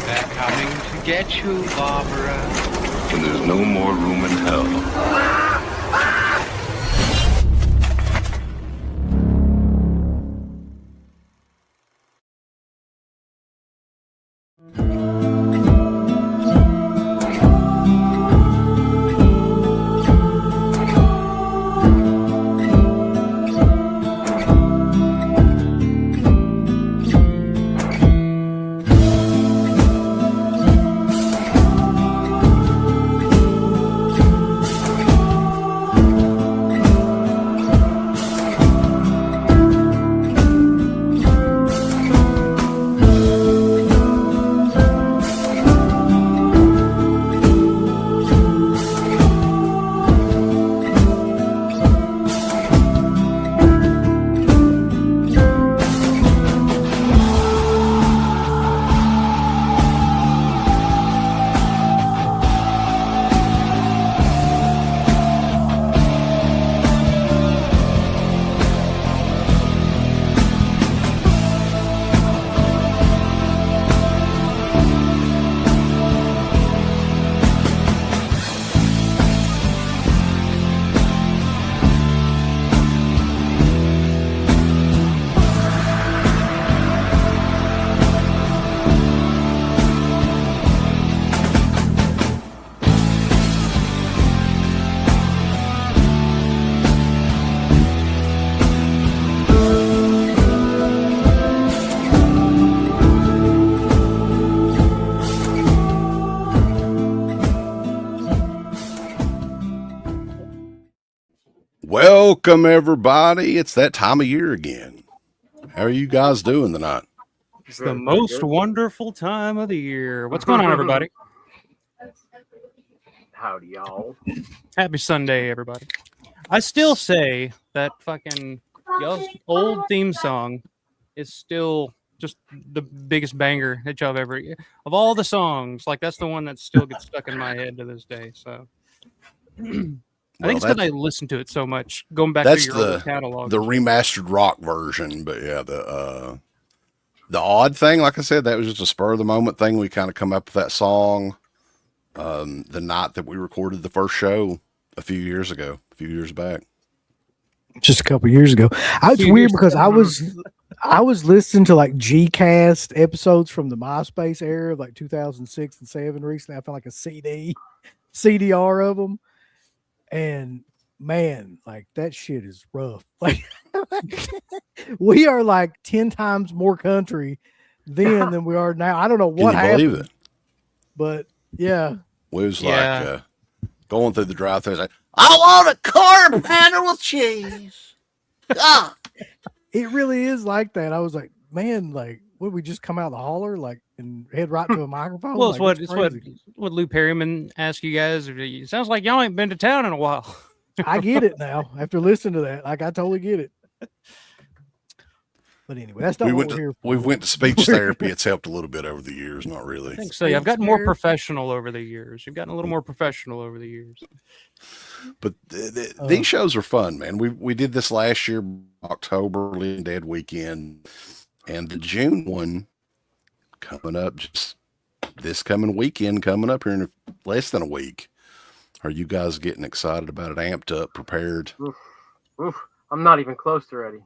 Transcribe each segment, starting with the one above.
They're coming to get you, Barbara. When there's no more room in hell. Welcome, everybody. It's that time of year again. How are you guys doing tonight? It's the most wonderful time of the year. What's going on, everybody? Howdy, y'all. Happy Sunday, everybody. I still say that fucking y'all's old theme song is still just the biggest banger that y'all have ever... Of all the songs, like, that's the one that still gets stuck in my head to this day, so... I think it's because I listened to it so much, going back to your old catalog. The remastered rock version, but yeah, the odd thing, like I said, that was just a spur of the moment thing. We kind of come up with that song the night that we recorded the first show a few years back. Just a couple years ago. It's weird because I was listening to like G-Cast episodes from the MySpace era, like 2006 and 7 recently. I found like a CDR of them. And man, like that shit is rough. Like we are like 10 times more country then than we are now. I don't know what happened. Can you believe it? But yeah. We was like going through the drive-thru, like, I want a corn patty with cheese. God. It really is like that. I was like, man, like would we just come out of the holler like and head right to a microphone? Well, like, it's what Lou Perryman asked you guys. It sounds like y'all ain't been to town in a while. I get it now after listening to that. Like I totally get it. But anyway, that's not what we're here for. We went to speech therapy. It's helped a little bit over the years. Not really. I think so. I've gotten more professional over the years. You've gotten a little more professional over the years. But these shows are fun, man. We did this last year, October, Living Dead weekend. And the June one coming up, just this coming weekend, coming up here in less than a week. Are you guys getting excited about it, amped up, prepared? Oof. I'm not even close to ready.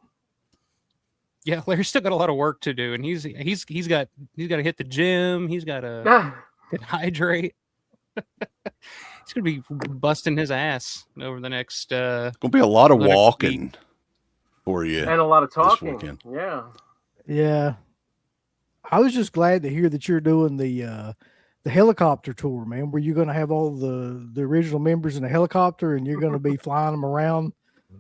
Yeah, Larry's still got a lot of work to do, and he's got to hit the gym. He's got to hydrate. He's gonna be busting his ass over the next. Gonna be a lot of walking for you, and a lot of talking. Yeah. I was just glad to hear that you're doing the helicopter tour, man. Were you going to have all the original members in a helicopter and you're going to be flying them around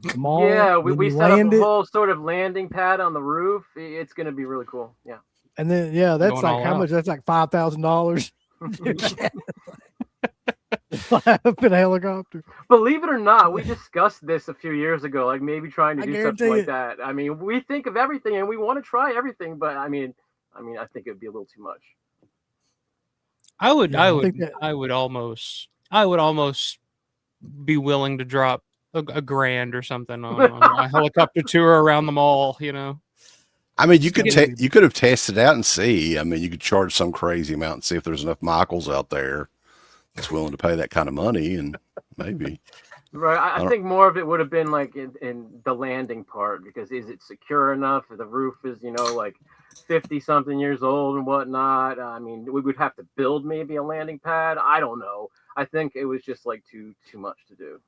the mall? Yeah, we set up a whole sort of landing pad on the roof. It's going to be really cool. Yeah. And then, that's like how much? That's like $5,000. Fly up in a helicopter. Believe it or not, we discussed this a few years ago, like maybe trying to do something like that. I mean, we think of everything and we want to try everything, but I think it would be a little too much. I would almost be willing to drop a $1,000 or something on a helicopter tour around the mall, you know. I mean, you could have tested out and see. I mean, you could charge some crazy amount and see if there's enough Michaels out there that's willing to pay that kind of money, and maybe. Right, I think more of it would have been like in the landing part, because is it secure enough? Or the roof is, like 50-something years old and whatnot. I mean, we would have to build maybe a landing pad. I don't know. I think it was just like too much to do.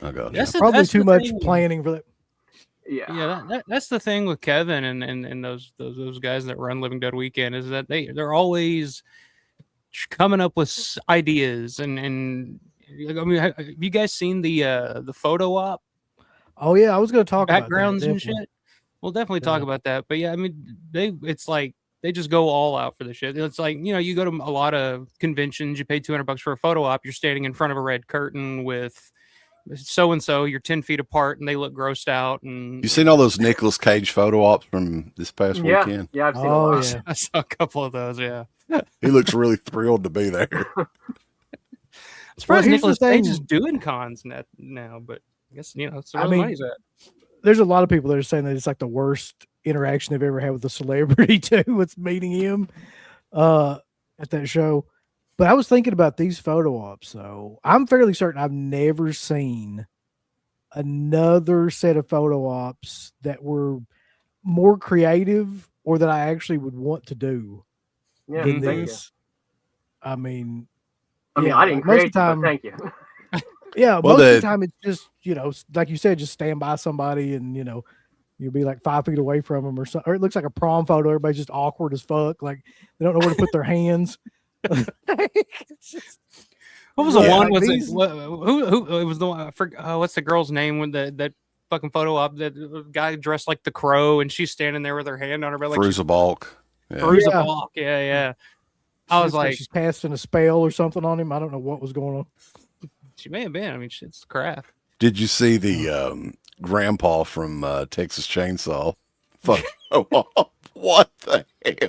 Oh god, probably too much planning for that. Yeah, that's the thing with Kevin and those guys that run Living Dead Weekend, is that they're always coming up with ideas and I mean, have you guys seen the photo op? Oh yeah, I was going to talk about backgrounds that, and shit. We'll definitely talk about that. But yeah, I mean, it's like they just go all out for the shit. It's like, you go to a lot of conventions, you pay $200 for a photo op, you're standing in front of a red curtain with so and so, you're 10 feet apart, and they look grossed out. And you seen all those Nicolas Cage photo ops from this past weekend? Yeah, I've seen a lot. Yeah. I saw a couple of those. Yeah, he looks really thrilled to be there. I'm surprised Nicolas Cage is doing cons now, but I guess that's where the money's at. There's a lot of people that are saying that it's like the worst interaction they've ever had with a celebrity too. With meeting him at that show. But I was thinking about these photo ops, so I'm fairly certain I've never seen another set of photo ops that were more creative or that I actually would want to do than this. I mean, I didn't create it, but thank you. Yeah, most of the time it's just, like you said, just stand by somebody and, you'll be like 5 feet away from them or something. Or it looks like a prom photo. Everybody's just awkward as fuck. Like they don't know where to put their hands. What was the one? Was it who? It was the one. I forgot. What's the girl's name when that fucking photo op? That guy dressed like the Crow, and she's standing there with her hand on her belly. Fruza Balk. Fruza Balk. Yeah. I was like, she's casting a spell or something on him. I don't know what was going on. She may have been. I mean, it's craft. Did you see the grandpa from Texas Chainsaw? Fuck. What the hell?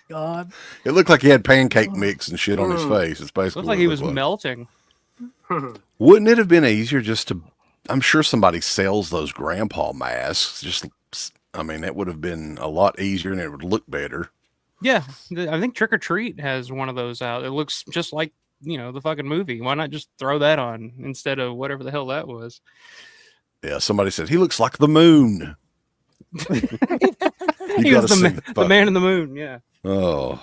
God. It looked like he had pancake mix and shit on his face. It's basically looked like he was melting. Wouldn't it have been easier just to? I'm sure somebody sells those grandpa masks. It would have been a lot easier and it would look better. Yeah, I think Trick or Treat has one of those out. It looks just like the fucking movie. Why not just throw that on instead of whatever the hell that was? Yeah, somebody said he looks like the moon. He was the man in the moon. Yeah. Oh.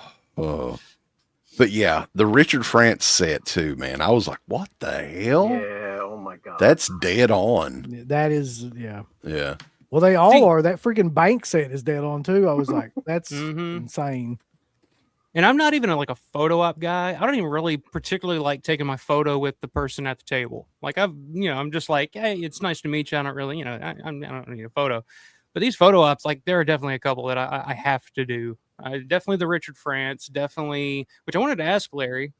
But yeah, the Richard France set too, man. I was like, what the hell? Yeah, oh my god. That's dead on. That is, yeah. Yeah. Well, they all are. That freaking bank set is dead on too. I was like, that's insane. And I'm not even a photo op guy. I don't even really particularly like taking my photo with the person at the table. Like I'm just like, hey, it's nice to meet you. I don't really, I don't need a photo. But these photo ops, there are definitely a couple that I have to do. Definitely the Richard France, definitely, which I wanted to ask Larry,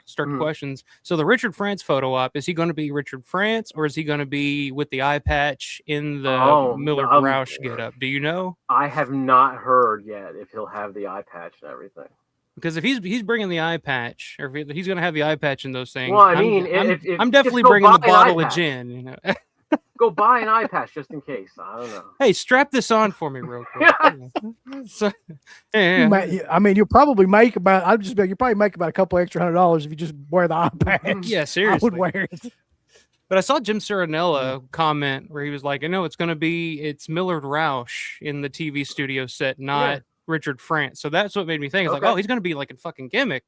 start questions. So the Richard France photo op, is he going to be Richard France or is he going to be with the eye patch in the Millard Roush getup? Do you know? I have not heard yet if he'll have the eye patch and everything. Because if he's bringing the eye patch, or if he's going to have the eye patch in those things, well, if I'm definitely bringing the bottle of gin. Go buy an eye patch just in case. I don't know. Hey, strap this on for me real quick. So, you'll probably make about. You probably make about a couple extra $100 if you just wear the eye patch. Yeah, seriously. I would wear it. But I saw Jim Cirinella comment where he was like, "I know it's Millard Roush in the TV studio set, not Richard France." So that's what made me think. It's like, oh, he's going to be like a fucking gimmick,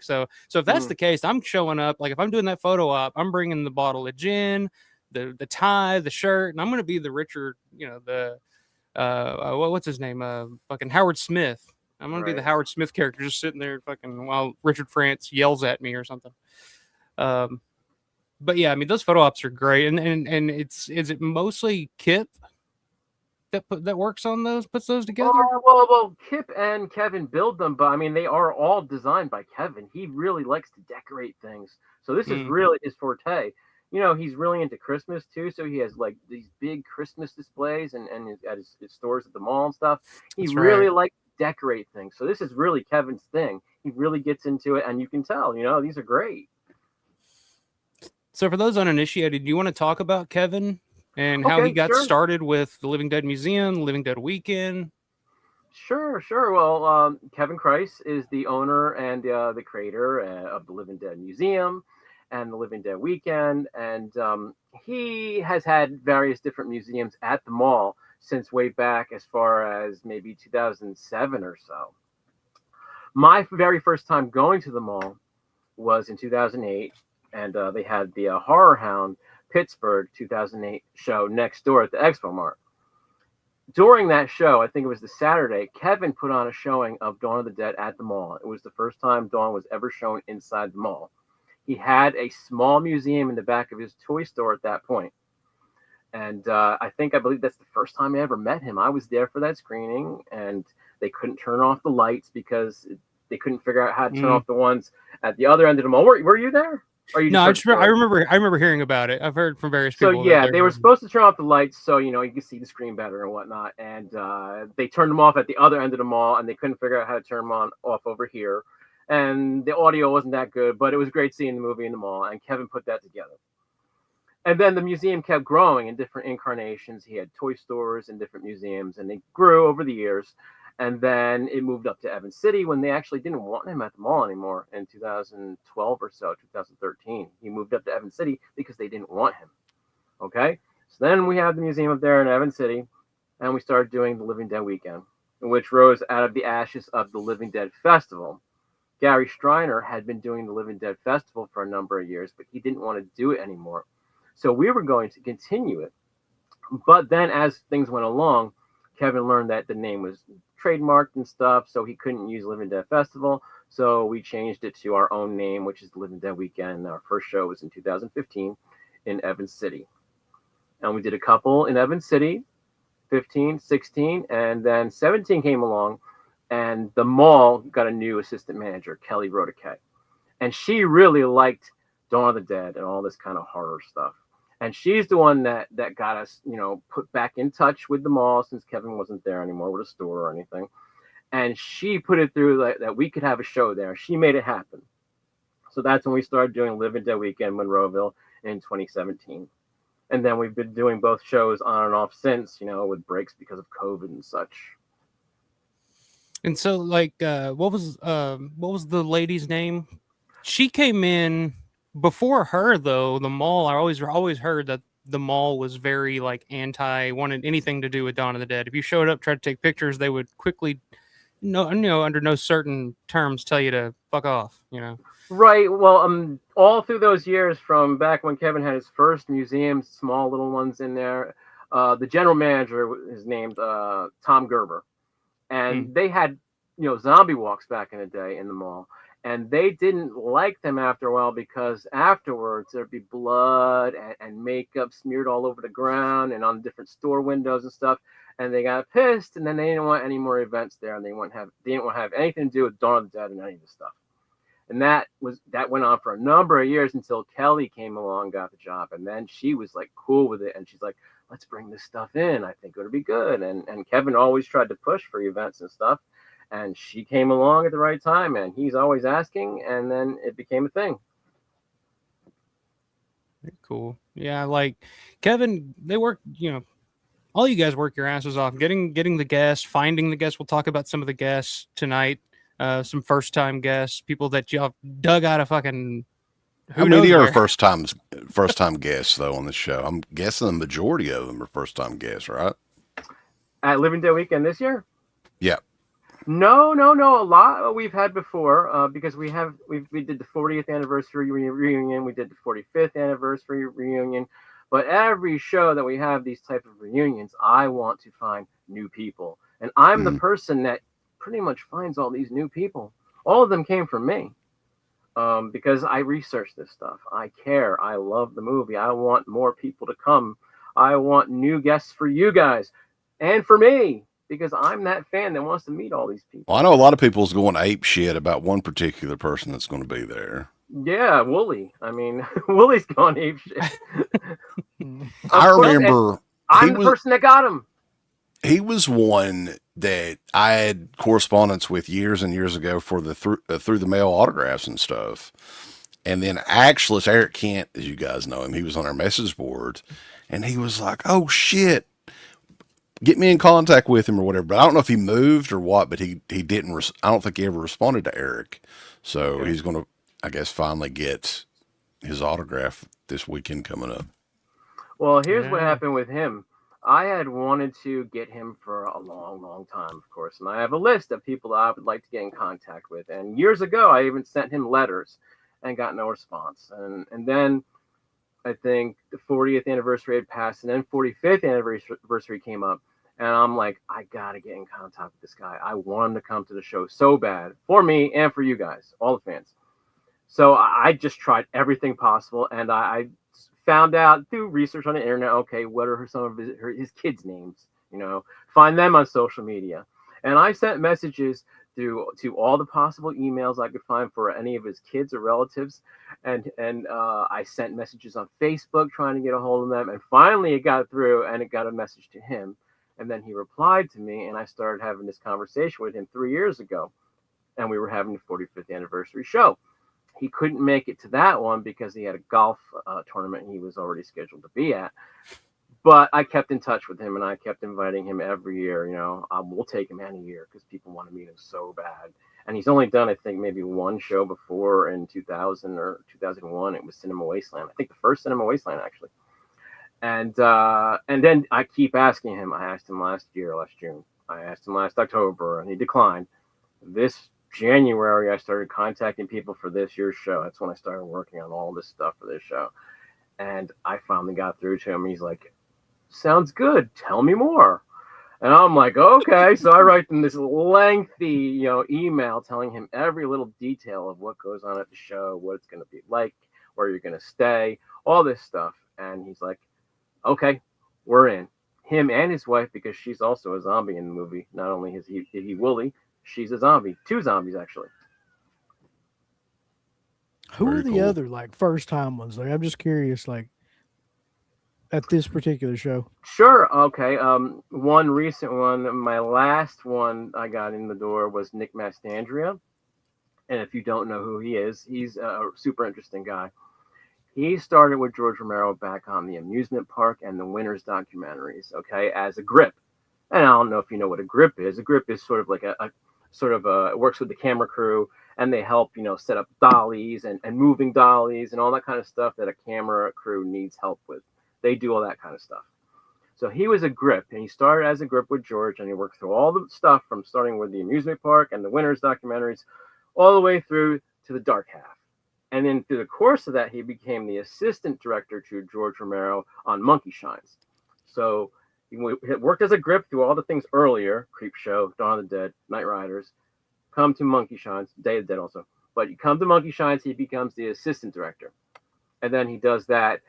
So if that's the case, I'm showing up. Like if I'm doing that photo op, I'm bringing the bottle of gin, the tie, the shirt, and I'm going to be the Richard, what's his name? Fucking Howard Smith. I'm going to be the Howard Smith character just sitting there fucking while Richard France yells at me or something. But yeah, I mean, those photo ops are great. And is it mostly Kip that works on those, puts those together? Well, Kip and Kevin build them, but I mean, they are all designed by Kevin. He really likes to decorate things. So this is really his forte. He's really into Christmas too, so he has these big Christmas displays and at his stores at the mall and stuff. He really likes to decorate things. So this is really Kevin's thing. He really gets into it, and you can tell, these are great. So for those uninitiated, do you want to talk about Kevin and how he got sure. started with the Living Dead Museum, Living Dead Weekend. Sure. Well, Kevin Kreis is the owner and the creator of the Living Dead Museum and the Living Dead Weekend, and he has had various different museums at the mall since way back as far as maybe 2007 or so. My very first time going to the mall was in 2008, and they had the Horror Hound Pittsburgh 2008 show next door at the Expo Mart. During that show, I think it was the Saturday, Kevin put on a showing of Dawn of the Dead at the mall. It was the first time Dawn was ever shown inside the mall. He had a small museum in the back of his toy store at that point. And I believe that's the first time I ever met him. I was there for that screening, and they couldn't turn off the lights because they couldn't figure out how to turn off the ones at the other end of the mall. Were you there? Or you No, I remember hearing about it. I've heard from various people. So yeah, they were supposed to turn off the lights so you could see the screen better and whatnot. And they turned them off at the other end of the mall, and they couldn't figure out how to turn them off over here. And the audio wasn't that good, but it was great seeing the movie in the mall. And Kevin put that together. And then the museum kept growing in different incarnations. He had toy stores in different museums, and they grew over the years. And then it moved up to Evans City when they actually didn't want him at the mall anymore in 2012 or so, 2013. He moved up to Evans City because they didn't want him. Okay? So then we have the museum up there in Evans City, and we started doing the Living Dead Weekend, which rose out of the ashes of the Living Dead Festival. Gary Striner had been doing the Living Dead Festival for a number of years, but he didn't want to do it anymore. So we were going to continue it. But then as things went along, Kevin learned that the name was trademarked and stuff, so he couldn't use Living Dead Festival. So we changed it to our own name, which is the Living Dead Weekend. Our first show was in 2015 in Evans City. And we did a couple in Evans City, 15, 16, and then 17 came along, and the mall got a new assistant manager, Kelly Rodakay. And she really liked Dawn of the Dead and all this kind of horror stuff. And she's the one that got us, put back in touch with the mall since Kevin wasn't there anymore with a store or anything. And she put it through that we could have a show there. She made it happen. So that's when we started doing Living Dead Weekend Monroeville in 2017. And then we've been doing both shows on and off since, with breaks because of COVID and such. And so, what was the lady's name? She came in before her, though. The mall. I always heard that the mall was very wanted anything to do with Dawn of the Dead. If you showed up, tried to take pictures, they would quickly, under no certain terms, tell you to fuck off. Right. Well, all through those years from back when Kevin had his first museum, small little ones in there, the general manager is named Tom Gerber. And they had, zombie walks back in the day in the mall. And they didn't like them after a while because afterwards there'd be blood and makeup smeared all over the ground and on different store windows and stuff. And they got pissed, and then they didn't want any more events there, and they didn't want to have anything to do with Dawn of the Dead and any of this stuff. And that went on for a number of years until Kelly came along, got the job, and then she was cool with it, and she's like, let's bring this stuff in. I think it'll be good. And Kevin always tried to push for events and stuff. And she came along at the right time, and he's always asking, and then it became a thing. Cool. Yeah, Kevin, they work, all you guys work your asses off, getting the guests, finding the guests. We'll talk about some of the guests tonight, some first-time guests, people that y'all dug out of fucking... How many are first-time guests, though, on the show? I'm guessing the majority of them are first-time guests, right? At Living Dead Weekend this year? Yeah. No. A lot we've had before because we did the 40th anniversary reunion, we did the 45th anniversary reunion, but every show that we have these type of reunions, I want to find new people, and I'm the person that pretty much finds all these new people. All of them came from me because I research this stuff. I care. I love the movie. I want more people to come. I want new guests for you guys and for me, because I'm that fan that wants to meet all these people. Well, I know a lot of people's going ape shit about one particular person that's going to be there. Yeah, Wooly. I mean, Wooly's going ape shit. I remember... I'm the person that got him. He was one that I had correspondence with years and years ago for the through the mail autographs and stuff. And then Actualist Eric Kent, as you guys know him, he was on our message board. And he was like, "Oh shit, get me in contact with him or whatever." But I don't know if he moved or what. But he didn't. I don't think he ever responded to Eric. So he's going to, I guess, finally get his autograph this weekend coming up. Well, here's what happened with him. I had wanted to get him for a long, long time, of course, and I have a list of people that I would like to get in contact with. And years ago, I even sent him letters and got no response. And then I think the 40th anniversary had passed, and then 45th anniversary came up, and I'm like, I gotta get in contact with this guy. I want him to come to the show so bad for me and for you guys, all the fans. So I just tried everything possible, and I found out through research on the internet, okay, what are some of his kids' names? Find them on social media. And I sent messages to all the possible emails I could find for any of his kids or relatives. And I sent messages on Facebook trying to get a hold of them. And finally it got through, and it got a message to him. And then he replied to me, and I started having this conversation with him 3 years ago. And we were having the 45th anniversary show. He couldn't make it to that one because he had a golf tournament he was already scheduled to be at. But I kept in touch with him, and I kept inviting him every year. We'll take him any year because people want to meet him so bad. And he's only done, I think, maybe one show before in 2000 or 2001. It was Cinema Wasteland. I think the first Cinema Wasteland, actually. And then I keep asking him. I asked him last June. I asked him last October, and he declined. This January, I started contacting people for this year's show. That's when I started working on all this stuff for this show. And I finally got through to him. He's like, "Sounds good. Tell me more." And I'm like, okay. So I write them this lengthy, email telling him every little detail of what goes on at the show, what it's going to be like, where you're going to stay, all this stuff. And he's like, okay, we're in. Him and his wife, because she's also a zombie in the movie. Not only is he Wooly, she's a zombie. 2 zombies, actually. Who are the other first time ones? I'm just curious, at this particular show. Sure. Okay. One recent one, my last one I got in the door was Nick Mastandrea. And if you don't know who he is, he's a super interesting guy. He started with George Romero back on the amusement park and the Winners documentaries, okay, as a grip. And I don't know if you know what a grip is. A grip is sort of like it works with the camera crew, and they help, set up dollies and moving dollies and all that kind of stuff that a camera crew needs help with. They do all that kind of stuff. So he was a grip, and he started as a grip with George, and he worked through all the stuff from starting with the amusement park and the Winners documentaries all the way through to the dark half. And then through the course of that, he became the assistant director to George Romero on Monkey Shines. So he worked as a grip through all the things earlier, Creepshow, Dawn of the Dead, Night Riders, come to Monkey Shines, Day of the Dead also. But you come to Monkey Shines, he becomes the assistant director. And then he does that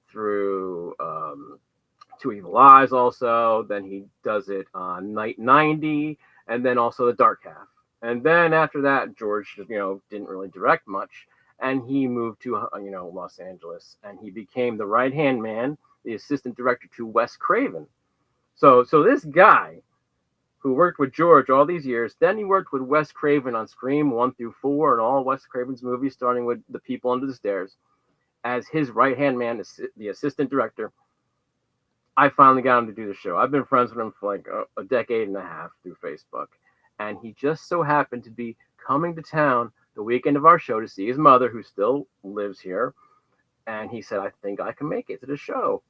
through 2 Evil Eyes also. Then he does it on Night 90, and then also the dark half. And then after that, George, didn't really direct much. And he moved to, Los Angeles, and he became the right-hand man, the assistant director to Wes Craven. So this guy who worked with George all these years, then he worked with Wes Craven on Scream 1 through 4 and all Wes Craven's movies, starting with The People Under the Stairs, as his right-hand man, the assistant director. I finally got him to do the show. I've been friends with him for a decade and a half through Facebook. And he just so happened to be coming to town the weekend of our show to see his mother, who still lives here. And he said, I think I can make it to the show.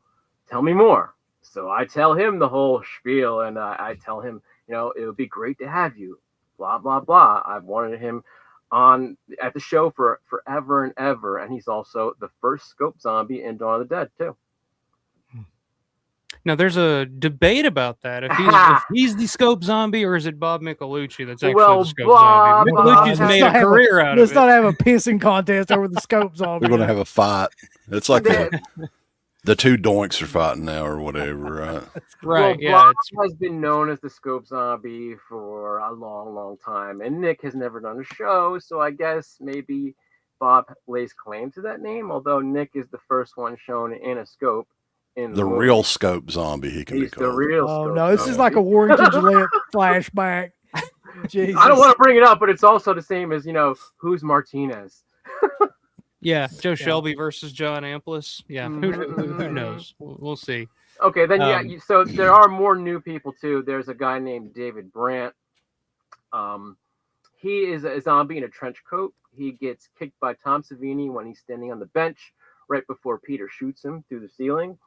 Tell me more. So I tell him the whole spiel, and I tell him, it would be great to have you, blah, blah, blah. I've wanted him on at the show for forever and ever. And he's also the first scope zombie in Dawn of the Dead, too. Now, there's a debate about that. If he's the scope zombie, or is it Bob Michelucci that's actually the scope zombie? Michelucci's made a career out of it. Let's not have a pissing contest over the scope zombie. We're going to have a fight. It's like the 2 doinks are fighting now or whatever, right? Right, well, Bob has been known as the scope zombie for a long, long time. And Nick has never done a show, so I guess maybe Bob lays claim to that name, although Nick is the first one shown in a scope. In the real scope zombie, he can be called. The real scope zombie. This is like a Warrington Gillette flashback. Jesus. I don't want to bring it up, but it's also the same as, who's Martinez? Yeah, Joe Shelby versus John Amplis. Yeah, who knows? We'll see. Okay, then so there are more new people too. There's a guy named David Brandt. He is a zombie in a trench coat. He gets kicked by Tom Savini when he's standing on the bench right before Peter shoots him through the ceiling.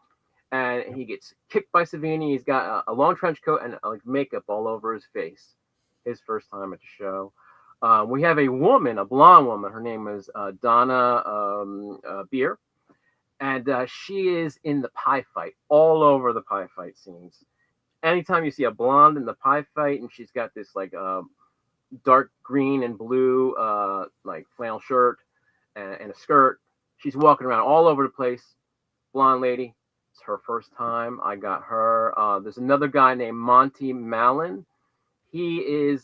And he gets kicked by Savini. He's got a long trench coat and like makeup all over his face. His first time at the show. We have a woman, a blonde woman. Her name is Donna Beer. And she is in the pie fight, all over the pie fight scenes. Anytime you see a blonde in the pie fight and she's got this like dark green and blue like flannel shirt and a skirt, she's walking around all over the place. Blonde lady. It's her first time. I got her. There's another guy named Monty Mallon. He is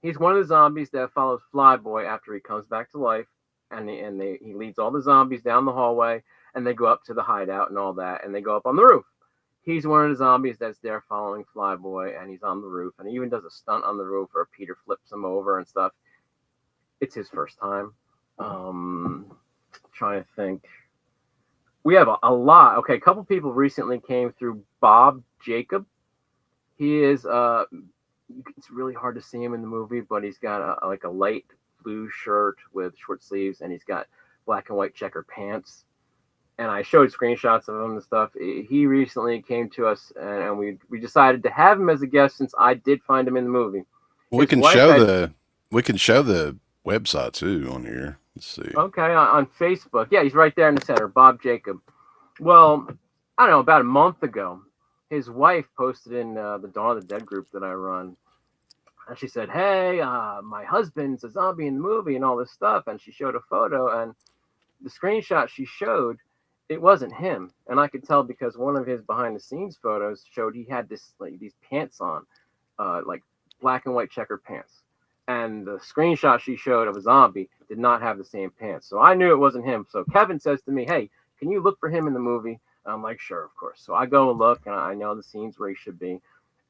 he's one of the zombies that follows Flyboy after he comes back to life, and he leads all the zombies down the hallway, and they go up to the hideout and all that, and they go up on the roof. He's one of the zombies that's there following Flyboy, and he's on the roof, and he even does a stunt on the roof where Peter flips him over and stuff. It's his first time. Trying to think. We have a lot. Okay, a couple people recently came through. Bob Jacob. He is it's really hard to see him in the movie, but he's got a light blue shirt with short sleeves, and he's got black and white checker pants. And I showed screenshots of him and stuff. He recently came to us, and we decided to have him as a guest since I did find him in the movie. We can show the website too on here. Let's see. Okay, on Facebook. Yeah, he's right there in the center, Bob Jacob. Well, I don't know, about a month ago, his wife posted in the Dawn of the Dead group that I run. And she said, hey, my husband's a zombie in the movie and all this stuff. And she showed a photo, and the screenshot she showed, it wasn't him. And I could tell because one of his behind-the-scenes photos showed he had these pants on, like black and white checkered pants. And the screenshot she showed of a zombie did not have the same pants. So I knew it wasn't him. So Kevin says to me, hey, can you look for him in the movie? And I'm like, sure, of course. So I go and look, and I know the scenes where he should be.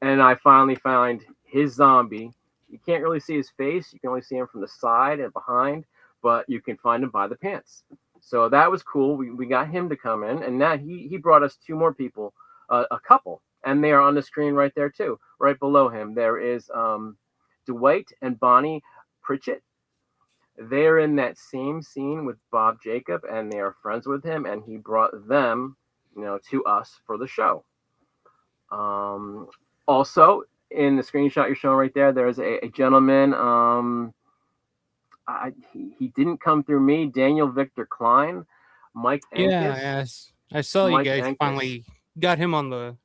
And I finally found his zombie. You can't really see his face. You can only see him from the side and behind, but you can find him by the pants. So that was cool. We got him to come in, and now he brought us two more people, a couple, and they are on the screen right there too. Right below him, there is Dwight and Bonnie Pritchett. They're in that same scene with Bob Jacob, and they are friends with him, and he brought them, to us for the show. Also, in the screenshot you're showing right there, there's a gentleman. He didn't come through me. Daniel Victor Klein, Mike Ankus. Yes, I saw you guys Ankus. Finally got him on the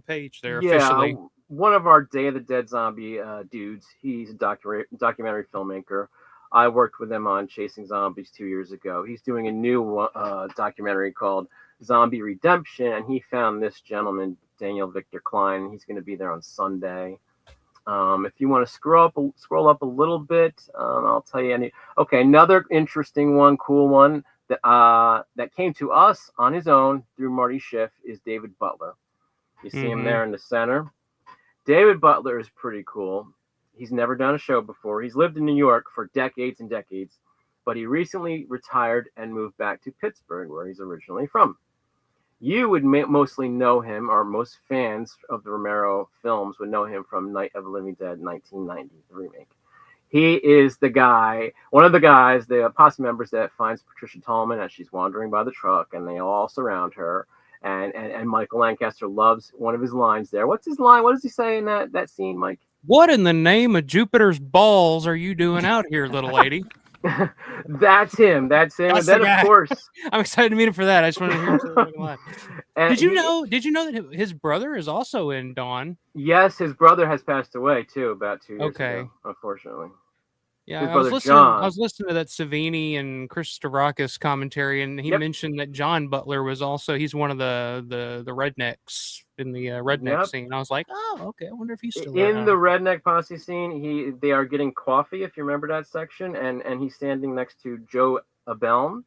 page there officially. One of our Day of the Dead zombie dudes. He's a documentary filmmaker. I worked with him on Chasing Zombies 2 years ago. He's doing a new documentary called Zombie Redemption, and he found this gentleman, Daniel Victor Klein. He's going to be there on Sunday. If you want to scroll up a little bit, I'll tell you. Okay, another interesting one, cool one that came to us on his own through Marty Schiff is David Butler. You see him there in the center. David Butler is pretty cool. He's never done a show before. He's lived in New York for decades and decades, but he recently retired and moved back to Pittsburgh, where he's originally from. You would mostly know him, or most fans of the Romero films would know him from Night of the Living Dead 1990, the remake. He is the guy, one of the guys, the posse members that finds Patricia Tallman as she's wandering by the truck, and they all surround her. And Michael Lancaster loves one of his lines there. What's his line? What does he say in that scene, Mike? What in the name of Jupiter's balls are you doing out here, little lady? That's him. That's him. That's and then, of course, I'm excited to meet him for that. I just wanted to hear him say that line. Did you know that his brother is also in Dawn? Yes, his brother has passed away too about 2 years ago, unfortunately. Yeah, I was listening to that Savini and Chris Stavrakis commentary, and he mentioned that John Butler was also, he's one of the rednecks in the redneck scene. And I was like, oh, okay, I wonder if he's still in the redneck posse scene. They are getting coffee, if you remember that section, and he's standing next to Joe Abeln.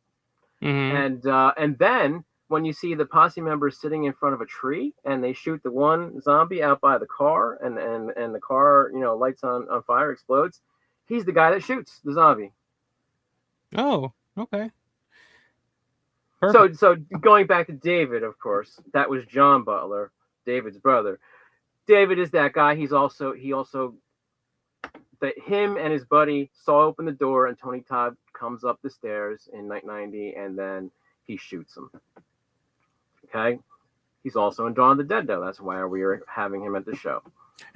And then when you see the posse members sitting in front of a tree and they shoot the one zombie out by the car, and the car, lights on fire, explodes. He's the guy that shoots the zombie. Oh, Okay. So going back to David, of course, that was John Butler, David's brother. David is that guy. He also that him and his buddy saw open the door, and Tony Todd comes up the stairs in Night 90, and then he shoots him. Okay. He's also in Dawn of the Dead, though. That's why we are having him at the show.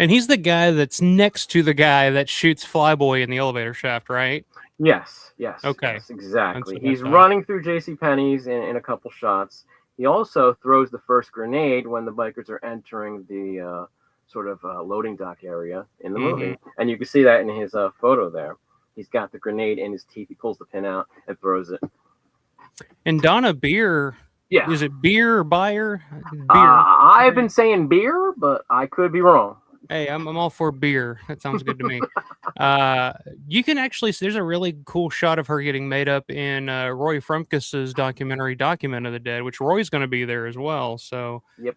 And he's the guy that's next to the guy that shoots Flyboy in the elevator shaft, right? Yes. Okay. Yes, exactly. That's what I He's thought. running through JCPenney's in a couple shots. He also throws the first grenade when the bikers are entering the sort of loading dock area in the movie. And you can see that in his photo there. He's got the grenade in his teeth. He pulls the pin out and throws it. And Donna Beer, Yeah. is it beer or buyer? Beer. I've been saying beer, but I could be wrong. Hey, I'm all for beer. That sounds good to me. You can actually, there's a really cool shot of her getting made up in Roy Frumkis's documentary Document of the Dead, which Roy's going to be there as well. So Yep.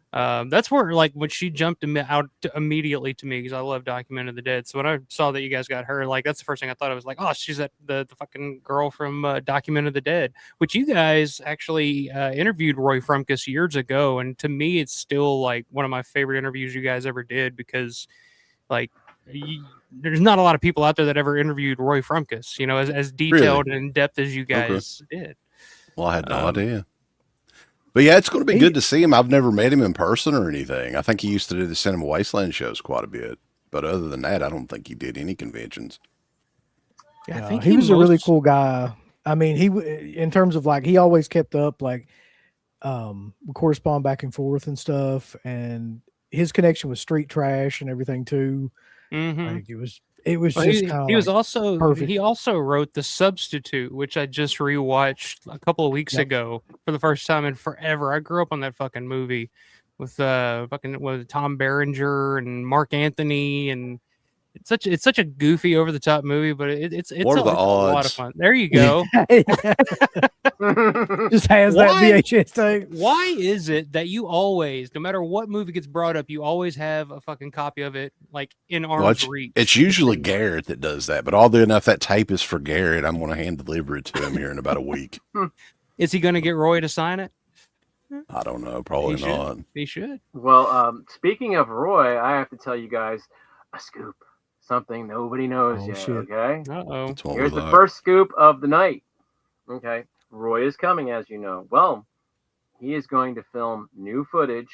that's where, like, when she jumped out immediately to me, because I love Document of the Dead. So when I saw that you guys got her, like, that's the first thing I thought. I was like, oh, she's the fucking girl from Document of the Dead, which you guys actually interviewed Roy Frumkis years ago. And to me, it's still like one of my favorite interviews you guys ever did, because like there's not a lot of people out there that ever interviewed Roy Frumkis, you know, as detailed and in depth as you guys did. Well, I had no idea. But yeah, it's going to be good to see him. I've never met him in person or anything. I think he used to do the Cinema Wasteland shows quite a bit. But other than that, I don't think he did any conventions. Yeah, I think he was a really cool guy. I mean, in terms of like, he always kept up, like, we correspond back and forth and stuff. And his connection with Street Trash and everything too. Like it was just kind of. He was also perfect. He also wrote The Substitute, which I just rewatched a couple of weeks ago for the first time in forever. I grew up on that fucking movie with Tom Berenger and Mark Anthony, and it's such a goofy, over the top movie, but it's a lot of fun. There you go. Just has that VHS tape. Why is it that you always, no matter what movie gets brought up, you always have a fucking copy of it like in arm's reach? It's usually Garrett that does that, but oddly enough, that tape is for Garrett. I'm going to hand deliver it to him here in about a week. Is he going to get Roy to sign it? I don't know. Probably not. He should. Well, speaking of Roy, I have to tell you guys a scoop. Something nobody knows yet. Shit. Okay. Uh-oh. Here's the first scoop of the night. Okay. Roy is coming, as you know. Well, he is going to film new footage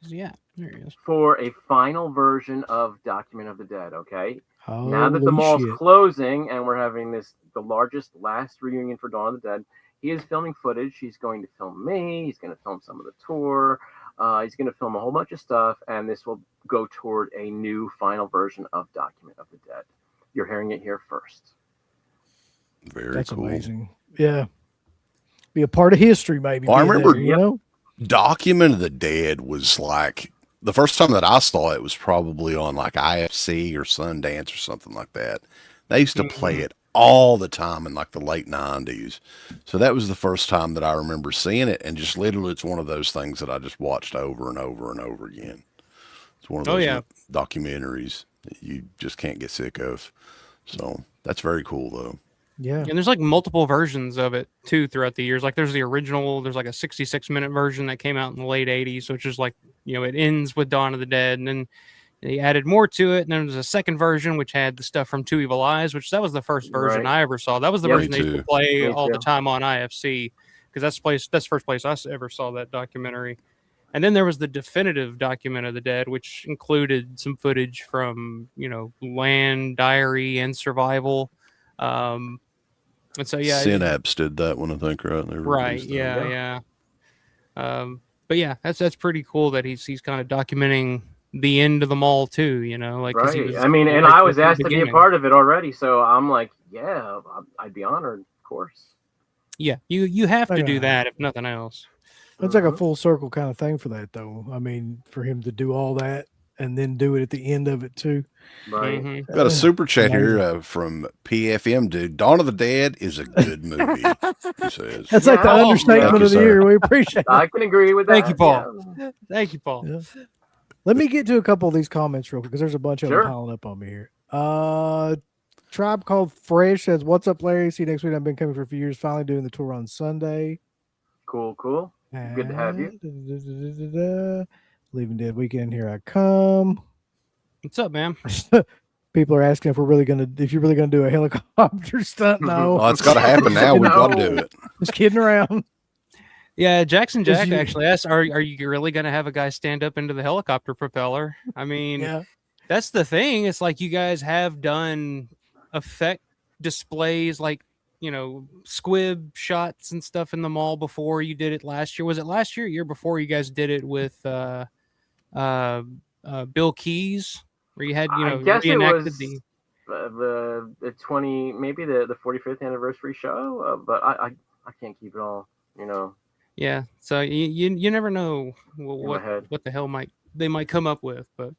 Yeah, there he is. for a final version of Document of the Dead. Okay. Holy Now that the mall's shit. closing and we're having the last reunion for Dawn of the Dead, he is filming footage. He's going to film me. He's going to film some of the tour. He's going to film a whole bunch of stuff, and this will go toward a new final version of Document of the Dead. You're hearing it here first. That's cool. Amazing. Yeah. Be a part of history, maybe. Well, I remember, you know, Document of the Dead was like, the first time that I saw it was probably on like IFC or Sundance or something like that. They used to play it all the time in like the late 90s. So that was the first time that I remember seeing it. And just literally, it's one of those things that I just watched over and over and over again. It's one of those documentaries that you just can't get sick of. So that's very cool though. yeah. And there's like multiple versions of it too throughout the years. Like there's the original, there's like a 66-minute version that came out in the late 80s, which is like, you know, it ends with Dawn of the Dead, and then they added more to it. And then there's a second version which had the stuff from Two Evil Eyes, that was the first version I ever saw. That was the version they used to play all the time on IFC, because that's the first place I ever saw that documentary. And then there was the definitive Document of the Dead, which included some footage from, you know, Land, Diary, and Survival. And so Synapse did that one, I think, right? Right. Yeah. But yeah, that's pretty cool that he's kind of documenting the end of the mall too, you know, like, right. I mean, and I was asked to be a part of it already, so I'm like, yeah, I'd be honored, of course. Yeah, you have to do that if nothing else. It's like a full circle kind of thing for that, though. I mean, for him to do all that and then do it at the end of it too. Right. Got a super chat here from PFM, dude. Dawn of the Dead is a good movie. He says. That's like the understatement of the year. We appreciate it. I can agree with that. Thank you, Paul. Yeah. Thank you, Paul. Yeah. Let me get to a couple of these comments real quick, because there's a bunch of them piling up on me here. Tribe Called Fresh says, "What's up, Larry? See you next week. I've been coming for a few years. Finally doing the tour on Sunday. Cool. Good to have you. Leaving Dead Weekend. Here I come." What's up, man? People are asking if you're really gonna do a helicopter stunt. No, Well, it's got to happen now. We've got to do it. Just kidding around. Yeah, Jackson Jack actually asked, "Are you really going to have a guy stand up into the helicopter propeller?" I mean, Yeah. That's the thing. It's like you guys have done effect displays, like squib shots and stuff in the mall before. You did it last year. Was it last year? Year before? You guys did it with Bill Keys, where you had I guess it reenacted was the 20, maybe the 45th anniversary show, but I can't keep it all. Yeah, so you never know what the hell they might come up with, but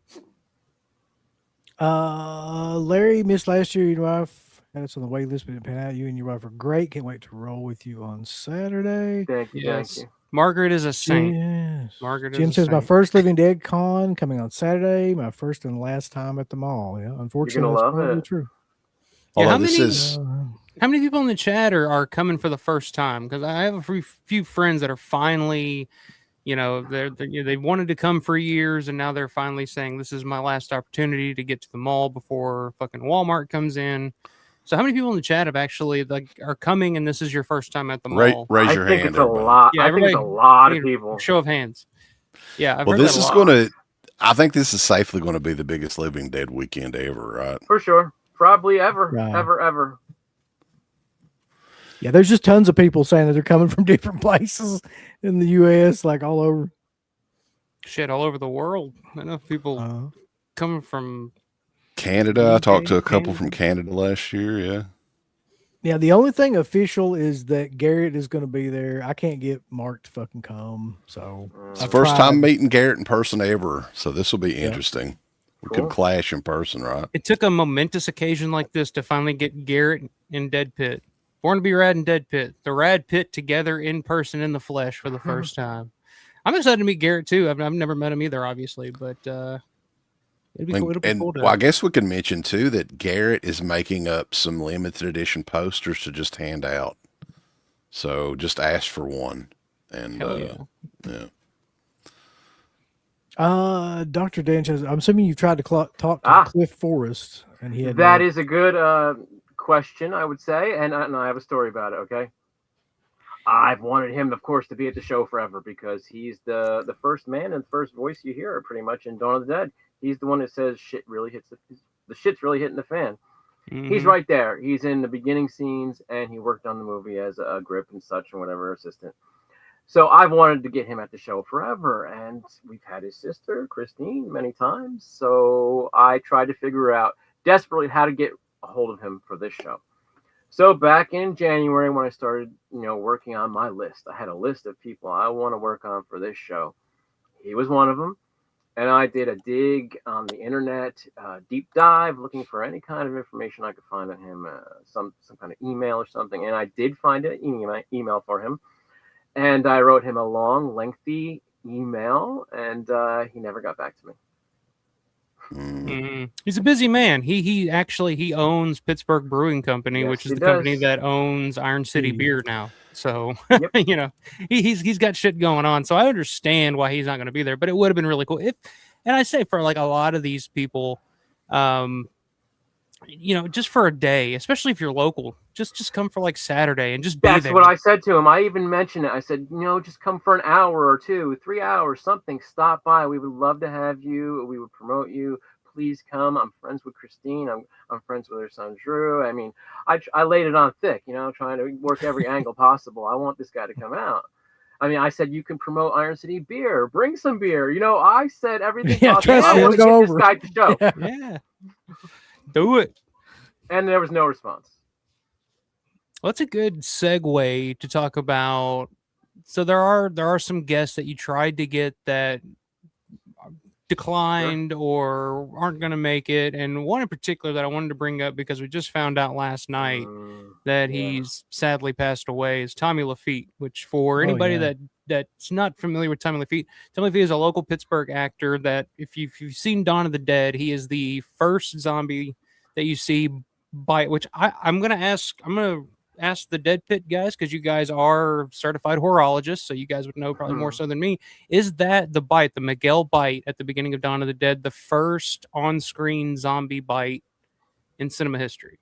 Larry missed last year. Your wife had us on the wait list, but didn't pan out. You and your wife are great. Can't wait to roll with you on Saturday. Thank you. Yes. Thank you. Margaret is a saint. Yes. Margaret Jim is a says, "My saint. first Living Dead con coming on Saturday. My first and last time at the mall." Yeah, unfortunately, that's love probably it. true. Yeah, Although how many people in the chat are coming for the first time? Because I have a few friends that are finally, they wanted to come for years, and now they're finally saying, "This is my last opportunity to get to the mall before fucking Walmart comes in." So how many people in the chat have actually are coming, and this is your first time at the mall? Raise your hand. It's a lot. Yeah, I think it's a lot of people. Show of hands. Yeah, I've Well, heard this that a is lot. going to. I think this is safely going to be the biggest Living Dead weekend ever, right? For sure. Probably ever. Right. Ever. Yeah, there's just tons of people saying that they're coming from different places in the U.S., like all over. Shit, all over the world. I know people coming from Canada. I talked to a couple Canada. from Canada last year. Yeah. Yeah, the only thing official is that Garrett is going to be there. I can't get Mark to fucking come, so It's the first time meeting Garrett in person ever, so this will be interesting. We Cool. could clash in person, right? It took a momentous occasion like this to finally get Garrett and Deadpit. Born to be Rad and Deadpit. The Rad Pit together in person in the flesh for the first time. I'm excited to meet Garrett too. I've never met him either, obviously, but it'll be cool. It'll be cool to... Well, I guess we could mention too that Garrett is making up some limited edition posters to just hand out. So just ask for one. And yeah. Dr. Dan says, "I'm assuming you tried to talk to Cliff Forrest, and he had That is a good question, I would say, and I have a story about it. Okay, I've wanted him, of course, to be at the show forever because he's the first man and first voice you hear pretty much in Dawn of the Dead. He's the one that says shit really hits the shit's really hitting the fan. Mm-hmm. He's right there. He's in the beginning scenes, and he worked on the movie as a grip and such and whatever assistant. So I've wanted to get him at the show forever, and we've had his sister, Christine, many times. So I tried to figure out desperately how to get a hold of him for this show. So back in January, when I started, working on my list, I had a list of people I want to work on for this show. He was one of them. And I did a dig on the internet, deep dive, looking for any kind of information I could find on him, some kind of email or something. And I did find an email for him. And I wrote him a long, lengthy email, and he never got back to me. Mm-hmm. He's a busy man. He actually owns Pittsburgh Brewing Company, which is the company that owns Iron City Beer now. So he's got shit going on. So I understand why he's not going to be there. But it would have been really cool and I say for like a lot of these people, just for a day, especially if you're local, just come for like Saturday and just be there. That's what I said to him. I even mentioned it. I said, just come for an hour or 2, 3 hours, something. Stop by. We would love to have you. We would promote you. Please come. I'm friends with Christine. I'm friends with her son Drew. I mean, I laid it on thick, trying to work every angle possible. I want this guy to come out. I mean, I said you can promote Iron City Beer. Bring some beer. I said everything possible. I want to get this guy to show. Yeah. Do it. And there was no response. Well, that's a good segue to talk about. So there are some guests that you tried to get that declined or aren't going to make it, and one in particular that I wanted to bring up because we just found out last night that he's sadly passed away is Tommy Lafitte. Which for anybody that's not familiar with Tommy Lafitte is a local Pittsburgh actor that if you've seen Dawn of the Dead, he is the first zombie that you see bite, which I'm gonna ask the Deadpit guys, because you guys are certified horologists, so you guys would know probably more so than me. Is that the bite, the Miguel bite at the beginning of Dawn of the Dead, the first on-screen zombie bite in cinema history?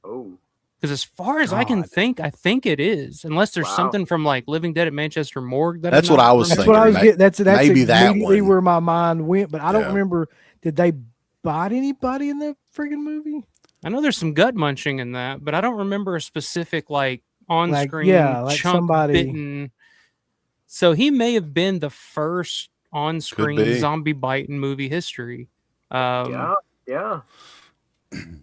Oh. Because as far as I can think, I think it is, unless there's Wow. something from like Living Dead at Manchester Morgue. That's what I was That's thinking. what I was getting. That's maybe that immediately one. where my mind went. But I don't Yeah. remember. Did they bite anybody in the friggin' movie? I know there's some gut munching in that, but I don't remember a specific like Like, on-screen yeah, like chunk somebody bitten. So he may have been the first Could on-screen be. zombie bite in movie history. Yeah.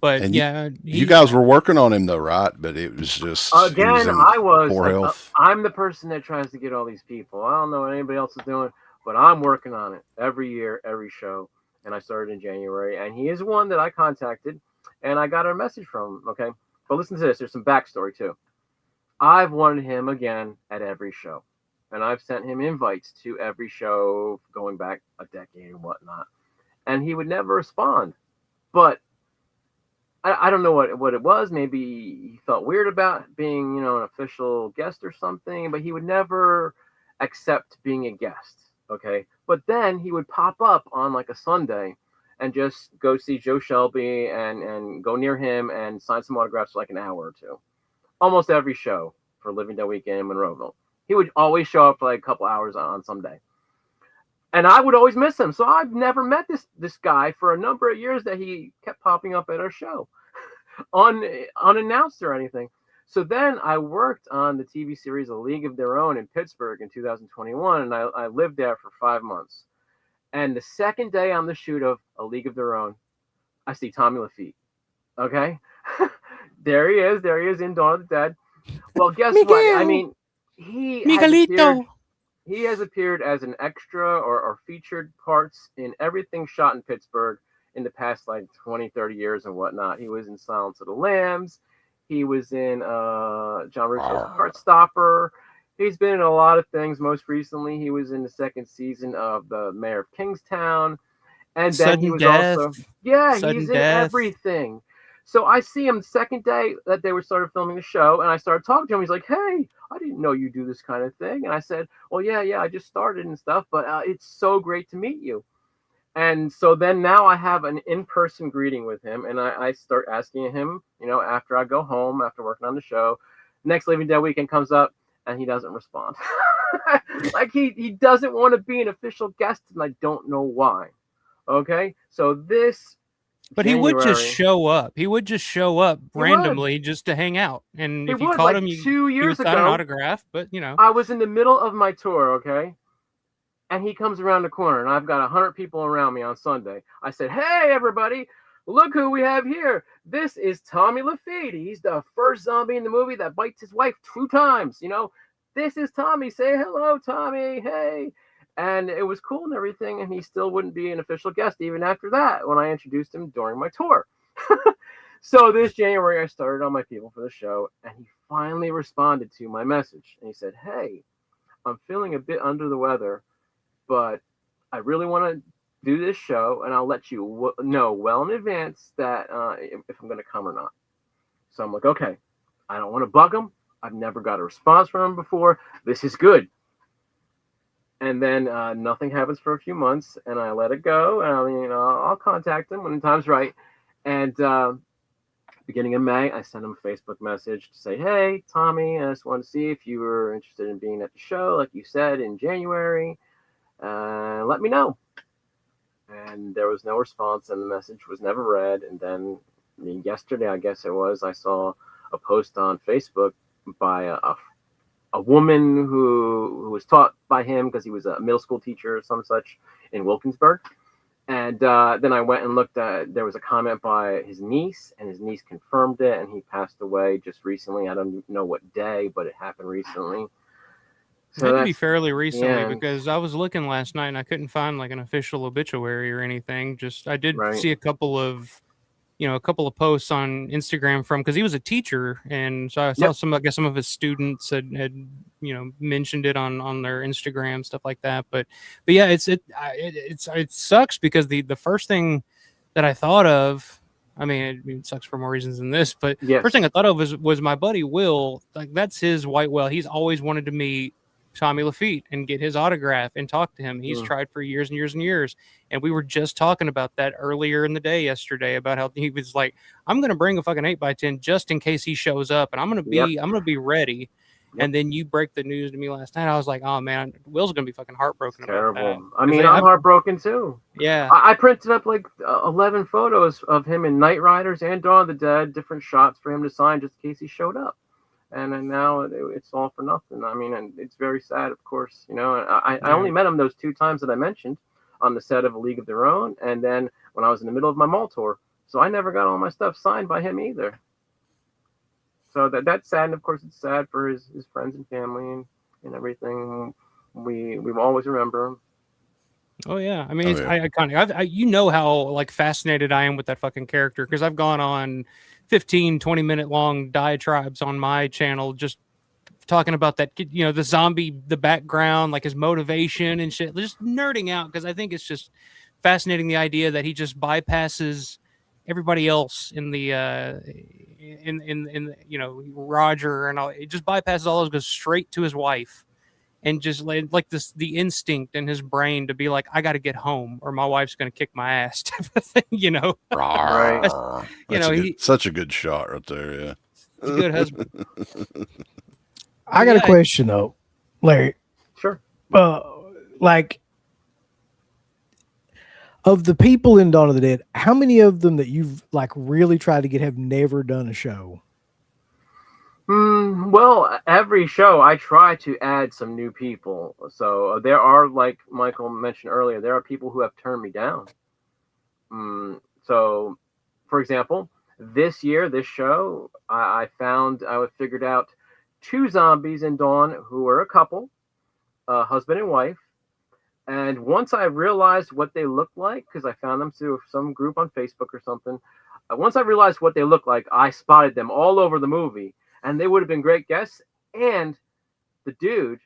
But And yeah, You guys were working on him though, right? But it was just he Again, was in I was. poor health. I'm the person that tries to get all these people. I don't know what anybody else is doing, but I'm working on it every year, every show. And I started in January, and he is one that I contacted, and I got a message from him. Okay, but listen to this. There's some backstory too. I've wanted him again at every show, and I've sent him invites to every show going back a decade and whatnot, and he would never respond. But I don't know what it was. Maybe he felt weird about being, an official guest or something, but he would never accept being a guest. Okay. But then he would pop up on like a Sunday and just go see Joe Shelby and go near him and sign some autographs for like an hour or two. Almost every show for Living Dead Weekend in Monroeville. He would always show up for like a couple hours on some day. And I would always miss him. So I've never met this guy for a number of years that he kept popping up at our show unannounced or anything. So then I worked on the TV series A League of Their Own in Pittsburgh in 2021, and I lived there for 5 months. And the second day on the shoot of A League of Their Own, I see Tommy Lafitte. Okay? There he is in Dawn of the Dead. Well, guess what? I mean, he has appeared as an extra or featured parts in everything shot in Pittsburgh in the past like 20, 30 years and whatnot. He was in Silence of the Lambs. He was in John Russo's Heartstopper. He's been in a lot of things. Most recently, he was in the second season of The Mayor of Kingstown. And then he was also... Yeah, he's in everything. So I see him the second day that they started filming the show, and I started talking to him. He's like, "Hey, I didn't know you do this kind of thing." And I said, "Well, yeah, I just started and stuff, but it's so great to meet you." And so then now I have an in-person greeting with him, and I start asking him, after I go home, after working on the show, next Living Dead Weekend comes up, and he doesn't respond. Like he doesn't want to be an official guest, and I don't know why. Okay, so this... But he would just show up. He would just show up randomly just to hang out. And if you caught him, 2 years ago, an autograph. But I was in the middle of my tour, okay, and he comes around the corner, and I've got 100 people around me on Sunday. I said, "Hey, everybody, look who we have here. This is Tommy Lafitte. He's the first zombie in the movie that bites his wife 2 times. This is Tommy. Say hello, Tommy. Hey." And it was cool and everything, and he still wouldn't be an official guest even after that when I introduced him during my tour. So this January, I started on my people for the show, and he finally responded to my message. And he said, "Hey, I'm feeling a bit under the weather, but I really want to do this show, and I'll let you know well in advance that if I'm going to come or not." So I'm like, okay, I don't want to bug him. I've never got a response from him before. This is good. And then nothing happens for a few months, and I let it go. And I'll contact him when the time's right. And beginning of May, I sent him a Facebook message to say, "Hey, Tommy, I just wanted to see if you were interested in being at the show, like you said in January. Let me know." And there was no response, and the message was never read. And then yesterday, I guess it was, I saw a post on Facebook by a woman who was taught by him because he was a middle school teacher or some such in Wilkinsburg. And then I went and looked at, there was a comment by his niece, and his niece confirmed it, and he passed away just recently. I don't know what day, but it happened recently. So it had to be fairly recently, because I was looking last night and I couldn't find like an official obituary or anything. Just I did see a couple of posts on Instagram from, because he was a teacher, and so I saw some of his students had mentioned it on their Instagram, stuff like that. But yeah, it sucks, because the first thing that I thought of, I mean, it sucks for more reasons than this, but Yes. first thing I thought of was my buddy Will. Like, that's his white whale. He's always wanted to meet Tommy Lafitte and get his autograph and talk to him. He's tried for years and years and years. And we were just talking about that earlier in the day yesterday about how he was like, I'm going to bring a fucking 8x10 just in case he shows up, and I'm going to be ready. Yep. And then you break the news to me last night. I was like, oh man, Will's going to be fucking heartbroken about that. I mean, I'm heartbroken too. Yeah. I printed up like 11 photos of him in Knight Riders and Dawn of the Dead, different shots for him to sign just in case he showed up. And then now it's all for nothing. I mean, and it's very sad, of course. You know, I only met him those 2 times that I mentioned on the set of A League of Their Own, and then when I was in the middle of my mall tour. So I never got all my stuff signed by him either. So that's sad, and of course it's sad for his friends and family and everything. We always remember him. Oh yeah, I mean, it's iconic. You know how like fascinated I am with that fucking character, because I've gone on 15-20 minute long diatribes on my channel just talking about that, you know, the zombie, the background, like his motivation and shit, just nerding out, because I think it's just fascinating, the idea that he just bypasses everybody else in the in you know, Roger and all. It just bypasses all those, goes straight to his wife. And just like this, the instinct in his brain to be like, I got to get home, or my wife's going to kick my ass, type of thing, you know. Right. You know, such a good shot right there. Yeah, he's a good husband. I got a question though, Larry. Sure. Like, of the people in Dawn of the Dead, how many of them that you've like really tried to get have never done a show? Well, every show I try to add some new people. So there are, like Michael mentioned earlier, there are people who have turned me down. So, for example, this year, this show, I figured out 2 zombies in Dawn who were a couple, husband and wife. And once I realized what they looked like, because I found them through some group on Facebook or something, once I realized what they looked like, I spotted them all over the movie. And they would have been great guests. And the dude,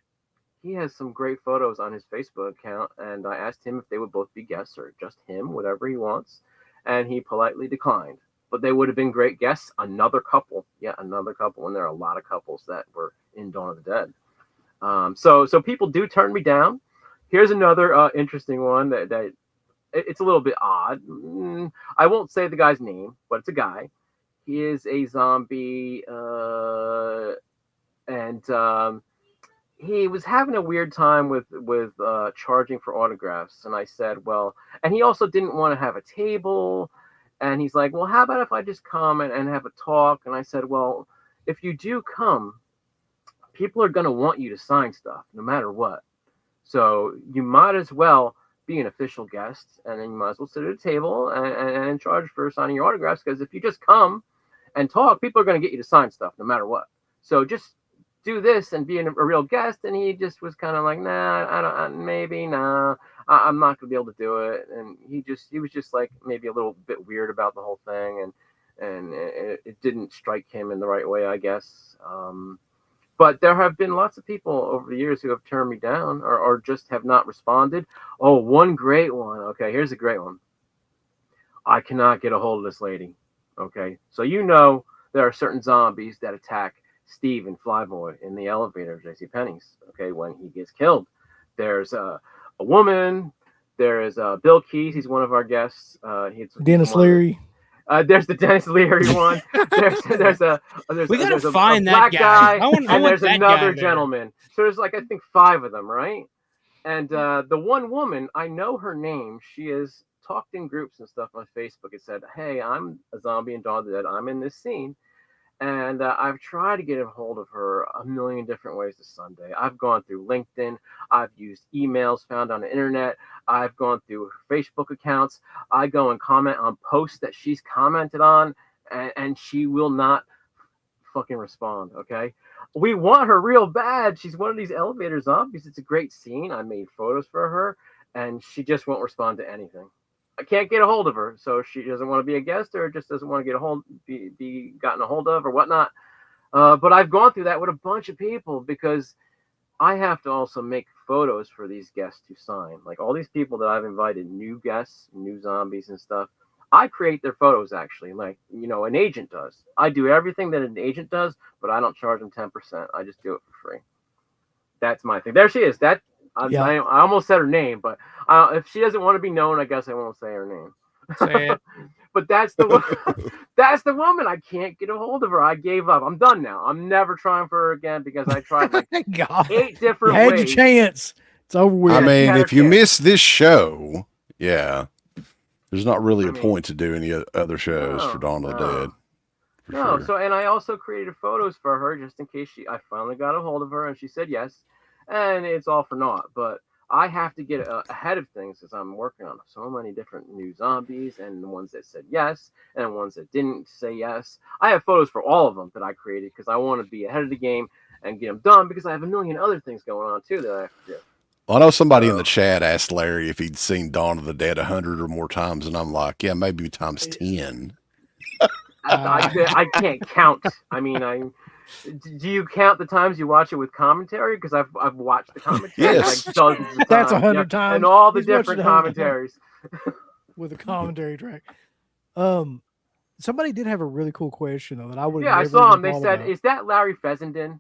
he has some great photos on his Facebook account. And I asked him if they would both be guests or just him, whatever he wants. And he politely declined. But they would have been great guests. Another couple. Yeah, another couple. And there are a lot of couples that were in Dawn of the Dead. So people do turn me down. Here's another interesting one that it's a little bit odd. I won't say the guy's name, but it's a guy. He is a zombie, and he was having a weird time with charging for autographs. And I said, well, and he also didn't want to have a table. And he's like, well, how about if I just come and have a talk? And I said, well, if you do come, people are going to want you to sign stuff no matter what. So you might as well be an official guest, and then you might as well sit at a table and charge for signing your autographs, because if you just come and talk, people are going to get you to sign stuff no matter what. So just do this and be a real guest. And he just was kind of like, nah, I'm not going to be able to do it. And he was just like maybe a little bit weird about the whole thing, and it didn't strike him in the right way, I guess. But there have been lots of people over the years who have turned me down or just have not responded. Oh, one great one. Okay, here's a great one. I cannot get a hold of this lady. Okay, so you know there are certain zombies that attack Steve and Flyboy in the elevator of JCPenney's. Okay, when he gets killed, there's a woman. There is Bill Keys. He's one of our guests. Dennis Leary. There's the Dennis Leary one. We gotta find that guy. And there's another gentleman. So there's like, I think 5 of them, right? And the one woman, I know her name. She has talked in groups and stuff on Facebook and said, hey, I'm a zombie in Dawn of the Dead. I'm in this scene. And I've tried to get a hold of her a million different ways this Sunday. I've gone through LinkedIn. I've used emails found on the internet. I've gone through her Facebook accounts. I go and comment on posts that she's commented on, and she will not fucking respond, okay? We want her real bad. She's one of these elevator zombies. It's a great scene. I made photos for her, and she just won't respond to anything. I can't get a hold of her, so she doesn't want to be a guest, or just doesn't want to be gotten a hold of, or whatnot. But I've gone through that with a bunch of people, because I have to also make photos for these guests to sign. Like all these people that I've invited, new guests, new zombies and stuff, I create their photos actually, like an agent does. I do everything that an agent does, but I don't charge them 10%. I just do it for free. That's my thing. There she is. I almost said her name, but if she doesn't want to be known, I guess I won't say her name. Say it. But that's the that's the woman. I can't get a hold of her. I gave up. I'm done now. I'm never trying for her again because I tried like 8 different ways. You had your chance. It's over with. I mean, if you miss this show, yeah, there's not really a point to do any other shows for Dawn of the Dead. No, sure. So and I also created photos for her just in case I finally got a hold of her and she said yes, and it's all for naught. But I have to get ahead of things because I'm working on so many different new zombies and the ones that said yes and the ones that didn't say yes. I have photos for all of them that I created because I want to be ahead of the game and get them done because I have a million other things going on too that I have to do. Well, I know somebody in the chat asked Larry if he'd seen Dawn of the Dead 100 or more times, and I'm like, yeah, maybe times 10. I can't count. I mean, do you count the times you watch it with commentary? Because I've watched the commentary yes. like dozens of times. That's 100 times. And all the different commentaries. With a commentary track. Somebody did have a really cool question, though, that I would I saw them. They said, is that Larry Fessenden?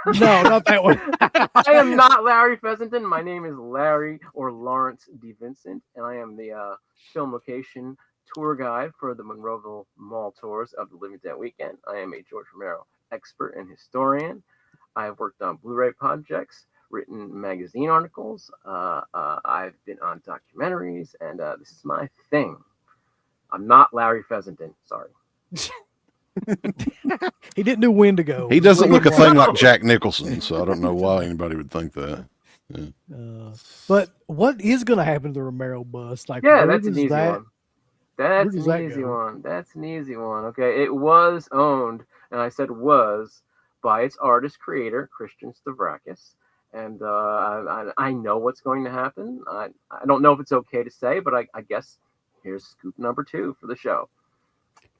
No, not that one. I am not Larry Fessenden. My name is Larry or Lawrence DeVincentz, and I am the film location tour guide for the Monroeville Mall tours of the Living Dead Weekend. I am a George Romero expert and historian. I have worked on Blu-ray projects, written magazine articles. I've been on documentaries, and this is my thing. I'm not Larry Fessenden. Sorry. He didn't do Wendigo. He doesn't look a thing like Jack Nicholson, so I don't know why anybody would think that. Yeah. But what is going to happen to the Romero bus? Like, that's an easy one. That's an easy one. That's an easy one. Okay, it was owned, and I said was, by its artist creator, Christian Stavrakis. And I know what's going to happen. I don't know if it's okay to say, but I guess here's scoop number 2 for the show.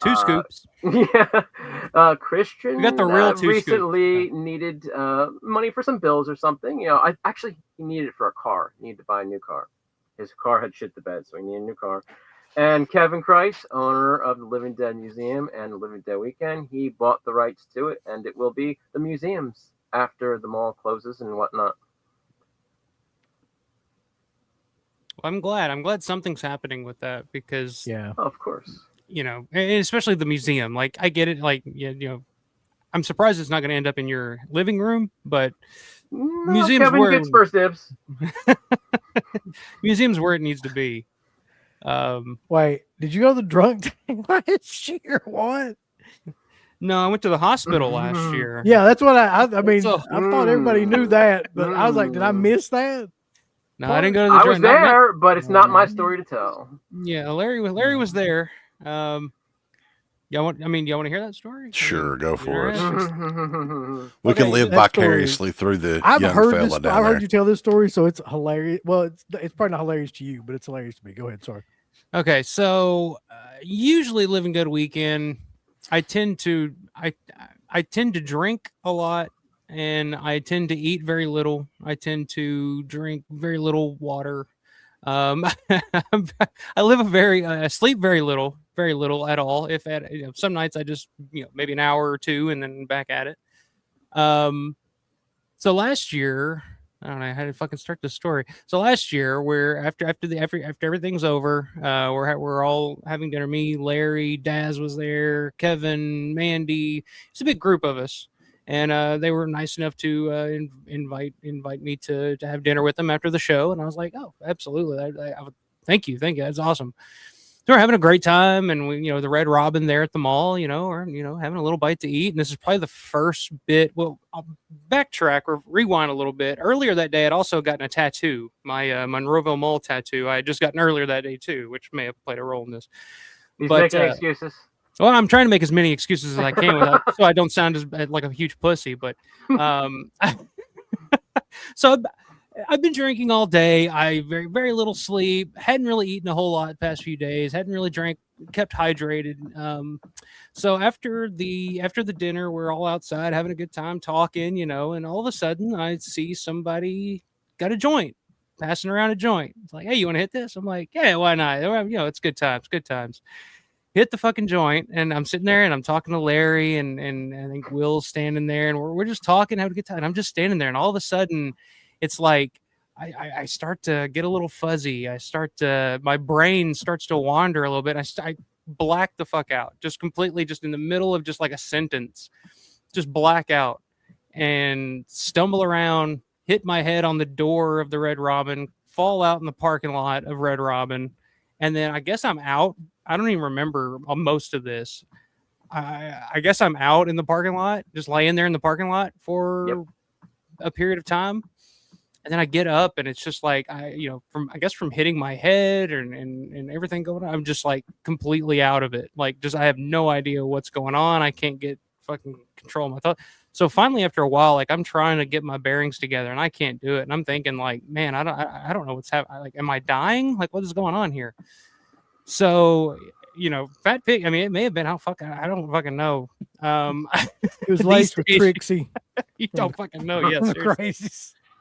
2 scoops. Yeah. Christian we got the real recently needed money for some bills or something. He needed it for a car. He needed to buy a new car. His car had shit the bed, so he needed a new car. And Kevin Kreis, owner of the Living Dead Museum and the Living Dead Weekend, he bought the rights to it, and it will be the museum's after the mall closes and whatnot. Well, I'm glad something's happening with that because, of course, and especially the museum. Like, I get it. Like, I'm surprised it's not going to end up in your living room, but museums Kevin where gets first dibs. Museums where it needs to be. Wait, did you go to the drunk tank last year? What? No, I went to the hospital last year. Yeah, that's what I mean. I thought everybody knew that, but I was like, did I miss that? No, I didn't go to the I was there, but it's not my story to tell. Yeah, Larry was there. Y'all want to hear that story? Sure, go for it. We can live vicariously through the young fella down there. I've heard you tell this story, so it's hilarious. Well, it's probably not hilarious to you, but it's hilarious to me. Go ahead, sorry. Okay, so usually Living Dead Weekend, I tend to drink a lot, and I tend to eat very little. I tend to drink very little water. I sleep very little at all. If at some nights I just maybe an hour or 2 and then back at it. So last year, I don't know how to fucking start this story. So last year, where after everything's over, we're all having dinner. Me, Larry, Daz was there, Kevin, Mandy. It's a big group of us, and they were nice enough to invite me to have dinner with them after the show. And I was like, oh, absolutely, I thank you, that's awesome. So we're having a great time, and we, the Red Robin there at the mall, or having a little bite to eat. And this is probably the first bit. Well, I'll backtrack or rewind a little bit. Earlier that day, I'd also gotten a tattoo, my Monroeville Mall tattoo. I had just gotten earlier that day too, which may have played a role in this. He's making excuses. Well, I'm trying to make as many excuses as I can so I don't sound as like a huge pussy. But so I've been drinking all day. I very, very little sleep. Hadn't really eaten a whole lot the past few days. Hadn't really drank, kept hydrated. So after the dinner, we're all outside having a good time talking, and all of a sudden I see somebody got a joint passing around a joint. It's like, hey, you want to hit this? I'm like, yeah, why not? You know, it's good times, good times. Hit the fucking joint, and I'm sitting there and I'm talking to Larry and I think Will's standing there, and we're just talking, having a good time. And I'm just standing there, and all of a sudden, it's like I start to get a little fuzzy. My brain starts to wander a little bit. I black the fuck out, just completely, just in the middle of just like a sentence, just black out and stumble around, hit my head on the door of the Red Robin, fall out in the parking lot of Red Robin, and then I guess I'm out. I don't even remember most of this. I guess I'm out in the parking lot, just laying there in the parking lot for a period of time. And then I get up and it's just like, from hitting my head and everything going on, I'm just like completely out of it. Like, just, I have no idea what's going on. I can't get fucking control of my thoughts. So finally, after a while, like, I'm trying to get my bearings together and I can't do it. And I'm thinking like, man, I don't know what's happening. Like, am I dying? Like, what is going on here? So, Fat Pig, I mean, it may have been I don't fucking know. It was laced with Trixie. You don't fucking know. Yes. Crazy.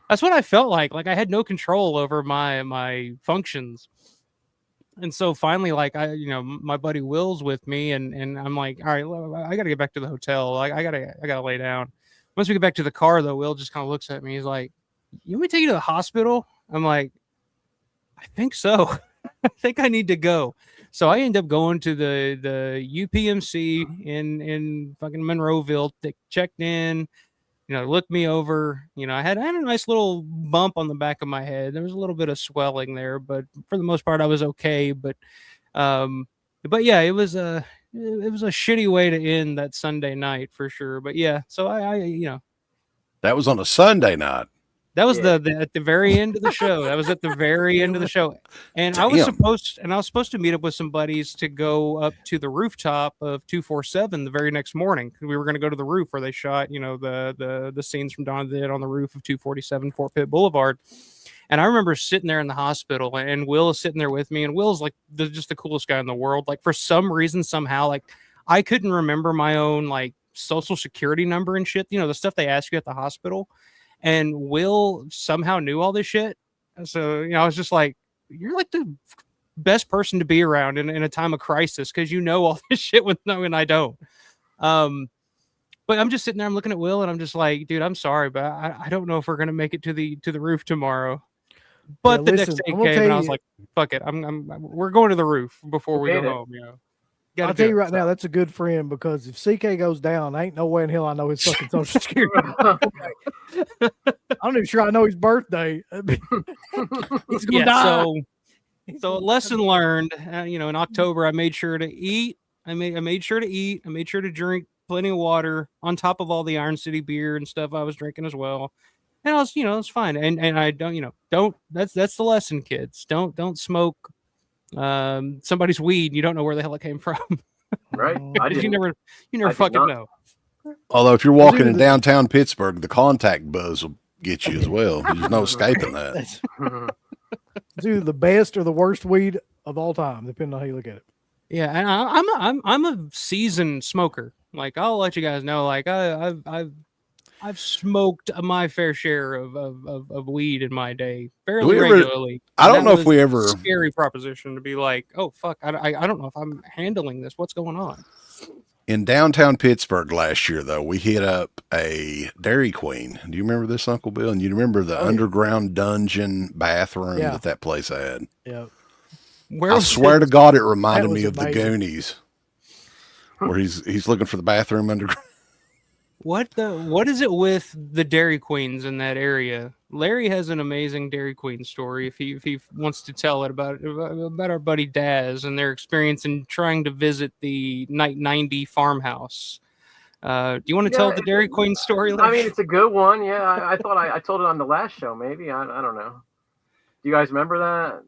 That's what I felt like. Like, I had no control over my functions. And so finally, like, my buddy Will's with me and I'm like, all right, I got to get back to the hotel. Like, I gotta lay down. Once we get back to the car though, Will just kind of looks at me. He's like, you want me to take you to the hospital? I'm like, I think so. I think I need to go. So I end up going to the UPMC in fucking Monroeville. They checked in, looked me over. I had a nice little bump on the back of my head. There was a little bit of swelling there, but for the most part, I was okay. But yeah, it was a shitty way to end that Sunday night for sure. But yeah, so I that was on a Sunday night. That was at the very end of the show. That was at the very end of the show. And I was supposed to meet up with some buddies to go up to the rooftop of 247 the very next morning. We were going to go to the roof where they shot, the scenes from Dawn of the Dead on the roof of 247 Fort Pitt Boulevard. And I remember sitting there in the hospital and Will is sitting there with me, and Will's like just the coolest guy in the world. Like, for some reason, somehow, like, I couldn't remember my own like social security number and shit, the stuff they ask you at the hospital. And Will somehow knew all this shit. So, I was just like, you're like the best person to be around in a time of crisis, because you know all this shit when I don't. But I'm just sitting there, I'm looking at Will, and I'm just like, dude, I'm sorry, but I don't know if we're gonna make it to the roof tomorrow. But the next day came, and I was like, fuck it, we're going to the roof before we go home. I'll tell you right now, that's a good friend, because if CK goes down, ain't no way in hell I know his fucking social security. I'm not even sure I know his birthday. He's gonna die. So lesson learned. In October, I made sure to eat. I made sure to eat. I made sure to drink plenty of water on top of all the Iron City beer and stuff I was drinking as well. And I was, it's fine. And I don't. That's the lesson, kids. Don't smoke somebody's weed. You don't know where the hell it came from. Right. You never fucking know. Although if you're walking in downtown Pittsburgh, the contact buzz will get you as well. There's no escaping that. It's either the best or the worst weed of all time, depending on how you look at it. Yeah, and I'm a seasoned smoker. Like, I'll let you guys know. Like, I've smoked my fair share of weed in my day fairly regularly. I don't know if we ever. Scary proposition to be like, oh fuck, I don't know if I'm handling this. What's going on? In downtown Pittsburgh last year, though, we hit up a Dairy Queen. Do you remember this, Uncle Bill? And you remember the underground dungeon bathroom that place had? Yeah. I swear to God, it reminded me of the Goonies, where he's looking for the bathroom underground. What is it with the Dairy Queens in that area? Larry has an amazing Dairy Queen story if he wants to tell it about our buddy Daz and their experience in trying to visit the 90 farmhouse. Do you want to tell the Dairy Queen story, Larry? I mean, it's a good one. Yeah, I thought I told it on the last show. Maybe I don't know. Do you guys remember that?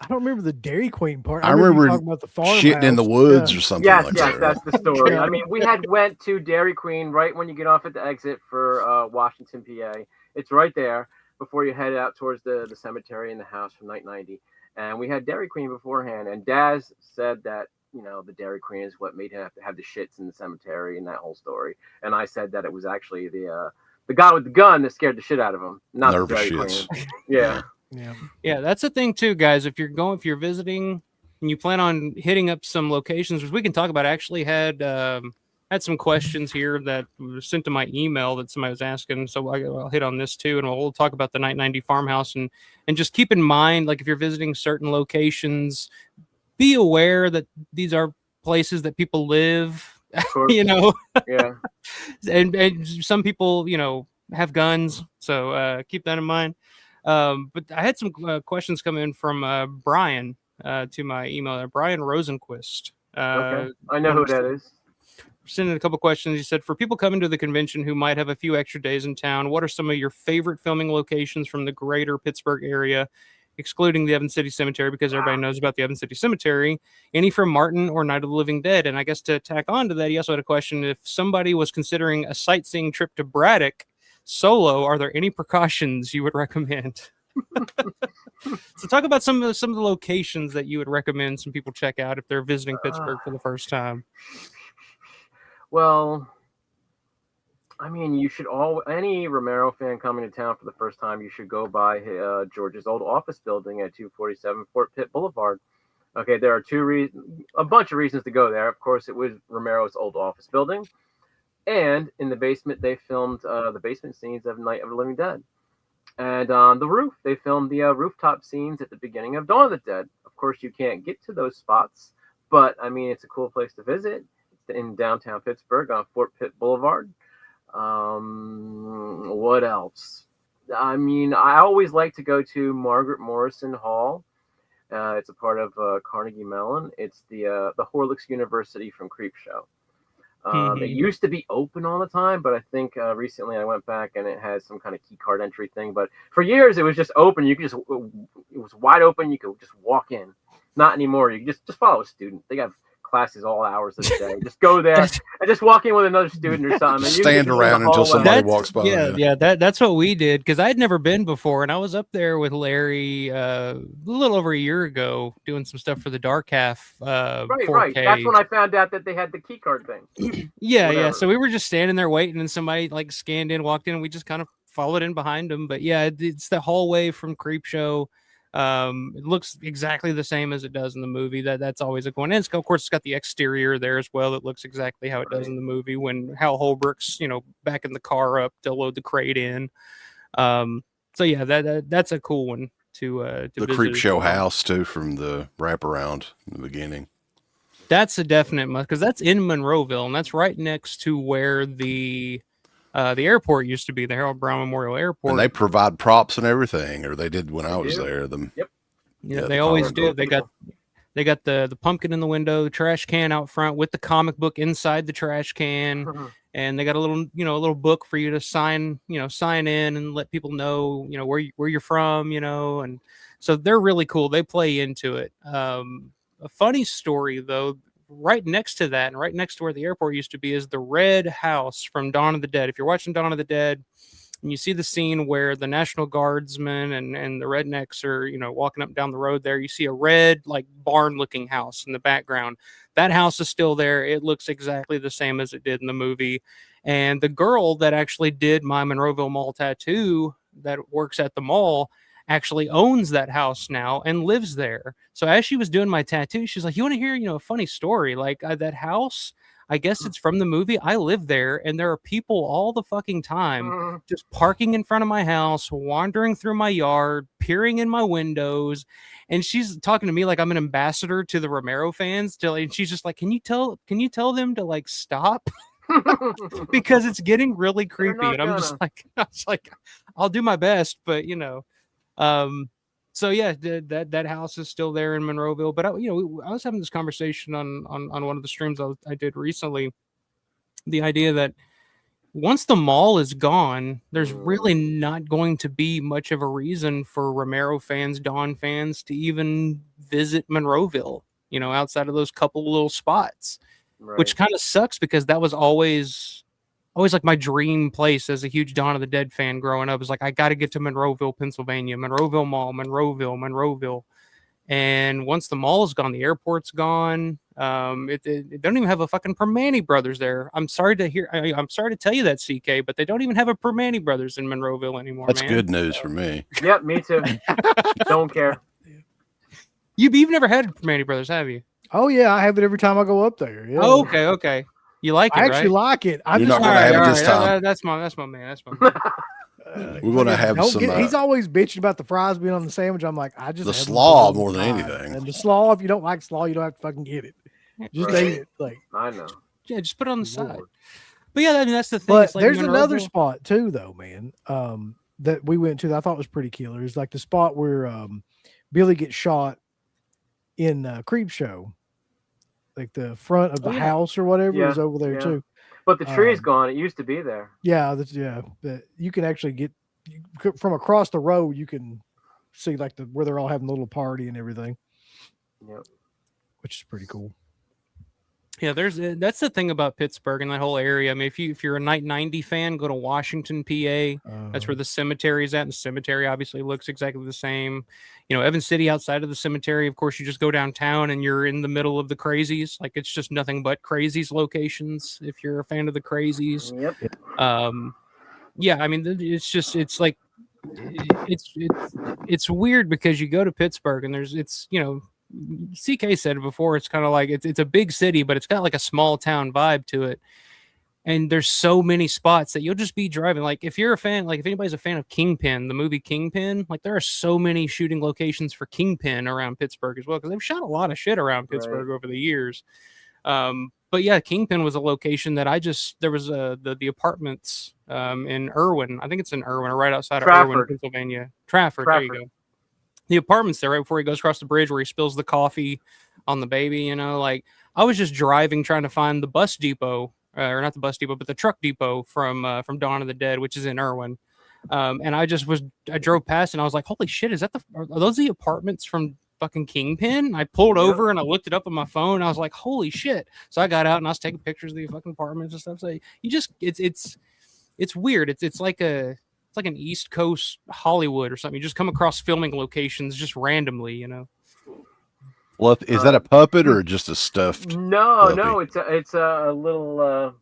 I don't remember the Dairy Queen part. I remember talking about the farmhouse. Shitting in the woods or something like that. Yes, that's the story. I mean, we had went to Dairy Queen right when you get off at the exit for Washington, PA. It's right there before you head out towards the cemetery and the house from Night 90. And we had Dairy Queen beforehand. And Daz said that, the Dairy Queen is what made him have to have the shits in the cemetery and that whole story. And I said that it was actually the guy with the gun that scared the shit out of him, not the Dairy Queen. Yeah. Yeah, that's the thing too, guys. If you're visiting and you plan on hitting up some locations, which we can talk about. I actually had some questions here that were sent to my email that somebody was asking, so I'll hit on this too, and we'll talk about the Night 90 farmhouse and just keep in mind, like if you're visiting certain locations, be aware that these are places that people live. You know, yeah, and some people, have guns, so keep that in mind. But I had some questions come in from Brian to my email. Brian Rosenquist. Okay, I know who that is. Sending a couple questions. He said, for people coming to the convention who might have a few extra days in town, what are some of your favorite filming locations from the greater Pittsburgh area, excluding the Evans City Cemetery, because everybody knows about the Evans City Cemetery? Any from Martin or Night of the Living Dead? And I guess to tack on to that, he also had a question: if somebody was considering a sightseeing trip to Braddock solo, are there any precautions you would recommend? So talk about some of the locations that you would recommend some people check out if they're visiting Pittsburgh for the first time. Well, I mean, you should any Romero fan coming to town for the first time, you should go by George's old office building at 247 Fort Pitt Boulevard. Okay, there are a bunch of reasons to go there. Of course, it was Romero's old office building, and in the basement they filmed the basement scenes of Night of the Living Dead, and on the roof they filmed the rooftop scenes at the beginning of Dawn of the Dead. Of course, you can't get to those spots, but I mean, it's a cool place to visit. It's in downtown Pittsburgh on Fort Pitt Boulevard. What else? I mean, I always like to go to Margaret Morrison Hall. It's a part of Carnegie Mellon. It's the Horlicks University from Creepshow. It used to be open all the time, but I think recently I went back and it has some kind of key card entry thing. But for years it was just open. It was wide open. You could just walk in. Not anymore. You just follow a student. They have classes all hours of the day. Just go there and just walk in with another student or something. And stand around until somebody walks by. Yeah, that's what we did, because I'd never been before, and I was up there with Larry a little over a year ago doing some stuff for the Dark Half. Right. 4K. That's when I found out that they had the key card thing. Yeah. So we were just standing there waiting, and somebody like scanned in, walked in, and we just kind of followed in behind them. But yeah, it's the hallway from Creepshow. It looks exactly the same as it does in the movie. That's always a coincidence. Of course, it's got the exterior there as well. It looks exactly how it does in the movie when Hal Holbrook's, backing the car up to load the crate in. So yeah, that's a cool one to the Creepshow house too, from the wraparound in the beginning. That's a definite must, because that's in Monroeville, and that's right next to where the airport used to be, the Harold Brown Memorial Airport. And they provide props and everything, or they did when I was there. Yep. Yeah, they always do. They got the pumpkin in the window, the trash can out front with the comic book inside the trash can, and they got a little book for you to sign in and let people know, where you're from, and so they're really cool. They play into it. A funny story though. Right next to that, and right next to where the airport used to be, is the red house from Dawn of the Dead. If you're watching Dawn of the Dead and you see the scene where the National Guardsmen and the rednecks are, walking up and down the road there, you see a red, like, barn-looking house in the background. That house is still there. It looks exactly the same as it did in the movie. And the girl that actually did my Monroeville Mall tattoo that works at the mall actually owns that house now and lives there. So as she was doing my tattoo, she's like, you want to hear, a funny story? Like, that house, I guess it's from the movie. I live there, and there are people all the fucking time just parking in front of my house, wandering through my yard, peering in my windows. And she's talking to me like I'm an ambassador to the Romero fans. And she's just like, can you tell them to, like, stop? Because it's getting really creepy. And I was like, I'll do my best, but so yeah, that house is still there in Monroeville. But I was having this conversation on one of the streams I did recently. The idea that once the mall is gone, there's really not going to be much of a reason for Romero fans, Dawn fans to even visit Monroeville, outside of those couple little spots, which kind of sucks, because that was always like my dream place as a huge Dawn of the Dead fan growing up. Is like, I got to get to Monroeville, Pennsylvania, Monroeville Mall, Monroeville. And once the mall is gone, the airport's gone. It don't even have a fucking Permane Brothers there. I'm sorry to hear. I'm sorry to tell you that, CK, but they don't even have a Permane Brothers in Monroeville anymore. That's man. good news for me. Yep, me too. Don't care. You've never had Permane Brothers, have you? Oh yeah, I have it every time I go up there. Yeah. Oh, okay. You like it, I actually right? like it. I'm You're just not gonna have it this time. That's my man. We're gonna have some. He's always bitching about the fries being on the sandwich. I'm like, I just The have them slaw all the more than time. anything. And the slaw, if you don't like slaw, you don't have to fucking get it. Just Right. eat it. Like, I know. Yeah, just put it on the side. Lord. But yeah, I mean that's the thing. but It's like there's another Monroeville- spot too, though, man. That we went to that I thought was pretty killer. It's like the spot where Billy gets shot in Creepshow, like the front of the house or whatever is over there too. But the tree's gone. It used to be there. Yeah, but you can actually get from across the road. You can see like where they're all having a little party and everything. Yep. Which is pretty cool. Yeah, that's the thing about Pittsburgh and that whole area. I mean, if you're a Night 90 fan, go to Washington, PA. That's where the cemetery is at. And the cemetery obviously looks exactly the same. You know, Evans City outside of the cemetery, of course, you just go downtown and you're in the middle of the Crazies. Like it's just nothing but Crazies locations. If you're a fan of the Crazies, Yep. yeah, I mean, it's like it's weird because you go to Pittsburgh and it's you know. CK said it before. It's kind of like it's a big city, but it's got like a small town vibe to it. And there's so many spots that you'll just be driving. Like if you're a fan, like if anybody's a fan of Kingpin, the movie Kingpin, like there are so many shooting locations for Kingpin around Pittsburgh as well because they've shot a lot of shit around Pittsburgh over the years. But yeah, Kingpin was a location that there was the apartments in Irwin. I think it's in Irwin or right outside of Irwin, Pennsylvania. Trafford. There you go. The apartments there right before he goes across the bridge where he spills the coffee on the baby, you know, like I was just driving trying to find the bus depot or not the bus depot, but the truck depot from Dawn of the Dead, which is in Irwin. And I drove past and I was like, holy shit, are those the apartments from fucking Kingpin? I pulled over and I looked it up on my phone. And I was like, holy shit. So I got out and I was taking pictures of the fucking apartments and stuff. So it's weird. It's like an East Coast Hollywood or something. You just come across filming locations just randomly, you know. Well, is that a puppet or just a stuffed? No, it's a little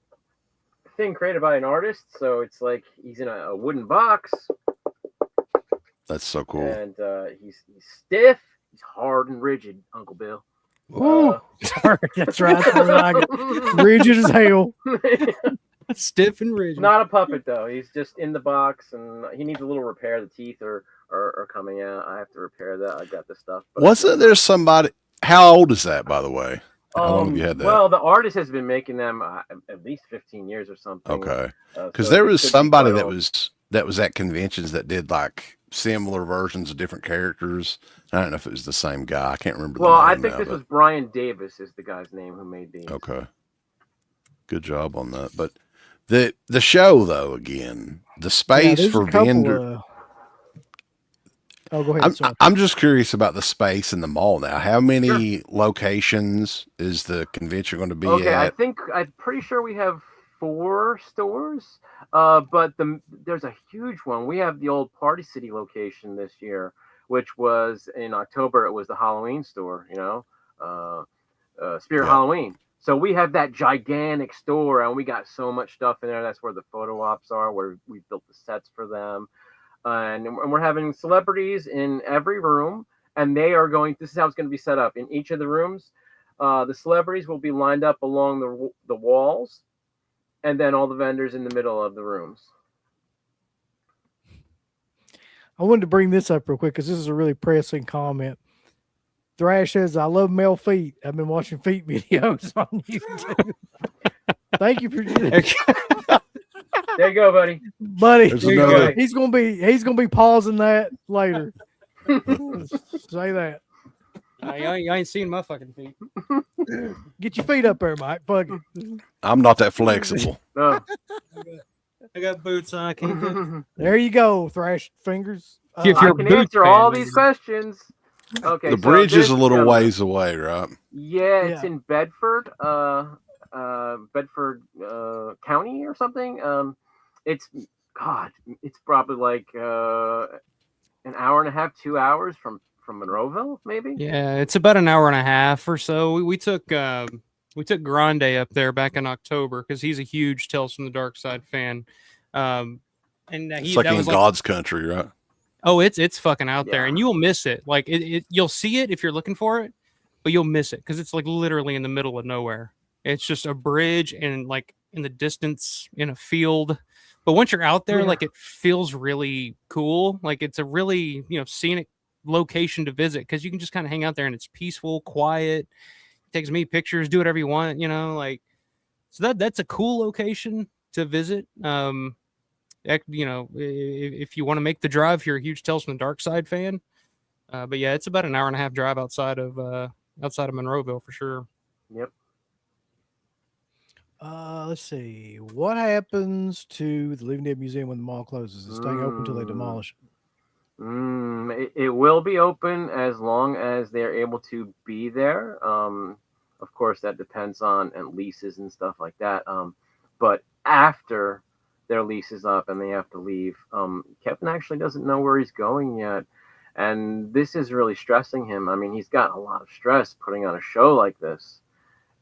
thing created by an artist. So it's like he's in a wooden box. That's so cool. And he's stiff. He's hard and rigid, Uncle Bill. That's right. Rigid as hell. Stiff and rigid. Not a puppet though. He's just in the box, and he needs a little repair. The teeth are coming out. I have to repair that. I got the stuff. Wasn't there somebody? How old is that, by the way? How long have you had that? Well, the artist has been making them at least 15 years or something. Okay, because so there was somebody that was at conventions that did like similar versions of different characters. I don't know if it was the same guy. I can't remember. Well, I think this was Brian Davis is the guy's name who made these. Okay, good job on that, but. The show though, again, the space for vendor. Oh, go ahead. I'm just curious about the space in the mall now. How many locations is the convention going to be at? I'm pretty sure we have 4 stores. But there's a huge one. We have the old Party City location this year, which was in October. It was the Halloween store, you know, Spirit Halloween. So we have that gigantic store, and we got so much stuff in there. That's where the photo ops are, where we built the sets for them. And we're having celebrities in every room, and this is how it's going to be set up. In each of the rooms, the celebrities will be lined up along the walls, and then all the vendors in the middle of the rooms. I wanted to bring this up real quick because this is a really pressing comment. Thrash says, I love male feet. I've been watching feet videos on YouTube. Thank you for that. There you go, buddy. He's gonna be pausing that later. Say that. You ain't seen my fucking feet. Get your feet up there, Mike. Fuck it. I'm not that flexible. No. I got boots on. I can't do it. There you go, Thrash fingers. If I you're can boot answer fan, all maybe. these questions. Okay, The bridge is a little ways away, right? Yeah, it's in Bedford, Bedford County or something. It's probably like an hour and a half, 2 hours from from Monroeville, maybe. Yeah, it's about an hour and a half or so. We took Grande up there back in October because he's a huge Tales from the Dark Side fan. And it's like in God's country, right? Oh, it's fucking out there, and you'll miss it. Like you'll see it if you're looking for it, but you'll miss it because it's like literally in the middle of nowhere. It's just a bridge and like in the distance in a field. But once you're out there, like it feels really cool. Like it's a really scenic location to visit because you can just kind of hang out there and it's peaceful, quiet. It takes me pictures, do whatever you want, like. So that's a cool location to visit. If you want to make the drive, if you're a huge Tales from the Dark Side fan. But yeah, it's about an hour and a half drive outside of Monroeville for sure. Yep. Let's see. What happens to the Living Dead Museum when the mall closes? Is it staying open until they demolish it? It will be open as long as they're able to be there. Of course, that depends on leases and stuff like that. But after their lease is up and they have to leave, Kevin actually doesn't know where he's going yet. And this is really stressing him. I mean, he's got a lot of stress putting on a show like this.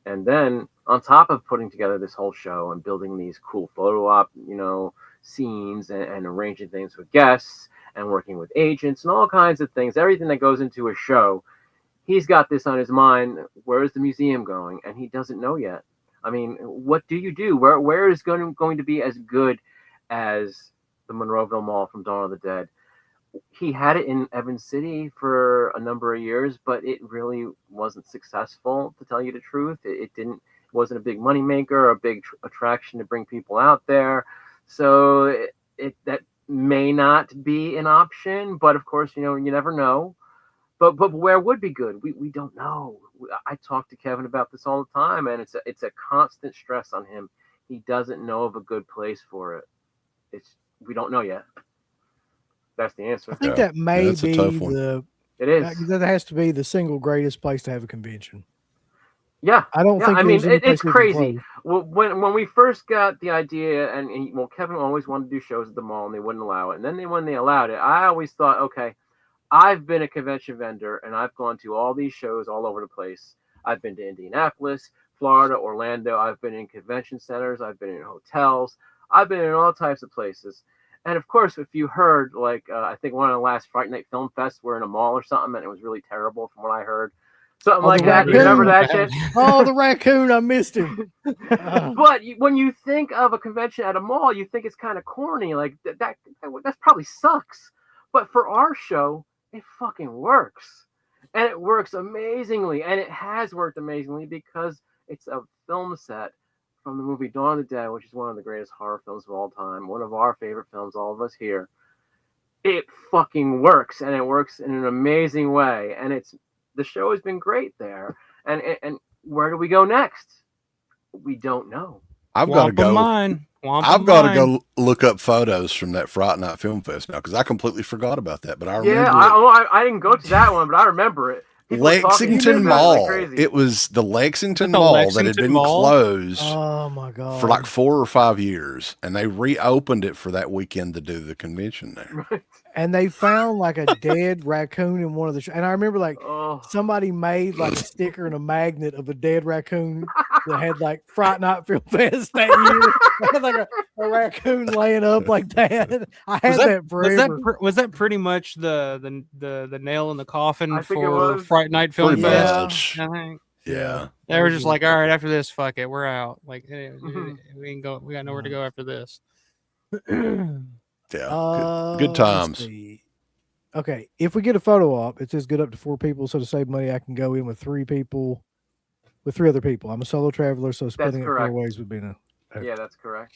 And then on top of putting together this whole show and building these cool photo op, scenes and arranging things with guests and working with agents and all kinds of things, everything that goes into a show, he's got this on his mind. Where is the museum going? And he doesn't know yet. I mean, what do you do? Where is going to be as good as the Monroeville Mall from Dawn of the Dead? He had it in Evans City for a number of years, but it really wasn't successful, to tell you the truth. It wasn't a big moneymaker or a big attraction to bring people out there. So that may not be an option, but of course, you never know. But where would be good? We don't know. I talk to Kevin about this all the time, and it's a constant stress on him. He doesn't know of a good place for it. We don't know yet. That's the answer. I think that may be it is. That has to be the single greatest place to have a convention. Yeah, I don't think. I mean, it's crazy. Well, when we first got the idea, and Kevin always wanted to do shows at the mall, and they wouldn't allow it. And then when they allowed it, I always thought, okay, I've been a convention vendor, and I've gone to all these shows all over the place. I've been to Indianapolis, Florida, Orlando. I've been in convention centers. I've been in hotels. I've been in all types of places. And of course, if you heard, I think one of the last Fright Night Film Fests were in a mall or something, and it was really terrible from what I heard. Something like that. You remember that shit? Oh, the raccoon! I missed him. But when you think of a convention at a mall, you think it's kind of corny. Like that probably sucks. But for our show, it fucking works, and it works amazingly, and it has worked amazingly because it's a film set from the movie Dawn of the Dead, which is one of the greatest horror films of all time, one of our favorite films, all of us here. It fucking works, and it works in an amazing way, and the show has been great there. And where do we go next? We don't know. I've got to go look up photos from that Fright Night Film Fest now because I completely forgot about that. But I remember. Yeah, I didn't go to that one, but I remember it. Lexington Mall. It was the Lexington Mall that had been closed for like 4 or 5 years, and they reopened it for that weekend to do the convention there. And they found like a dead raccoon in one of the and I remember somebody made like a sticker and a magnet of a dead raccoon that had like Fright Night Film Fest that year. Had like a raccoon laying up like that. I had that forever. Was that pretty much the nail in the coffin for Fright Night Film Fest? I think. Yeah. They were just like, all right, after this, fuck it, we're out. Like, we can go. We got nowhere to go after this. Yeah, good times. Okay, if we get a photo op, it says good up to 4 people. So to save money, I can go in with 3 people, with 3 other people. I'm a solo traveler, so splitting it 4 ways would be yeah, that's correct.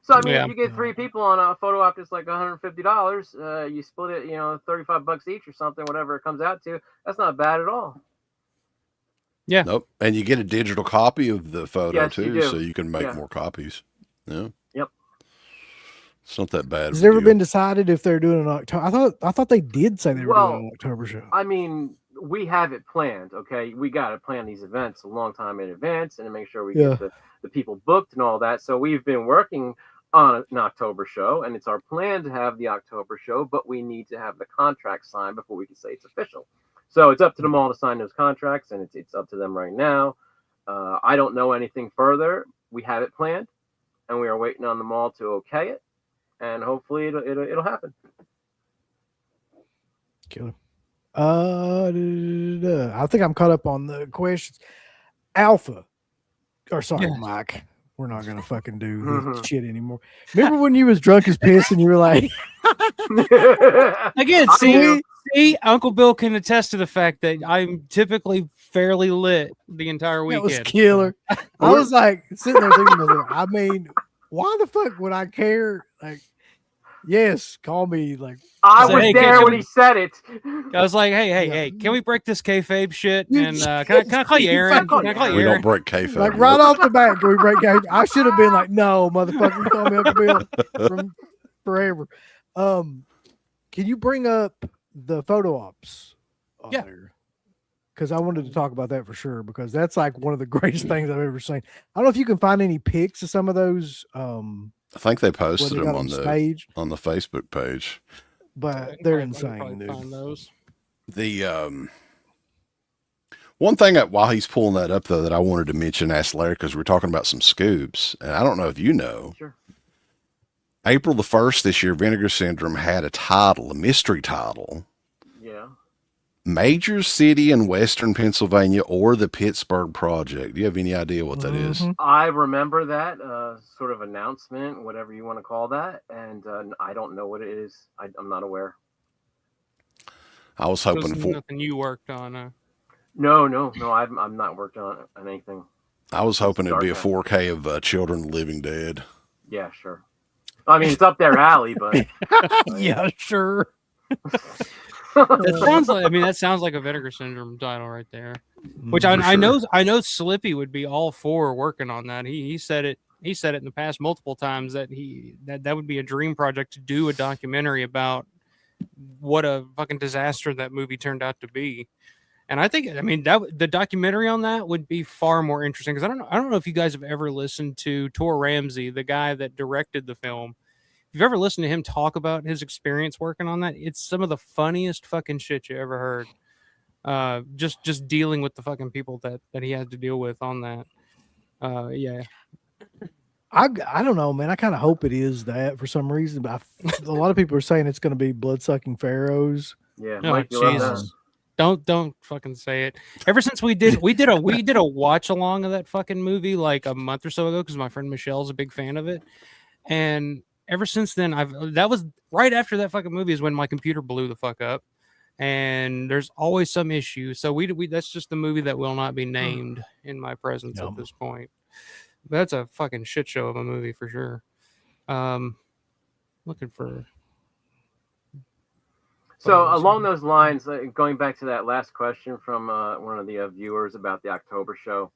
So I mean, if you get 3 people on a photo op, it's like $150. You split it, $35 each or something, whatever it comes out to. That's not bad at all. Yeah. Nope. And you get a digital copy of the photo too, so you can make more copies. Yeah. Yep. It's not that bad. Has it ever been decided if they're doing an October? I thought they did say they were doing an October show. I mean, we have it planned. Okay, we got to plan these events a long time in advance and to make sure we get the people booked and all that. So we've been working on an October show, and it's our plan to have the October show, but we need to have the contract signed before we can say it's official. So it's up to the mall to sign those contracts, and it's up to them right now. I don't know anything further. We have it planned, and we are waiting on the mall to okay it, and hopefully it'll happen. Killer. I think I'm caught up on the questions. Alpha, or sorry, Mike. We're not gonna fucking do this shit anymore. Remember when you was drunk as piss and you were like, again, see, Uncle Bill can attest to the fact that I'm typically fairly lit the entire weekend. That was killer. I was like sitting there thinking, I mean, why the fuck would I care? Like, yes, call me. Like, I was there when he said it. I was like, hey, can we break this kayfabe shit? And can I call you Aaron? Can I call you We Aaron? don't break kayfabe. Like right off the bat, can we break kayfabe? I should have been like, no, motherfucker, you call me Uncle Bill from forever. Can you bring up the photo ops on there? Because I wanted to talk about that for sure, because that's like one of the greatest things I've ever seen. I don't know if you can find any pics of some of those. I think they posted them on the stage on the Facebook page, but they're insane. Dude. Find those. The one thing while he's pulling that up though that I wanted to mention, ask Larry, because we're talking about some scoops, and I don't know if you know. Sure. April the 1st this year, Vinegar Syndrome had a mystery title. Yeah. Major city in Western Pennsylvania or the Pittsburgh Project. Do you have any idea what that is? I remember that sort of announcement, whatever you want to call that, and I don't know what it is. I'm not aware. I was hoping for nothing you worked on. No. I'm not worked on anything. I was hoping it'd be a 4K of Children of the Living Dead. Yeah, sure. I mean, it's up their alley, but yeah, sure. That sounds like a Vinegar Syndrome title right there. Which I know Slippy would be all for working on that. He said it in the past multiple times that that would be a dream project to do a documentary about what a fucking disaster that movie turned out to be. And I think the documentary on that would be far more interesting, because I don't know if you guys have ever listened to Tor Ramsey, the guy that directed the film. If you've ever listened to him talk about his experience working on that, it's some of the funniest fucking shit you ever heard. Just dealing with the fucking people that he had to deal with on that. Yeah. I don't know, man. I kind of hope it is that for some reason, but a lot of people are saying it's going to be Blood-Sucking Pharaohs. Yeah. Oh, Jesus. Don't fucking say it. Ever since we did a watch along of that fucking movie like a month or so ago, because my friend Michelle's a big fan of it, and ever since then that was right after that fucking movie is when my computer blew the fuck up, and there's always some issue. So we that's just the movie that will not be named in my presence at this point. But that's a fucking shit show of a movie for sure. Looking for. So along those lines, going back to that last question from one of the viewers about the October show,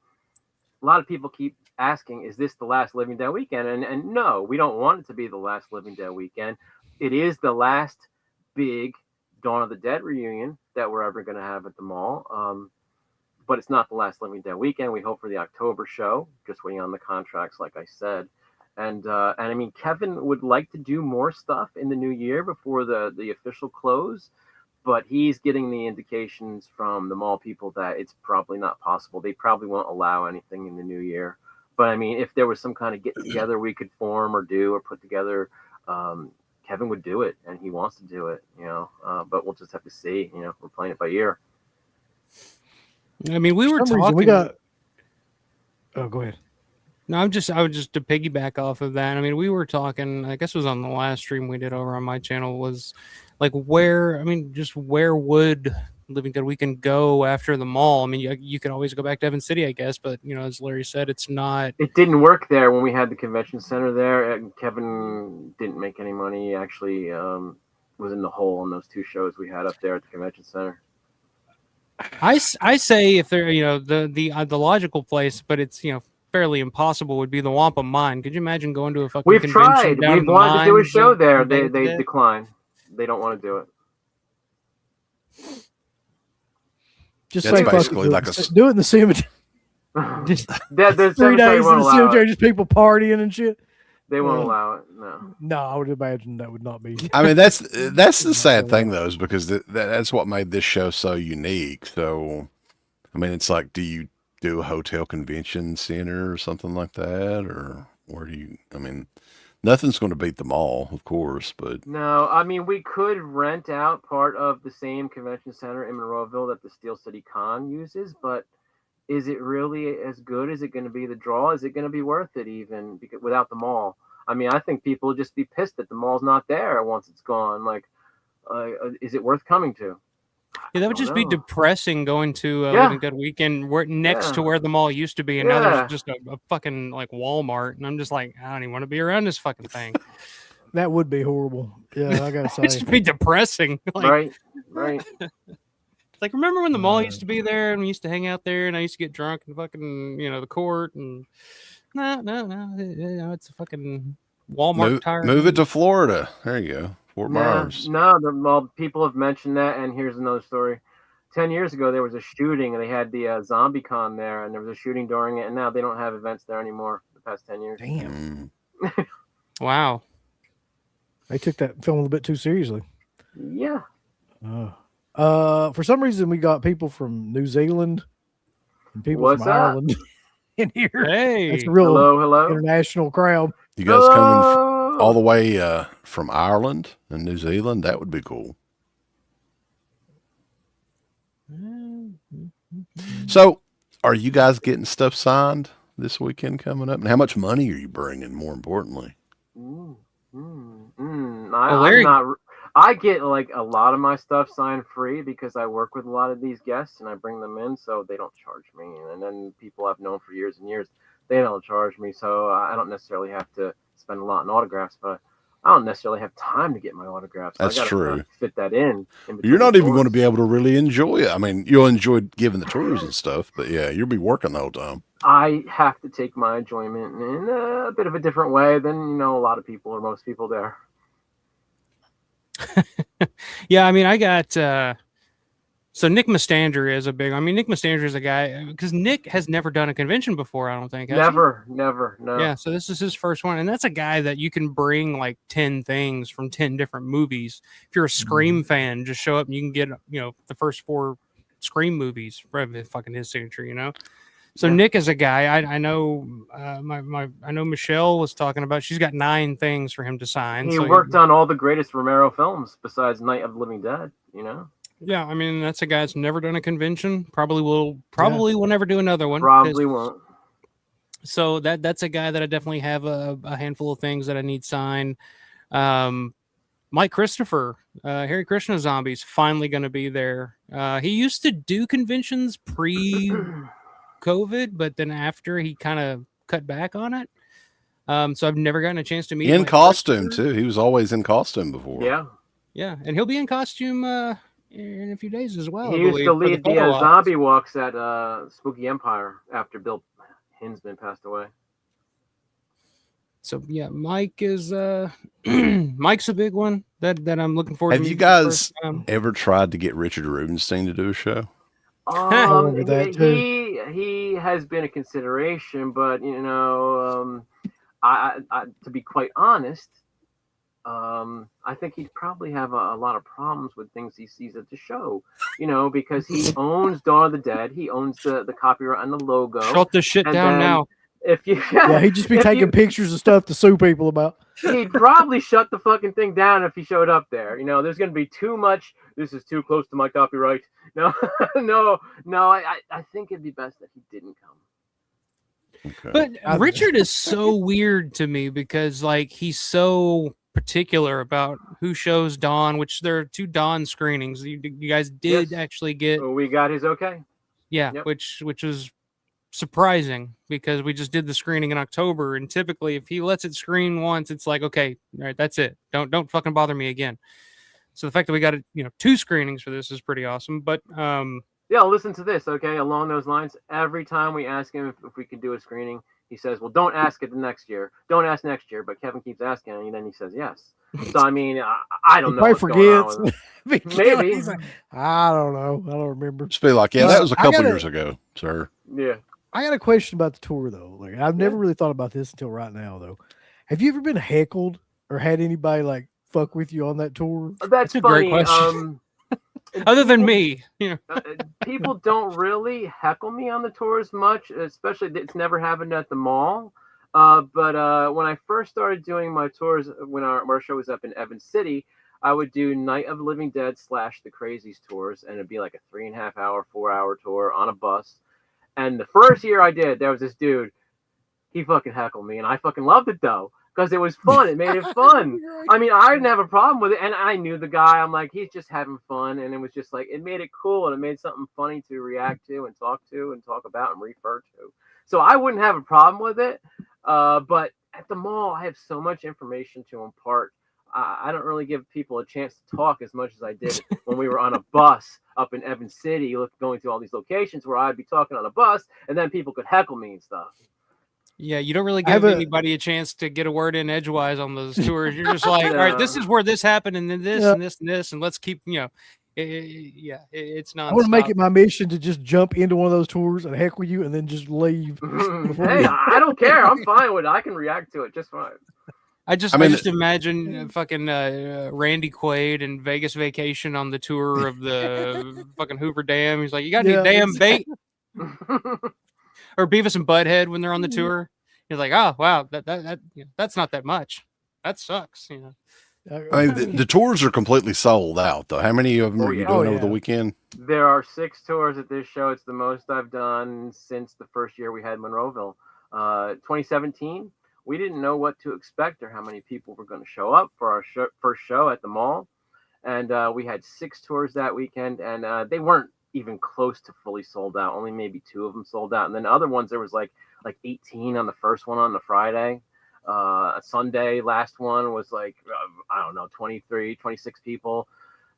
a lot of people keep asking, is this the last Living Dead weekend? And no, we don't want it to be the last Living Dead weekend. It is the last big Dawn of the Dead reunion that we're ever going to have at the mall. But it's not the last Living Dead weekend. We hope for the October show, just waiting on the contracts, like I said. And I mean, Kevin would like to do more stuff in the new year before the official close, but he's getting the indications from the mall people that it's probably not possible. They probably won't allow anything in the new year. But I mean, if there was some kind of get together we could form or do or put together, Kevin would do it, and he wants to do it, but we'll just have to see. We're playing it by ear. I mean, we were talking. Oh, go ahead. No, I would just to piggyback off of that. I mean, we were talking, I guess it was on the last stream we did over on my channel, was like where would Living Dead Weekend go after the mall? I mean, you can always go back to Evans City, I guess, but as Larry said, it's not. It didn't work there when we had the convention center there. And Kevin didn't make any money. He actually was in the hole on those two shows we had up there at the convention center. I say if they're the logical place, but it's fairly impossible, would be the Wampum Mine. Could you imagine going to a fucking We've convention tried. down We've the wanted to do a mines show and- there. and They decline. They don't want to do it. Just That's say basically fuck like it. a- do it in the cemetery. Just The 3 cemetery days in won't the allow cemetery, it. just people partying and shit. They won't allow it. No. No, I would imagine that would not be. I mean, that's the sad thing, though, is because that's what made this show so unique. So, I mean, it's like, do you do a hotel convention center or something like that, or where do you? I mean, nothing's going to beat the mall, of course, but No, I mean, we could rent out part of the same convention center in Monroeville that the Steel City Con uses, but is it really as good? Is it going to be the draw? Is it going to be worth it even without the mall? I mean, I think people will just be pissed that the mall's not there once it's gone. Like, is it worth coming to? Yeah, that would just be depressing going to Living Dead Weekend next to where the mall used to be, and now there's just a fucking like Walmart, and I'm just like, I don't even want to be around this fucking thing. That would be horrible. Yeah, I gotta say, it'd just be depressing. Like, right. Like, remember when the mall used to be there, and we used to hang out there, and I used to get drunk in fucking the court, and no, it's a fucking Walmart. Move it to Florida. There you go. Fort Myers. No, people have mentioned that, and here's another story. 10 years ago, there was a shooting, and they had the Zombie Con there, and there was a shooting during it, and now they don't have events there anymore the past 10 years. Damn. Wow. They took that film a little bit too seriously. Yeah. For some reason, we got people from New Zealand and people from Ireland in here. Hey. That's a real hello. international crowd. You guys coming all the way from Ireland and New Zealand? That would be cool. So, are you guys getting stuff signed this weekend coming up? And how much money are you bringing, more importantly? I get like a lot of my stuff signed free because I work with a lot of these guests and I bring them in, so they don't charge me. And then people I've known for years and years, they don't charge me, so I don't necessarily have to spend a lot on autographs, but I don't necessarily have time to get my autographs. That's true. Fit that in You're not even going to be able to really enjoy it. I mean, you'll enjoy giving the tours and stuff, but yeah, you'll be working the whole time. I have to take my enjoyment in a bit of a different way than, a lot of people or most people there. Yeah, I mean, I got so Nick Mustander is a big. I mean, Nick Mustander is a guy because Nick has never done a convention before. I don't think. Never. No. Yeah, so this is his first one, and that's a guy that you can bring like 10 things from 10 different movies. If you're a Scream fan, just show up and you can get the first 4 Scream movies for fucking his signature. So Nick is a guy I know. I know Michelle was talking about. She's got 9 things for him to sign. He worked on all the greatest Romero films besides Night of the Living Dead. Yeah, I mean that's a guy that's never done a convention. Probably will never do another one. Probably won't. So that's a guy that I definitely have a handful of things that I need signed. Mike Christopher, Harry Krishna Zombies, finally going to be there. He used to do conventions pre-COVID, but then after he kind of cut back on it. So I've never gotten a chance to meet him. In costume too. He was always in costume before. Yeah, and he'll be in costume in a few days as well. He used to lead the zombie walks at Spooky Empire after Bill Hinsman passed away. So yeah, Mike is Mike's a big one that I'm looking forward to. Have you guys ever tried to get Richard Rubenstein to do a show? He has been a consideration, but I to be quite honest, I think he'd probably have a lot of problems with things he sees at the show, because he owns Dawn of the Dead, he owns the copyright and the logo. Shut the shit down now. If you, he'd just be taking pictures of stuff to sue people about. He'd probably shut the fucking thing down if he showed up there. There's going to be too much. This is too close to my copyright. No. I think it'd be best that he didn't come. Okay. But Richard is so weird to me because he's so particular about who shows Dawn, which there are 2 Dawn screenings. You guys did actually get. We got his okay. Yeah, yep. which was surprising because we just did the screening in October, and typically if he lets it screen once, it's like, okay, all right, that's it. Don't fucking bother me again. So the fact that we got 2 screenings for this is pretty awesome. But listen to this, okay? Along those lines, every time we ask him if we could do a screening, he says, well, don't ask it the next year. Don't ask next year. But Kevin keeps asking, and then he says yes. So, I mean, I don't know. He forgets. Maybe. Like, I don't know. I don't remember. Just be like, that was a couple years ago, sir. Yeah. I got a question about the tour, though. I've never really thought about this until right now, though. Have you ever been heckled or had anybody like fuck with you on that tour? That's a funny. great question. Other than me, People don't really heckle me on the tour as much, especially it's never happened at the mall. But when I first started doing my tours, when our show was up in Evans City, I would do Night of the Living Dead / The Crazies tours, and it'd be like a 3.5 hour, 4 hour tour on a bus. And the first year I did, there was this dude. He fucking heckled me, and I fucking loved it though, because it was fun. It made it fun. I mean, I didn't have a problem with it, and I knew the guy. I'm like, he's just having fun, and it was just like, it made it cool, and it made something funny to react to and talk about and refer to. So I wouldn't have a problem with it. But at the mall, I have so much information to impart. I don't really give people a chance to talk as much as I did when we were on a bus up in Evans City, going to all these locations where I'd be talking on a bus, and then people could heckle me and stuff. Yeah, you don't really give anybody a chance to get a word in edgewise on those tours. You're just like, all right, this is where this happened, and then this and this and this, and let's keep, it's not. I want to make it my mission to just jump into one of those tours and heckle you, and then just leave. Hey, I don't care. I'm fine with it. I can react to it just fine. I just imagine fucking Randy Quaid and Vegas Vacation on the tour of the fucking Hoover Dam. He's like, you got any damn bait? Or Beavis and Butthead when they're on the tour. He's like, oh wow, that's not that much. That sucks. I mean, the tours are completely sold out, though. How many of them are you doing over the weekend? There are 6 tours at this show. It's the most I've done since the first year we had Monroeville. 2017, we didn't know what to expect or how many people were going to show up for our first show at the mall. And we had 6 tours that weekend, and they weren't even close to fully sold out. Only maybe 2 of them sold out. And then other ones, there was like 18 on the first one on the Friday. A Sunday, last one was like, I don't know, 23, 26 people.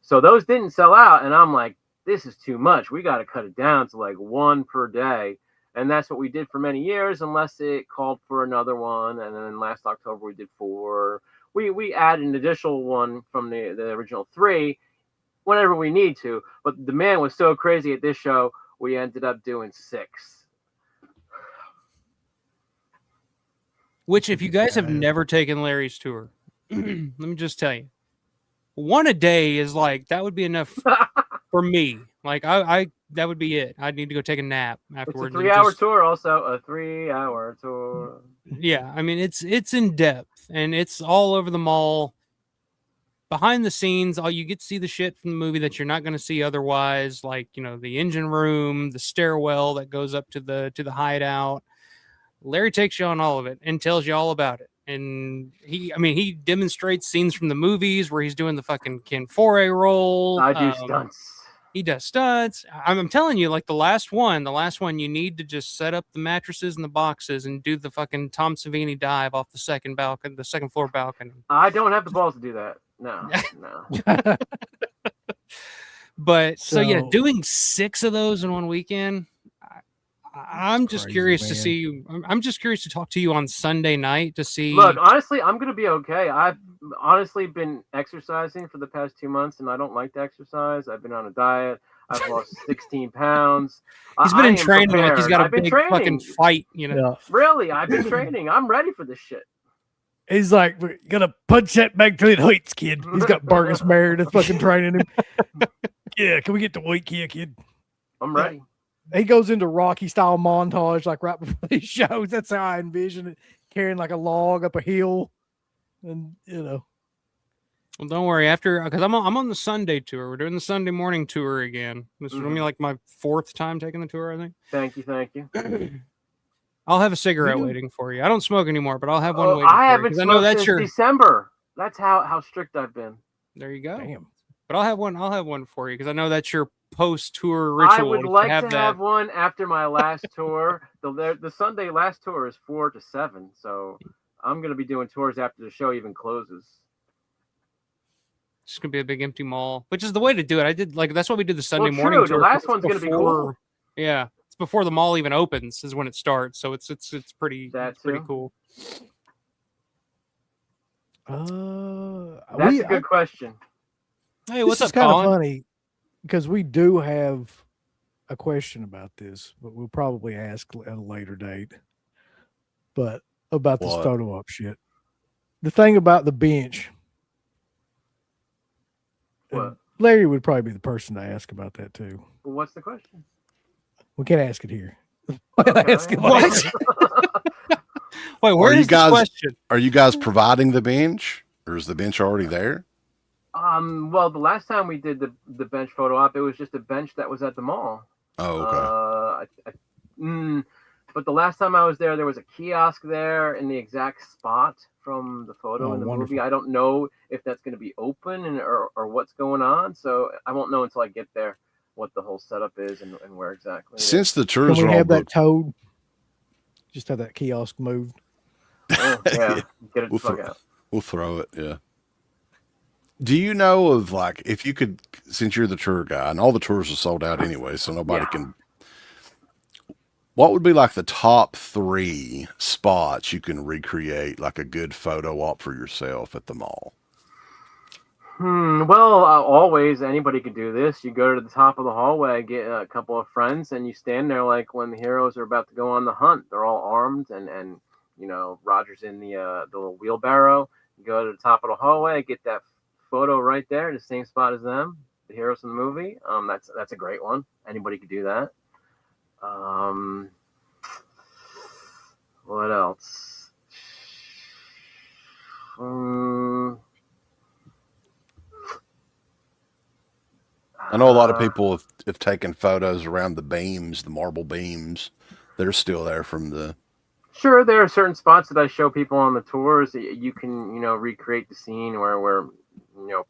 So those didn't sell out. And I'm like, this is too much. We got to cut it down to like 1 per day. And that's what we did for many years, unless it called for another one. And then last October, we did 4. We added an additional one from the original 3 whenever we need to. But the demand was so crazy at this show, we ended up doing 6. Which, if you guys have never taken Larry's tour, let me just tell you, 1 a day is like, that would be enough for me. Like, I that would be it. I'd need to go take a nap afterwards. It's a 3-hour tour, also a 3-hour tour. Yeah, I mean, it's in depth, and it's all over the mall. Behind the scenes, you get to see the shit from the movie that you're not going to see otherwise, like, the engine room, the stairwell that goes up to the hideout. Larry takes you on all of it and tells you all about it. And he demonstrates scenes from the movies where he's doing the fucking Ken Foray roll. I do stunts. He does stunts. I'm telling you, like the last one, you need to just set up the mattresses and the boxes and do the fucking Tom Savini dive off the second floor balcony. I don't have the balls to do that. No. But so yeah, doing 6 of those in one weekend. I'm just curious to see you. I'm just curious to talk to you on Sunday night to see. Look, honestly, I'm going to be okay. I've honestly been exercising for the past 2 months, and I don't like to exercise. I've been on a diet. I've lost 16 pounds. He's been in training like he's got a big fucking fight, Yeah. Really, I've been training. I'm ready for this shit. He's like, we're going to punch that bag between the heights, kid. He's got Burgess Meredith fucking training him. Yeah, can we get the weight here, kid? I'm ready. He goes into Rocky style montage like right before these shows. That's how I envision it, carrying like a log up a hill, and Well, don't worry. Because I'm on the Sunday tour. We're doing the Sunday morning tour again. This is gonna be like my 4th time taking the tour, I think. Thank you. I'll have a cigarette waiting for you. I don't smoke anymore, but I'll have one waiting. I haven't smoked since December. That's how strict I've been. There you go. Damn. But I'll have one for you because I know that's your post-tour ritual. I would like to have one after my last tour. The Sunday last tour is 4 to 7, so I'm going to be doing tours after the show even closes. It's going to be a big empty mall, which is the way to do it. That's what we did the Sunday morning tour. The last one's going to be cool. Yeah, it's before the mall even opens is when it starts, so it's pretty cool. That's a good question. Hey, what's up, Colin? Kind of funny because we do have a question about this, but we'll probably ask at a later date. But about this photo op shit. the thing about the bench. What? Larry would probably be the person to ask about that too. Well, what's the question? We can't ask it here. Okay. Ask it later. Wait, where is this question? Are you guys providing the bench, or is the bench already there? Well, the last time we did the bench photo op, it was just a bench that was at the mall. Oh, okay. But the last time I was there, there was a kiosk there in the exact spot from the photo in the movie. I don't know if that's going to be open or what's going on, so I won't know until I get there what the whole setup is and where exactly. Since the tours Can are we all have that booked, towed? Just have that kiosk moved. Oh, yeah, get it the fuck out. We'll throw it. Yeah. Do you know of, like, if you could, since you're the tour guy and all the tours are sold out anyway, so nobody can. What would be like the top 3 spots you can recreate, like a good photo op for yourself at the mall? Well, always anybody could do this. You go to the top of the hallway, get a couple of friends, and you stand there like when the heroes are about to go on the hunt. They're all armed, and you know, Roger's in the little wheelbarrow. You go to the top of the hallway, get that photo right there, in the same spot as them, the heroes in the movie. That's a great one. Anybody could do that. What else? I know a lot of people have taken photos around the beams, the marble beams. They're still there from the. Sure, there are certain spots that I show people on the tours. You can, recreate the scene where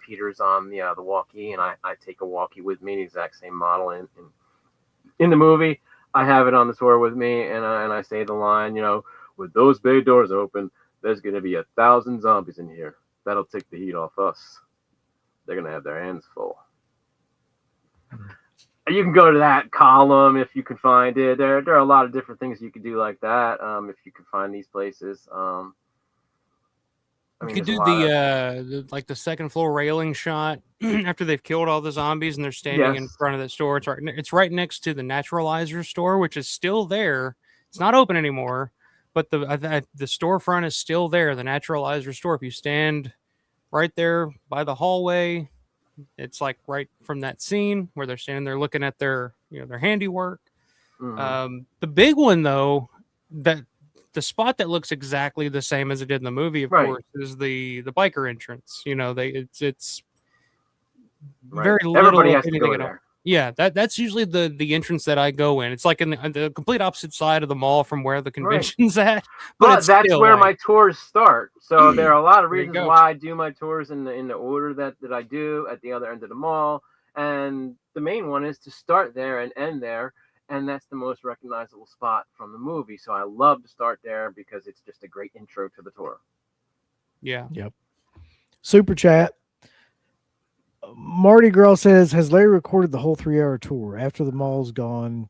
Peter's on the walkie, and I take a walkie with me, the exact same model in the movie. I have it on the tour with me, and I say the line, with those bay doors open, there's going to be 1,000 zombies in here. That'll take the heat off us. They're going to have their hands full. You can go to that column if you can find it. There are a lot of different things you could do like that if you can find these places. You could do the second floor railing shot after they've killed all the zombies and they're standing in front of the store. It's right next to the Naturalizer store, which is still there. It's not open anymore, but the storefront is still there. The Naturalizer store. If you stand right there by the hallway, it's like right from that scene where they're standing there looking at their handiwork. Mm-hmm. The big one though, that the spot that looks exactly the same as it did in the movie, of course, is the biker entrance. It's very little. Everybody has to go there. Yeah, that's usually the entrance that I go in. It's like in the complete opposite side of the mall from where the convention's at. But that's where my tours start. So there are a lot of reasons why I do my tours in the order that I do at the other end of the mall. And the main one is to start there and end there. And that's the most recognizable spot from the movie. So I love to start there because it's just a great intro to the tour. Yeah. Yep. Super chat. Marty Girl says, has Larry recorded the whole 3-hour tour? After the mall's gone,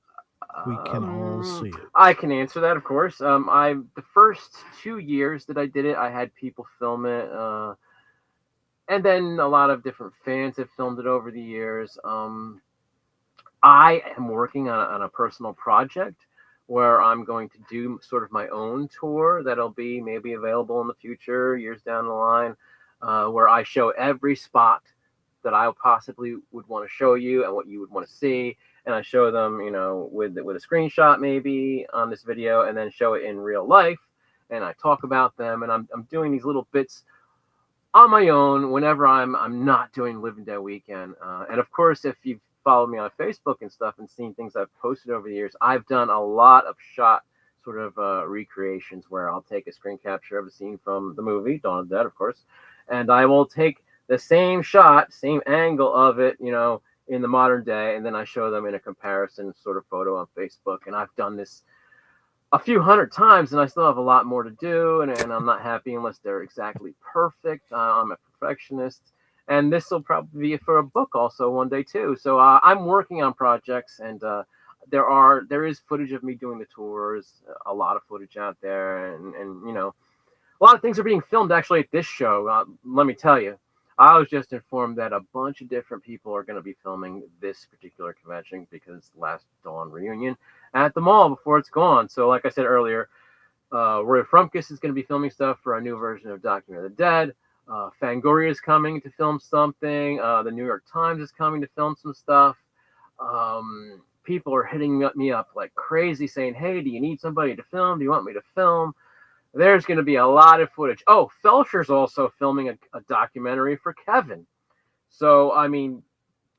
we can all see it. I can answer that, of course. The first 2 years that I did it, I had people film it. And then a lot of different fans have filmed it over the years. I am working on a personal project where I'm going to do sort of my own tour that'll be maybe available in the future, years down the line, where I show every spot that I possibly would want to show you and what you would want to see. And I show them, with a screenshot maybe on this video, and then show it in real life. And I talk about them, and I'm doing these little bits on my own whenever I'm not doing Living Dead Weekend. And of course, if you've followed me on Facebook and stuff and seen things I've posted over the years, I've done a lot of shot sort of recreations where I'll take a screen capture of a scene from the movie, Dawn of the Dead, of course, and I will take the same shot, same angle of it, in the modern day, and then I show them in a comparison sort of photo on Facebook. And I've done this a few hundred times, and I still have a lot more to do, and I'm not happy unless they're exactly perfect. I'm a perfectionist, and this will probably be for a book also one day too. So I'm working on projects, and there is footage of me doing the tours, a lot of footage out there, and a lot of things are being filmed actually at this show. Let me tell you. I was just informed that a bunch of different people are going to be filming this particular convention because Last Dawn reunion at the mall before it's gone. So like I said earlier, Roy Frumkus is going to be filming stuff for a new version of Document of the Dead. Fangoria is coming to film something. The New York Times is coming to film some stuff. People are hitting me up like crazy saying, hey, do you need somebody to film? Do you want me to film? There's going to be a lot of footage. Oh, Felsher's also filming a documentary for Kevin. So, I mean,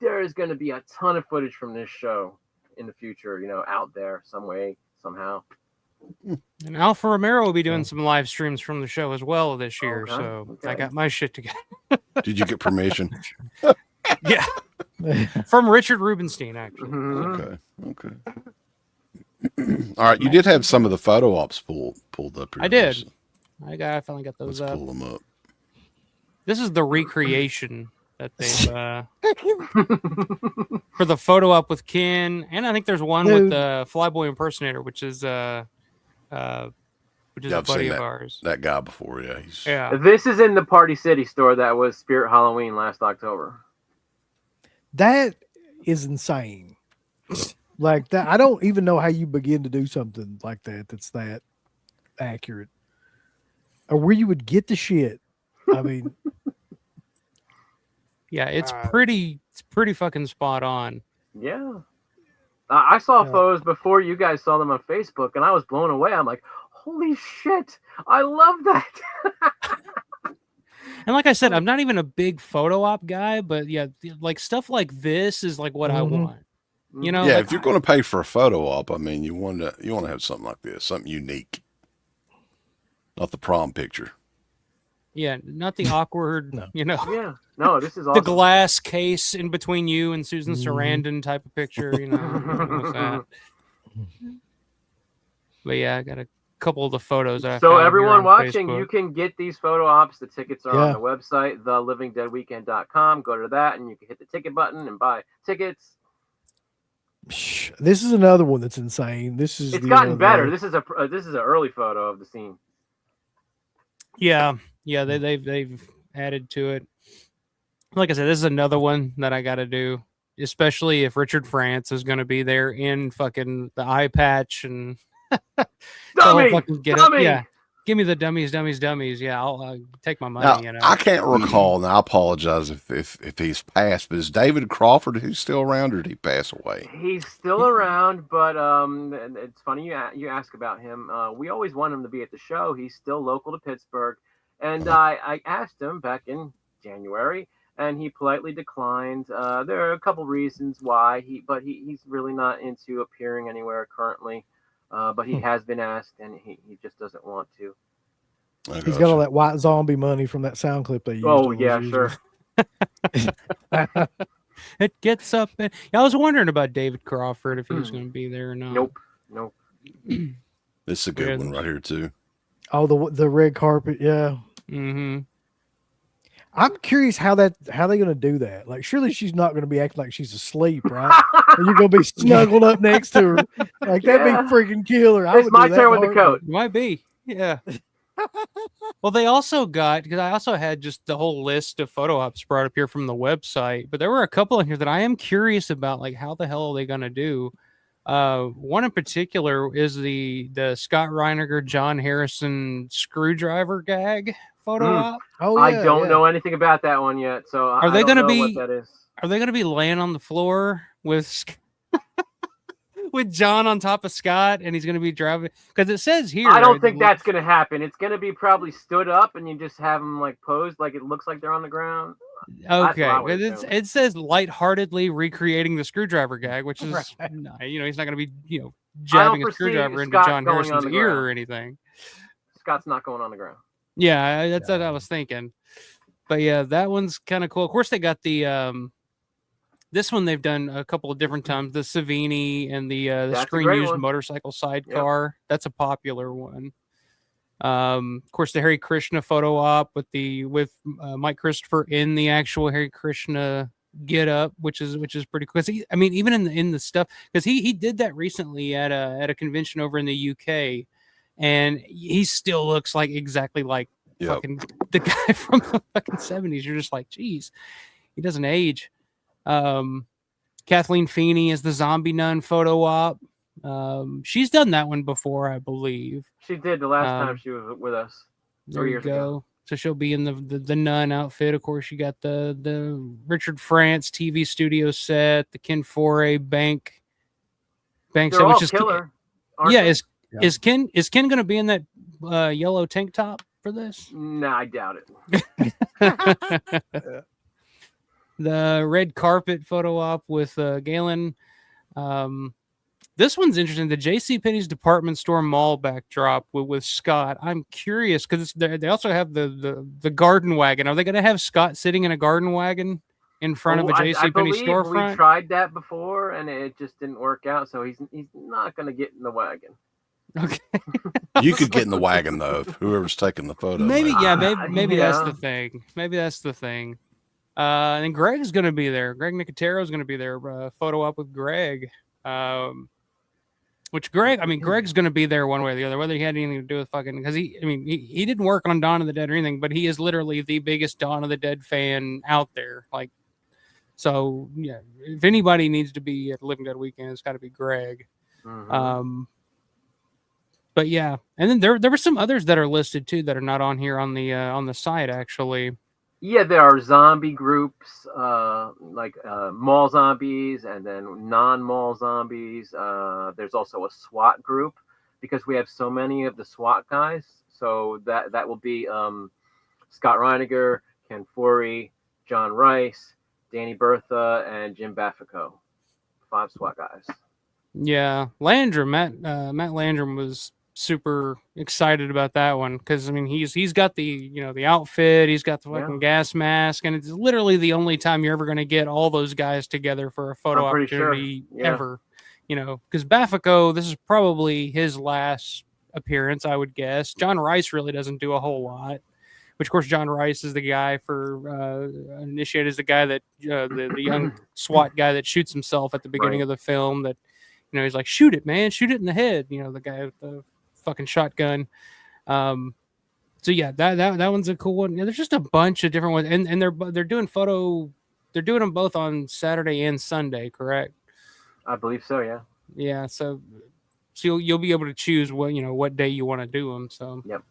there is going to be a ton of footage from this show in the future, out there some way, somehow. And Alpha Romero will be doing some live streams from the show as well this year. Okay. I got my shit together. Did you get permission? Yeah. From Richard Rubenstein, actually. Mm-hmm. Okay. All right, you did have some of the photo ops pulled up here. I did. I finally got those Let's up. pull them up. This is the recreation that they've for the photo op with Ken, and I think there's one with the Flyboy impersonator, which is a I've buddy seen of ours. That guy before, yeah. Yeah. This is in the Party City store that was Spirit Halloween last October. That is insane. Like that, I don't even know how you begin to do something like that that's that accurate, or where you would get the shit. I mean, yeah, it's pretty fucking spot on. Yeah, I saw photos before you guys saw them on Facebook, and I was blown away. I'm like, holy shit, I love that. And like I said, I'm not even a big photo op guy, but yeah, like stuff like this is like what I want. Yeah, like, if you're going to pay for a photo op, I mean, you want to have something like this, something unique, not the prom picture. Yeah, not the awkward, Yeah, no, this is awesome. The glass case in between you and Susan Sarandon type of picture, with that. But yeah, I got a couple of the photos that I So found everyone here on watching, Facebook. you can get these photo ops. The tickets are on the website, thelivingdeadweekend.com. Go to that, and you can hit the ticket button and buy tickets. This is another one that's insane. It's gotten better. This is an early photo of the scene. Yeah, they've added to it. Like I said, this is another one that I got to do, especially if Richard France is going to be there in fucking the eye patch and dummy. Yeah, give me the dummies. Yeah, I'll take my money. Now, I can't recall, and I apologize if he's passed, but is David Crawford who's still around, or did he pass away? He's still around, but it's funny you ask about him. We always want him to be at the show. He's still local to Pittsburgh, and I asked him back in January, and he politely declined. There are a couple reasons why he's really not into appearing anywhere currently. But he has been asked, and he just doesn't want to. He's got all that white zombie money from that sound clip they used. Oh, yeah, sure. It gets up. I was wondering about David Crawford, if he was going to be there or not. Nope. This is a good one right here, too. Oh, the red carpet, yeah. Mm-hmm. I'm curious how they're going to do that. Like, surely she's not going to be acting like she's asleep, right? And you're going to be snuggled up next to her. Like, that'd be freaking killer. It's my turn with the coat. Might be, yeah. Well, they also got, because I also had just the whole list of photo ops brought up here from the website, but there were a couple in here that I am curious about, like, how the hell are they going to do? One in particular is the Scott Reiniger, John Harrison screwdriver gag photo op. Oh, I don't know anything about that one yet, so are they going to be? What that is. Are they going to be laying on the floor with with John on top of Scott, and he's going to be driving? Because it says here. I don't think that's going to happen. It's going to be probably stood up, and you just have them like posed, like it looks like they're on the ground. Okay, it says lightheartedly recreating the screwdriver gag, which is he's not going to be jabbing a screwdriver into John Harrison's ear or anything. Scott's not going on the ground. Yeah, that's what I was thinking. But yeah, that one's kind of cool. Of course, they got the this one they've done a couple of different times. The Savini and the screen used motorcycle sidecar. Yep. That's a popular one. Of course, the Hare Krishna photo op with Mike Christopher in the actual Hare Krishna get up, which is pretty cool. Even in the stuff, because he did that recently at a convention over in the UK, and he still looks like exactly like fucking the guy from the fucking 70s. You're just like, geez, he doesn't age. Kathleen Feeney is the zombie nun photo op. She's done that one before, I believe. She did the last time she was with us. There you go. So she'll be in the nun outfit. Of course, you got the Richard France TV studio set, the Ken Foray bank They're set, all which is killer. Yeah, is Ken going to be in that yellow tank top for this? No, I doubt it. The red carpet photo op with Galen. This one's interesting. The JCPenney's department store mall backdrop with Scott. I'm curious because they also have the garden wagon. Are they going to have Scott sitting in a garden wagon in front of a JCPenney storefront? We tried that before and it just didn't work out. So he's not going to get in the wagon. Okay. You could get in the wagon though. Whoever's taking the photo. Maybe that's the thing. Maybe that's the thing. And Greg's going to be there. Greg Nicotero is going to be there. Photo up with Greg. Which Greg's going to be there one way or the other, whether he had anything to do with fucking, because he didn't work on Dawn of the Dead or anything, but he is literally the biggest Dawn of the Dead fan out there. Like, so yeah, if anybody needs to be at Living Dead Weekend, it's got to be Greg. Mm-hmm. But yeah, and then there were some others that are listed too that are not on here on the site actually. Yeah, there are zombie groups, like mall zombies and then non-mall zombies. There's also a SWAT group because we have so many of the SWAT guys. So that will be Scott Reiniger, Ken Forey, John Rice, Danny Bertha, and Jim Baffico. 5 SWAT guys. Yeah, Landrum, Matt Landrum was super excited about that one because he's got the outfit, he's got the fucking gas mask, and it's literally the only time you're ever going to get all those guys together for a photo opportunity ever. Because Baffico, this is probably his last appearance, I would guess. John Rice really doesn't do a whole lot, which of course John Rice is the guy for Initiate, is the guy that the young SWAT guy that shoots himself at the beginning of the film. That he's like, shoot it, man, shoot it in the head. The guy with the fucking shotgun. So yeah, that one's a cool one. There's just a bunch of different ones, and they're doing them both on Saturday and Sunday, correct? I believe so. Yeah. Yeah. So you'll be able to choose what day you want to do them. So yep.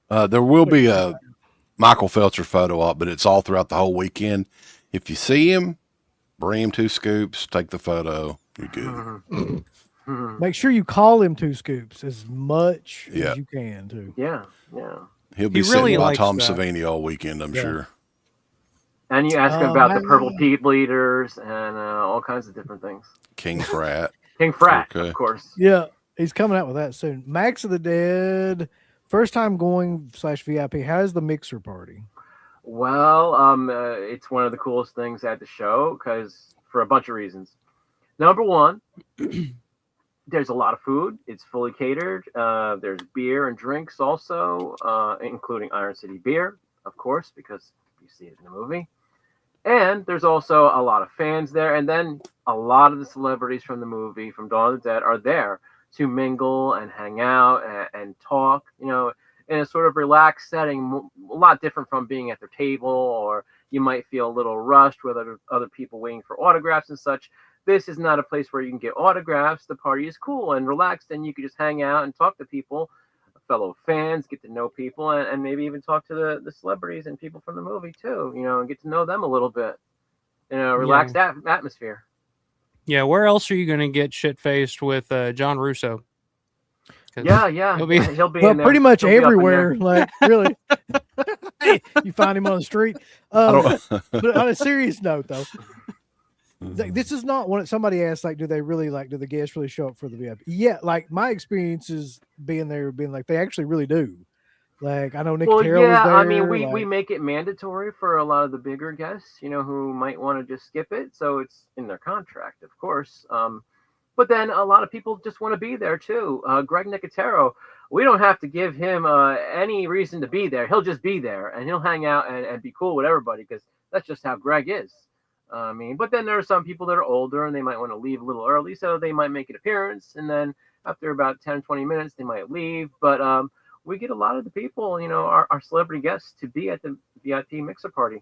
There will be a Michael Felcher photo op, but it's all throughout the whole weekend. If you see him, bring him 2 scoops, take the photo. You're good. Make sure you call him 2 scoops as much as you can too. Yeah. He'll be sitting by Tom Savini all weekend, I'm sure. And you ask him about the Purple People Eaters and all kinds of different things. King Frat, of course. Yeah, he's coming out with that soon. Max of the Dead, first time going /VIP. How's the mixer party? Well, it's one of the coolest things at the show because for a bunch of reasons. Number one, there's a lot of food. It's fully catered. There's beer and drinks also, including Iron City beer, of course, because you see it in the movie. And there's also a lot of fans there. And then a lot of the celebrities from the movie, from Dawn of the Dead, are there to mingle and hang out and talk, in a sort of relaxed setting, a lot different from being at their table, or you might feel a little rushed with other people waiting for autographs and such. This is not a place where you can get autographs. The party is cool and relaxed, and you can just hang out and talk to people, fellow fans, get to know people, and maybe even talk to the celebrities and people from the movie too, and get to know them a little bit in a relaxed atmosphere. Yeah, where else are you going to get shit-faced with John Russo? Yeah. He'll be in there. Pretty much everywhere. Like, really. You find him on the street. But on a serious note, though, this is not what somebody asked, like, do the guests really show up for the VIP? Yeah, like my experience is being like, they actually really do. Like, I know Nick Terrell was there. I mean, we make it mandatory for a lot of the bigger guests, who might want to just skip it. So it's in their contract, of course. But then a lot of people just want to be there too. Greg Nicotero, we don't have to give him any reason to be there. He'll just be there and he'll hang out and be cool with everybody because that's just how Greg is. But then there are some people that are older and they might want to leave a little early, so they might make an appearance, and then after about 10-20 minutes they might leave. But we get a lot of the people, our celebrity guests, to be at the VIP mixer party.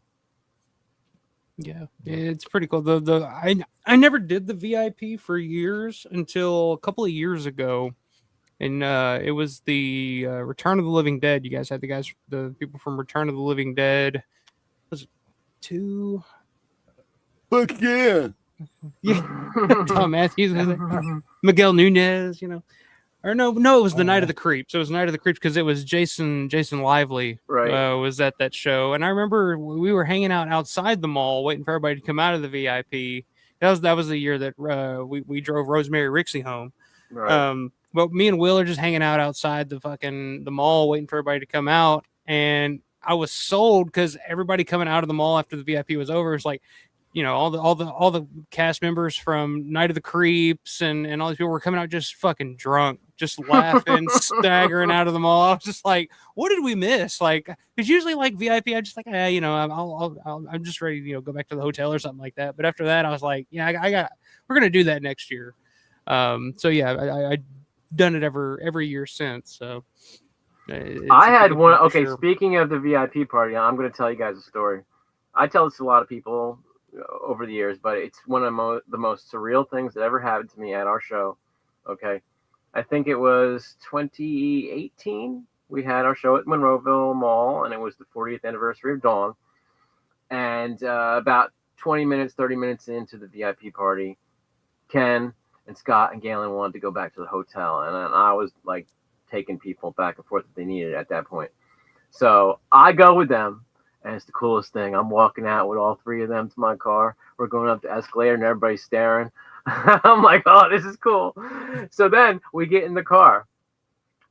Yeah, it's pretty cool. I never did the VIP for years until a couple of years ago, and it was the Return of the Living Dead. You guys had the people from Return of the Living Dead. Was it 2? Fuck yeah. Yeah, Tom Matthews, Miguel Nunez, or no, it was the Night of the Creeps. It was Night of the Creeps because it was Jason Lively, Right. was at that show, and I remember we were hanging out outside the mall waiting for everybody to come out of the VIP. That was the year that we drove Rosemary Rixey home. Right. But me and Will are just hanging out outside the mall waiting for everybody to come out, and I was sold because everybody coming out of the mall after the VIP was over was like, all the cast members from Night of the Creeps and all these people were coming out just fucking drunk, just laughing, staggering out of the mall. I was just like, what did we miss? Like, because usually like VIP, I'm just like, I'm just ready to go back to the hotel or something like that. But after that, I was like, yeah, we're gonna do that next year. So yeah, I done it every year since. So I had one. Okay, sure. Speaking of the VIP party, I'm going to tell you guys a story. I tell this to a lot of people over the years, but it's one of the most surreal things that ever happened to me at our show. Okay, I think it was 2018. We had our show at Monroeville Mall, and it was the 40th anniversary of Dawn. And about 30 minutes into the VIP party, Ken and Scott and Galen wanted to go back to the hotel, and I was like taking people back and forth that they needed at that point. So I go with them, and it's the coolest thing. I'm walking out with all three of them to my car. We're going up the escalator, and everybody's staring. I'm like, oh, this is cool. So then we get in the car,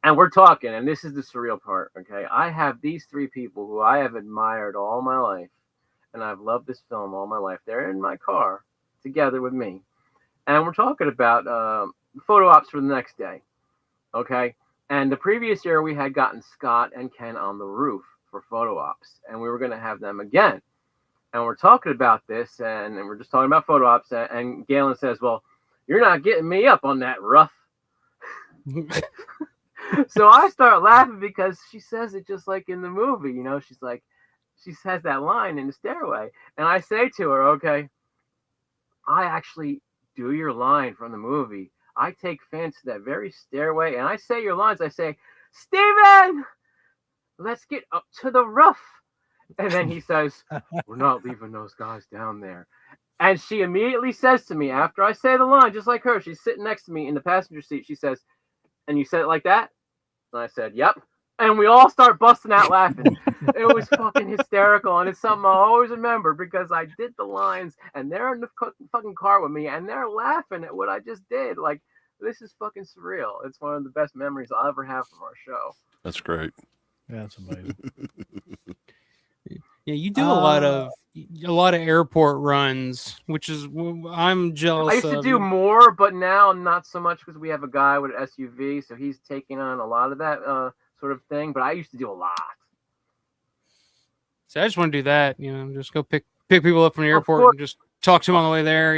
and we're talking, and this is the surreal part, okay? I have these three people who I have admired all my life, and I've loved this film all my life. They're in my car together with me, and we're talking about photo ops for the next day, okay? And the previous year, we had gotten Scott and Ken on the roof for photo ops, and we were going to have them again. And we're talking about this, and we're just talking about photo ops, and Galen says, well, you're not getting me up on that rough. So I start laughing because she says it just like in the movie, she's like, she says that line in the stairway. And I say to her, okay, I actually do your line from the movie. I take fans to that very stairway, and I say your lines. I say, Steven, let's get up to the roof. And then he says, we're not leaving those guys down there. And she immediately says to me, after I say the line, just like her, she's sitting next to me in the passenger seat. She says, and you said it like that? And I said, yep. And we all start busting out laughing. It was fucking hysterical. And it's something I'll always remember because I did the lines and they're in the fucking car with me and they're laughing at what I just did. Like, this is fucking surreal. It's one of the best memories I'll ever have from our show. That's great. Yeah, that's amazing. Yeah, you do a lot of airport runs, which is I'm jealous. I used to do more, but now not so much because we have a guy with an SUV, so he's taking on a lot of that sort of thing. But I used to do a lot. So I just want to do that, just go pick people up from the airport and just talk to them on the way there,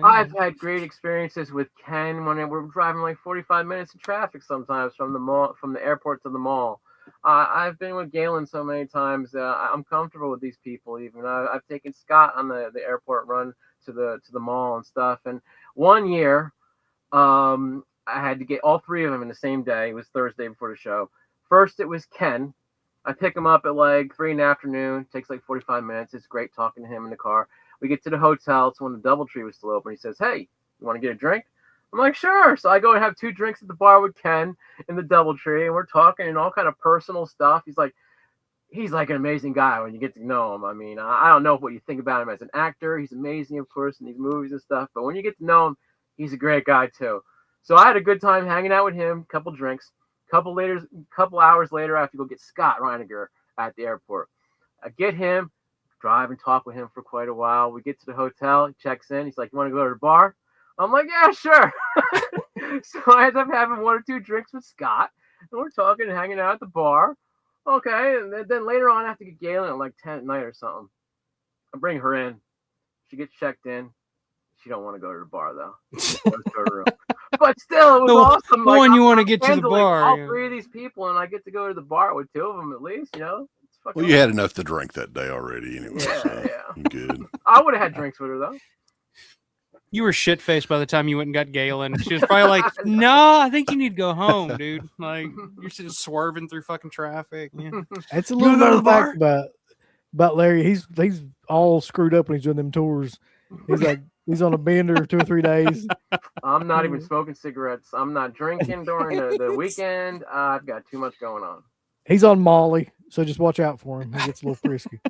I've had great experiences with Ken when we're driving like 45 minutes of traffic sometimes from the airport to the mall. I've been with Galen so many times. I'm comfortable with these people. Even I've taken Scott on the airport run to the mall and stuff. And one year, I had to get all three of them in the same day. It was Thursday before the show. First, it was Ken. I pick him up at like 3 in the afternoon. Takes like 45 minutes. It's great talking to him in the car. We get to the hotel. It's when the DoubleTree was still open. He says, "Hey, you want to get a drink?" I'm like, sure. So I go and have 2 drinks at the bar with Ken in the DoubleTree, and we're talking and all kind of personal stuff. He's like an amazing guy when you get to know him. I mean, I don't know what you think about him as an actor. He's amazing, of course, in these movies and stuff. But when you get to know him, he's a great guy too. So I had a good time hanging out with him. Couple drinks. Couple hours later, I have to go get Scott Reiniger at the airport. I get him, drive and talk with him for quite a while. We get to the hotel. He checks in. He's like, "You want to go to the bar?" I'm like, "Yeah, sure." So I end up having 1 or 2 drinks with Scott, and we're talking and hanging out at the bar. Okay, and then later on, I have to get Galen at like 10 at night or something. I bring her in. She gets checked in. She don't want to go to the bar, though. She goes to her room. But still, it was awesome. When you want to get to the bar. All 3 of these people, and I get to go to the bar with 2 of them at least, It's fucking. Well, you had enough to drink that day already, anyway. Yeah, So yeah. good. I would have had drinks with her though. You were shit faced by the time you went and got Galen. She was probably like, "No, I think you need to go home, dude. Like you're just swerving through fucking traffic." Yeah. It's a little known fact about Larry. He's all screwed up when he's doing them tours. He's like he's on a bender 2 or 3 days. I'm not even smoking cigarettes. I'm not drinking during the weekend. I've got too much going on. He's on Molly, so just watch out for him. He gets a little frisky.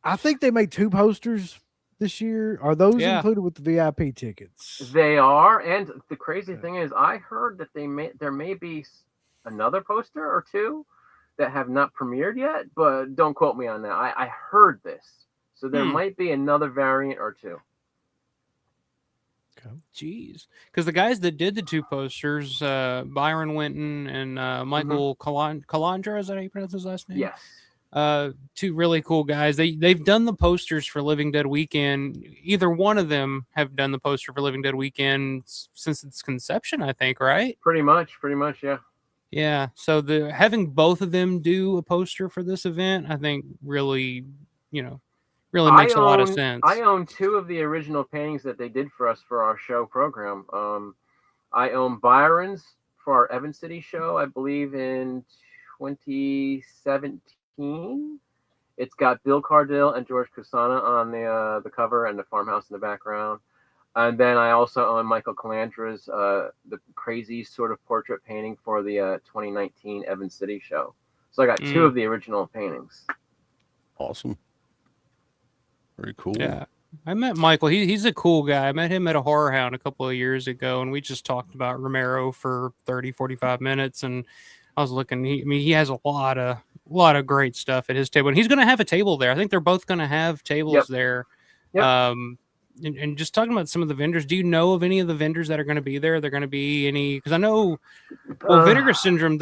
I think they made 2 posters this year. Are those included with the VIP tickets? They are, and the crazy thing is, I heard that there may be another poster or 2 that have not premiered yet, but don't quote me on that. I heard this, so there might be another variant or 2. Okay. Jeez, because the guys that did the 2 posters, Byron Winton and Michael Calandra, is that how you pronounce his last name? Yes. 2 really cool guys. They've done the posters for Living Dead Weekend. Either one of them have done the poster for Living Dead Weekend since its conception, I think, right? Pretty much, yeah. Yeah. So having both of them do a poster for this event, I think really makes a lot of sense. I own 2 of the original paintings that they did for us for our show program. I own Byron's for our Evan City show, I believe in 2017. It's got Bill Cardell and George Kusana on the cover and the farmhouse in the background. And then I also own Michael Calandra's the crazy sort of portrait painting for the 2019 Evan City show. So I got 2 of the original paintings. Awesome. Very cool. Yeah. I met Michael. He's a cool guy. I met him at a Horror Hound a couple of years ago, and we just talked about Romero for 30, 45 minutes. And I was looking, he has a lot of great stuff at his table. And he's going to have a table there. I think they're both going to have tables there. Yep. And just talking about some of the vendors, do you know of any of the vendors that are going to be there? Are there going to be any? Because I know, the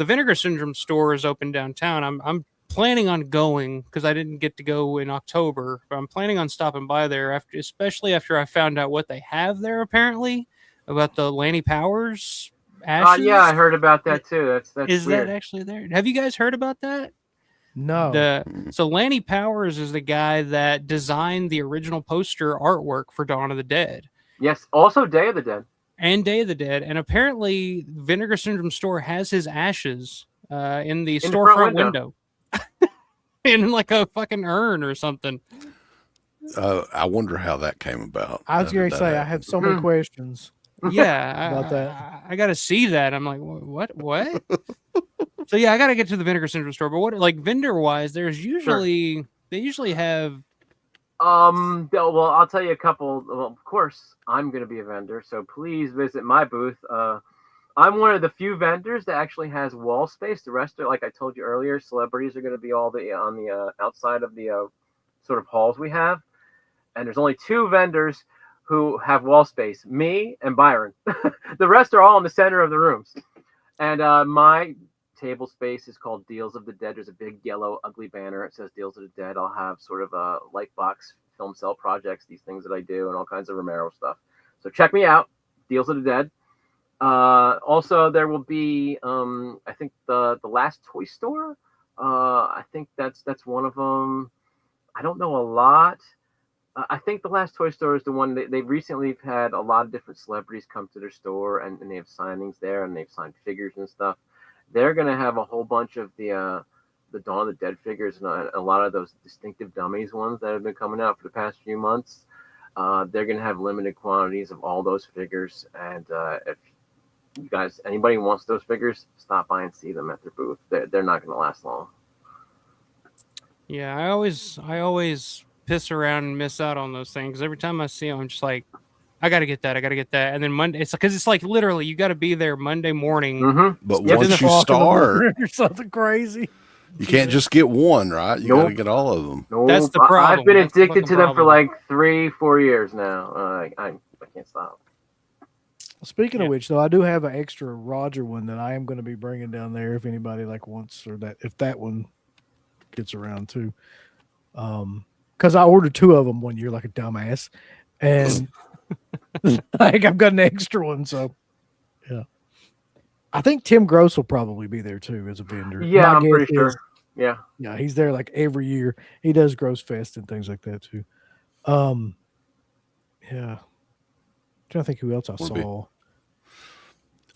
Vinegar Syndrome store is open downtown. I'm planning on going because I didn't get to go in October, but I'm planning on stopping by there especially after I found out what they have there apparently about the Lanny Powers ashes. Yeah, I heard about that too. That's is weird. That actually there? Have you guys heard about that? No. So Lanny Powers is the guy that designed the original poster artwork for Dawn of the Dead. Yes, also Day of the Dead. And Day of the Dead. And apparently Vinegar Syndrome store has his ashes in the storefront window. In like a fucking urn or something. I wonder how that came about. I was going to say, I have so many questions. Yeah, about that. I got to see that. I'm like, what? So yeah, I got to get to the Vinegar Syndrome store. But what, like vendor wise, they usually have. Well, I'll tell you a couple. Well, of course, I'm going to be a vendor, so please visit my booth. I'm one of the few vendors that actually has wall space. The rest are, like I told you earlier, celebrities are going to be all on the outside of the sort of halls we have. And there's only 2 vendors who have wall space, me and Byron. The rest are all in the center of the rooms. And my table space is called Deals of the Dead. There's a big yellow ugly banner. It says Deals of the Dead. I'll have sort of a Lightbox film cell projects, these things that I do, and all kinds of Romero stuff. So check me out, Deals of the Dead. Also, there will be, I think the last toy store. I think that's one of them. I don't know a lot. I think the last toy store is the one they recently had a lot of different celebrities come to their store and they have signings there and they've signed figures and stuff. They're going to have a whole bunch of the Dawn of the Dead figures and a lot of those distinctive dummies ones that have been coming out for the past few months. They're going to have limited quantities of all those figures. And if you guys, anybody wants those figures, stop by and see them at their booth. They're not going to last long. Yeah, I always piss around and miss out on those things. Every time I see them, I'm just like, I gotta get that. And then Monday, it's like literally you got to be there Monday morning. Mm-hmm. But once you start, or something crazy, you can't just get one, right? You got to get all of them. Nope. That's the problem. I've been addicted to them for like 3-4 years now. I can't stop. Speaking of which, though, I do have an extra Roger one that I am going to be bringing down there if anybody wants, or if that one gets around too. Because I ordered 2 of them one year like a dumbass, and I've got an extra one. So yeah, I think Tim Gross will probably be there too as a vendor. Yeah, I'm pretty sure. Yeah. Yeah, he's there like every year. He does Gross Fest and things like that too. Yeah. Trying to think who else I saw.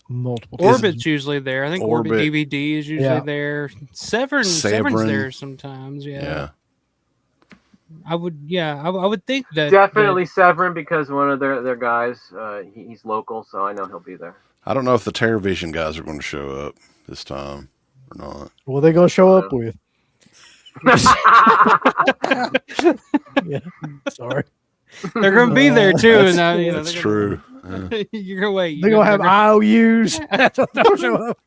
Multiple times. Orbit's usually there. I think Orbit DVD is usually there. Severn's there sometimes. Yeah. I would think that definitely Severin, because one of their guys, he's local, so I know he'll be there. I don't know if the TerraVision guys are going to show up this time or not. What are they going to show up with? Yeah, sorry. They're going to be there too. That's true. You're going to wait. They're going to have IOUs. Don't show up.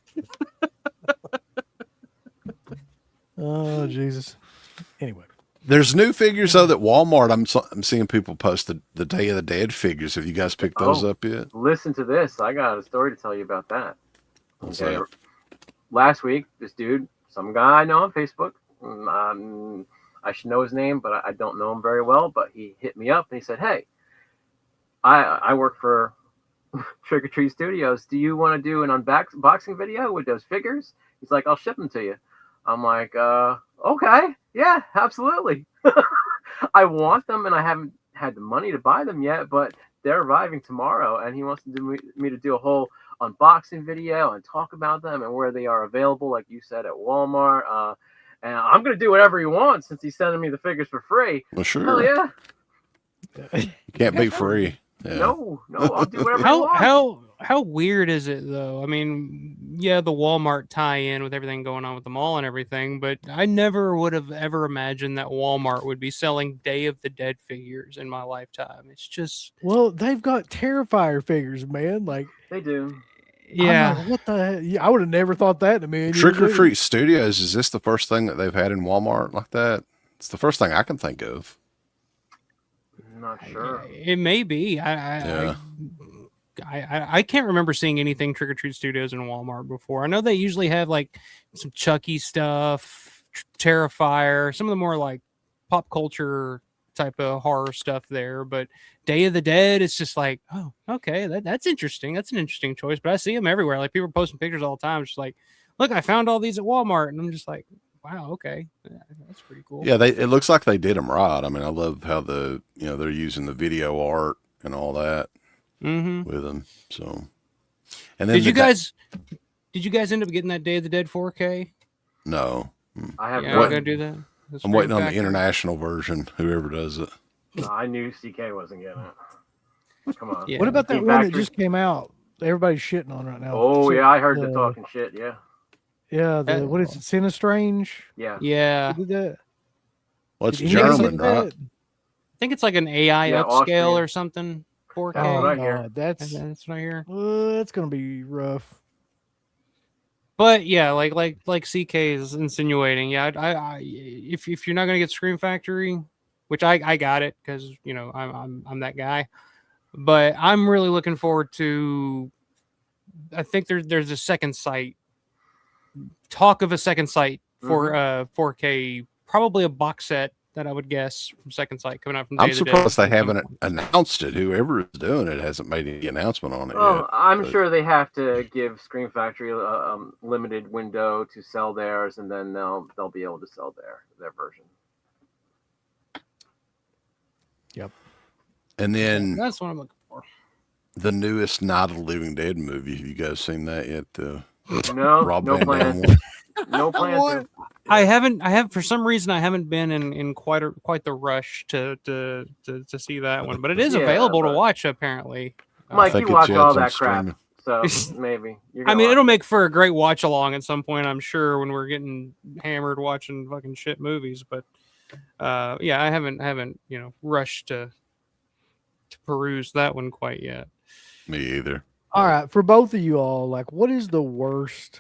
Oh, Jesus. Anyway. There's new figures though that Walmart. I'm seeing people post the Day of the Dead figures. Have you guys picked those up yet? Listen to this. I got a story to tell you about that. Okay. Last week, this dude, some guy I know on Facebook, I should know his name, but I don't know him very well. But he hit me up and he said, "Hey, I work for Trick or Treat Studios. Do you want to do an unboxing video with those figures?" He's like, "I'll ship them to you." I'm like, okay, yeah, absolutely. I want them, and I haven't had the money to buy them yet, but they're arriving tomorrow, and he wants me to do a whole unboxing video and talk about them and where they are available, like you said, at Walmart. And I'm going to do whatever he wants since he's sending me the figures for free. Well, sure. Hell yeah. You can't be free. Yeah. No, I'll do whatever I want. How weird is it though? I mean, yeah, the Walmart tie-in with everything going on with the mall and everything, but I never would have ever imagined that Walmart would be selling Day of the Dead figures in my lifetime. It's just they've got Terrifier figures, man. Like they do. Yeah. Like, what the hell? I would have never thought that in a million years. Trick or Treat Studios, is this the first thing that they've had in Walmart like that? It's the first thing I can think of. I'm not sure. It may be. I can't remember seeing anything Trick or Treat Studios in Walmart before. I know they usually have like some Chucky stuff, Terrifier, some of the more like pop culture type of horror stuff there. But Day of the Dead, it's just like, oh, okay, that's interesting. That's an interesting choice. But I see them everywhere. Like people are posting pictures all the time. It's just like, look, I found all these at Walmart, and I'm just like, wow, okay, that's pretty cool. Yeah, it looks like they did them right. I mean, I love how they're using the video art and all that with them. So, and then did you guys end up getting that Day of the Dead 4K? No, I haven't. I'm gonna do that. I'm waiting on the international version. Whoever does it. No, I knew CK wasn't getting it. Come on. Yeah. What about that one that just came out? Everybody's shitting on right now. Oh yeah, I heard them talking shit. Yeah. Yeah, what is it? Sinistrange? Yeah. Who did that? Well, it's German, right? I think it's like an AI upscale or something. 4K. Oh, that's what I hear. That's gonna be rough. But yeah, like CK is insinuating, yeah, I if you're not gonna get Scream Factory, which I got it because I'm that guy, but I'm really looking forward to. I think there's a second sight. Talk of a second sight for 4K, probably a box set that I would guess from Second Sight coming out from. I'm surprised they haven't announced it. Whoever is doing it hasn't made any announcement on it yet. I'm sure they have to give Scream Factory a limited window to sell theirs, and then they'll be able to sell their version. Yep. And then that's what I'm looking for. The newest Night of the Living Dead movie. Have you guys seen that yet? No, Rob no Van plans. Dam one? No plans. I have for some reason I haven't been in quite the rush to see that one, but it is available to watch apparently. Mike, you watch all that crap, so maybe. It'll make for a great watch along at some point, I'm sure, when we're getting hammered watching fucking shit movies. But yeah, I haven't rushed to peruse that one quite yet. Me either. All right, for both of you all, like, what is the worst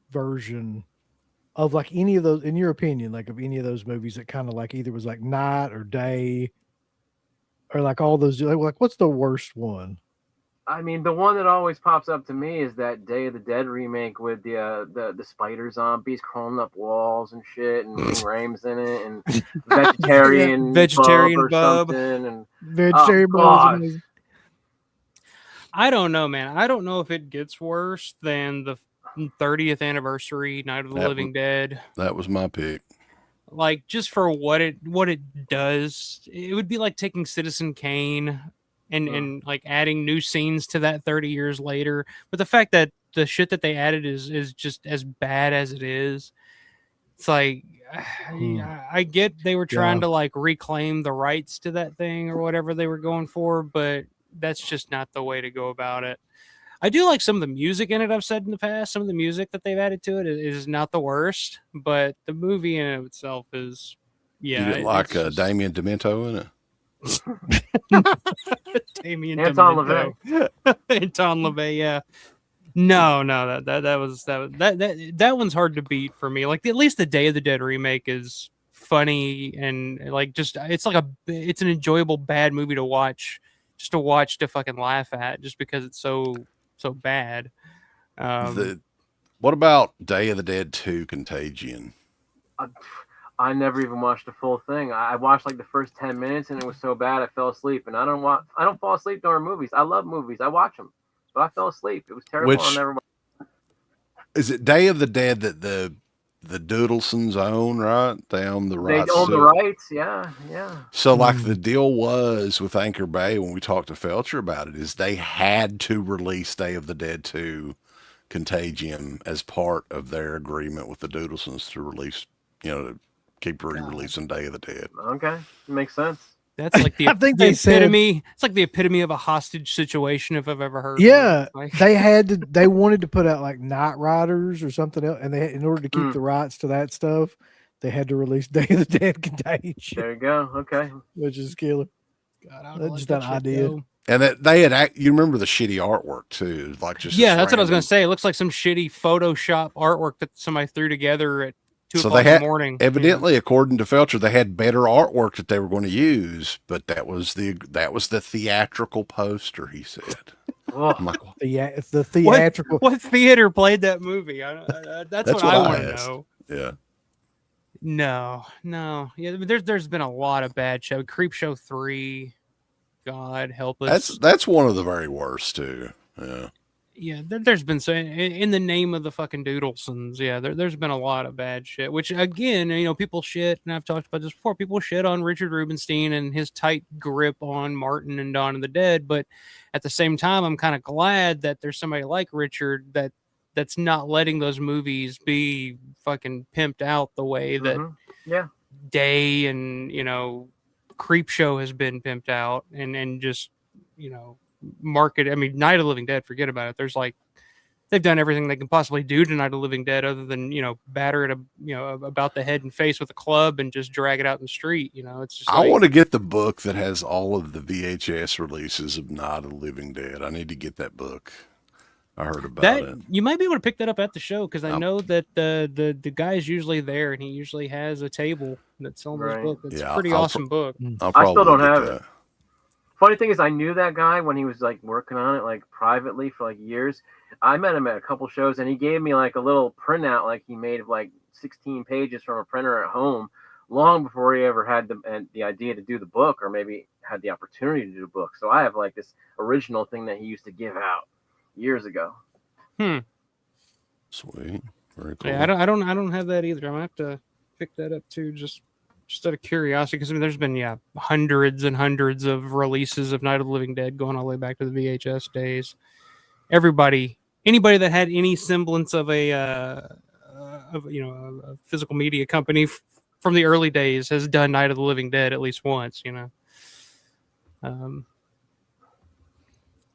version of like any of those, in your opinion, like of any of those movies that kind of like either was like night or day, or like all those, like what's the worst one? I mean, the one that always pops up to me is that Day of the Dead remake with the spider zombies crawling up walls and shit, and Rames in it, and vegetarian bub. And vegetarian bub. I don't know, man. I don't know if it gets worse than 30th anniversary, Night of the Living Dead. That was my pick. Like, just for what it does, it would be like taking Citizen Kane and like adding new scenes to that 30 years later. But the fact that the shit that they added is just as bad as it is. It's like, I get they were trying to like reclaim the rights to that thing or whatever they were going for, but that's just not the way to go about it. I do like some of the music in it. I've said in the past, some of the music that they've added to it is not the worst, but the movie in and of itself is, yeah. You didn't like Damien Demento in it? Damien Anton Demento. Anton LaVey, yeah. No, that one's hard to beat for me. Like, at least the Day of the Dead remake is funny and like just it's an enjoyable bad movie to watch, just to fucking laugh at, just because it's so bad. What about Day of the Dead 2 Contagion? I never even watched the full thing. I watched like the first 10 minutes and it was so bad I fell asleep. And I don't fall asleep during movies. I love movies. I watch them. But I fell asleep. It was terrible. I never watched. Is it Day of the Dead that the Doodlesons own, right? They own the rights. They own the rights, yeah. So, like, the deal was with Anchor Bay when we talked to Felcher about it is they had to release Day of the Dead 2 Contagion as part of their agreement with the Doodlesons to release, to keep re-releasing Day of the Dead. Okay, makes sense. That's like the epitome. It's like the epitome of a hostage situation if I've ever heard. Yeah, they wanted to put out like Night Riders or something else, and in order to keep the rights to that stuff, they had to release Day of the Dead Contagion. There you go. Okay, which is killer. God, that's just that idea. Go. And that they had, you remember the shitty artwork too, like just that's what I was gonna say. It looks like some shitty Photoshop artwork that somebody threw together at 2 o'clock in the morning. Evidently, according to Felcher, they had better artwork that they were going to use, but that was the theatrical poster. He said, "Oh, like, the theatrical." What theater played that movie? That's what I want to know. Yeah. No. Yeah, there's been a lot of bad shows. Creepshow 3. God help us. That's one of the very worst too. Yeah. Yeah, there's been so in the name of the fucking Doodlesons. Yeah, there's been a lot of bad shit. Which again, people shit, and I've talked about this before. People shit on Richard Rubenstein and his tight grip on Martin and Dawn of the Dead. But at the same time, I'm kind of glad that there's somebody like Richard that's not letting those movies be fucking pimped out the way that Day and Creepshow has been pimped out and just market. I mean, Night of the Living Dead, forget about it. There's like they've done everything they can possibly do to Night of the Living Dead other than batter it about the head and face with a club and just drag it out in the street. It's just I want to get the book that has all of the VHS releases of Night of the Living Dead. I need to get that book. I heard about it. You might be able to pick that up at the show because I know that the guy is usually there and he usually has a table that's selling this book. It's a pretty awesome book. I still don't have it. Funny thing is, I knew that guy when he was like working on it like privately for like years. I met him at a couple shows and he gave me like a little printout like he made of like 16 pages from a printer at home long before he ever had the idea to do the book or maybe had the opportunity to do the book. So I have like this original thing that he used to give out years ago. Sweet. Very cool. Yeah, I don't have that either. I'm gonna have to pick that up too, just out of curiosity, because there's been hundreds and hundreds of releases of Night of the Living Dead going all the way back to the VHS days. Anybody that had any semblance of a physical media company from the early days has done Night of the Living Dead at least once. But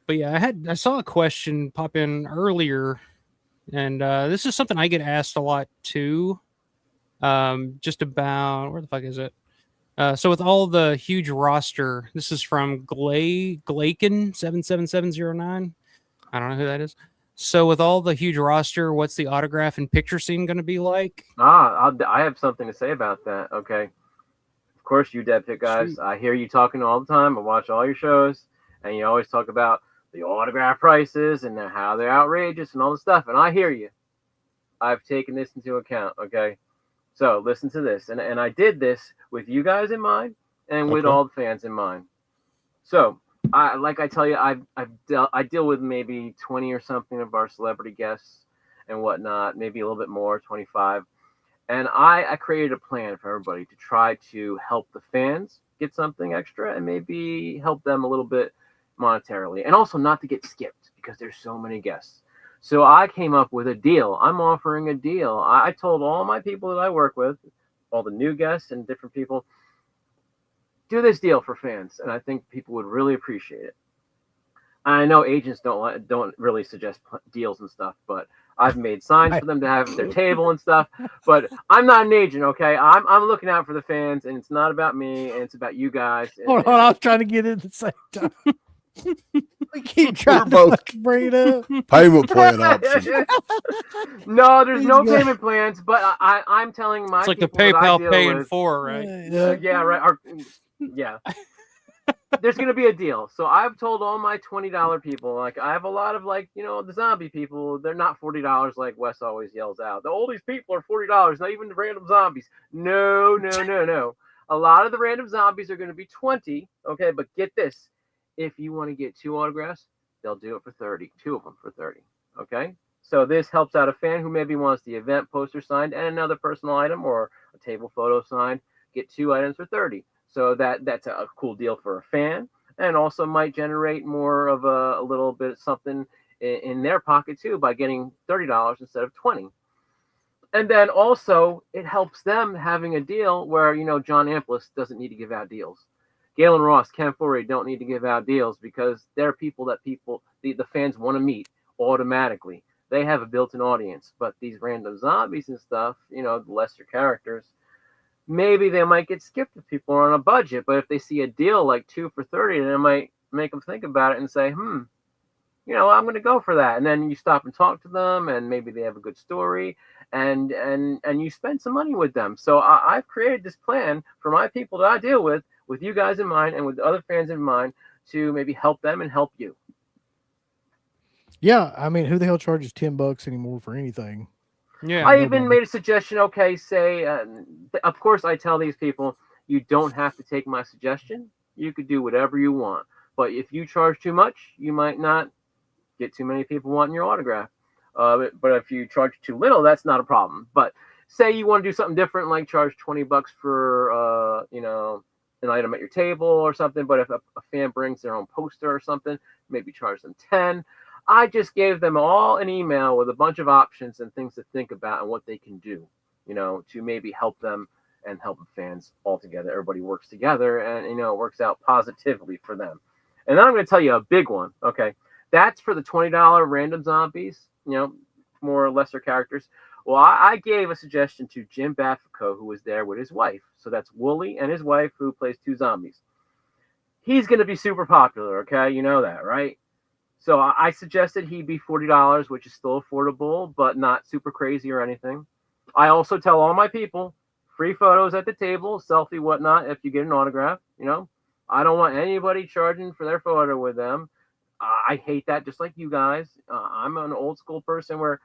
yeah, I saw a question pop in earlier, and this is something I get asked a lot too. Just about where the fuck is it? So with all the huge roster, this is from Glaken 77709. I don't know who that is. So with all the huge roster, what's the autograph and picture scene going to be like? I have something to say about that. Okay, of course, you Deadpit guys. Sweet. I hear you talking all the time. I watch all your shows, and you always talk about the autograph prices and how they're outrageous and all this stuff. And I hear you. I've taken this into account. Okay. So listen to this, and I did this with you guys in mind and with all the fans in mind. So I tell you, I deal with maybe 20 or something of our celebrity guests, and whatnot, maybe a little bit more, 25. And I created a plan for everybody to try to help the fans get something extra and maybe help them a little bit monetarily, and also not to get skipped because there's so many guests. So I came up with a deal. I'm offering a deal. I told all my people that I work with, all the new guests and different people, do this deal for fans, and I think people would really appreciate it. I know agents don't really suggest deals and stuff, but I've made signs for them to have at their table and stuff. But I'm not an agent, okay? I'm looking out for the fans, and it's not about me, and it's about you guys. Hold on, I was trying to get it at the same time. We keep trying to bring it up. Payment plan option. No, there's no payment plans, but I'm telling my it's like the people PayPal Pay in 4, right? Yeah, right. Yeah. There's going to be a deal. So I've told all my $20 people, like I have a lot of the zombie people, they're not $40 like Wes always yells out. All these people are $40, not even the random zombies. No. A lot of the random zombies are going to be 20, okay? But get this. If you want to get 2 autographs, they'll do it for 30. 2 of them for 30, okay? So this helps out a fan who maybe wants the event poster signed and another personal item or a table photo signed. Get 2 items for 30. So that's a cool deal for a fan, and also might generate more of a little bit of something in their pocket too by getting $30 instead of 20. And then also it helps them having a deal where John Amplis doesn't need to give out deals. Galen Ross, Ken Forey don't need to give out deals because they're people that the fans want to meet automatically. They have a built-in audience, but these random zombies and stuff, the lesser characters, maybe they might get skipped if people are on a budget, but if they see a deal like 2 for 30, then it might make them think about it and say, I'm going to go for that. And then you stop and talk to them, and maybe they have a good story, and you spend some money with them. So I've created this plan for my people that I deal with you guys in mind and with other fans in mind to maybe help them and help you. Yeah, I mean, who the hell charges $10 anymore for anything? Yeah, I even made a suggestion. Okay, say, of course, I tell these people, you don't have to take my suggestion. You could do whatever you want. But if you charge too much, you might not get too many people wanting your autograph. But if you charge too little, that's not a problem. But say you want to do something different, like charge $20 for, an item at your table or something. But if a fan brings their own poster or something, maybe charge them 10. I just gave them all an email with a bunch of options and things to think about and what they can do, to maybe help them and help the fans all together. Everybody works together and, it works out positively for them. And then I'm going to tell you a big one. Okay. That's for the $20 random zombies, more or lesser characters. Well, I gave a suggestion to Jim Baffico, who was there with his wife. So that's Wooly and his wife, who plays 2 zombies. He's going to be super popular. Okay. You know that, right? So I suggested he be $40, which is still affordable, but not super crazy or anything. I also tell all my people, free photos at the table, selfie, whatnot, if you get an autograph. I don't want anybody charging for their photo with them. I hate that, just like you guys. I'm an old school person where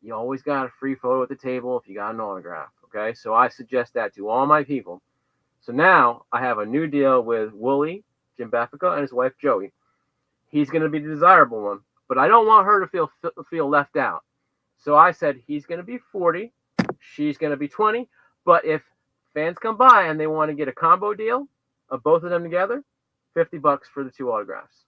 you always got a free photo at the table if you got an autograph. Okay, so I suggest that to all my people. So now I have a new deal with Wooly, Jim Baffico, and his wife Joey. He's going to be the desirable one, but I don't want her to feel left out. So I said he's going to be 40, she's going to be 20. But if fans come by and they want to get a combo deal of both of them together, $50 for the 2 autographs.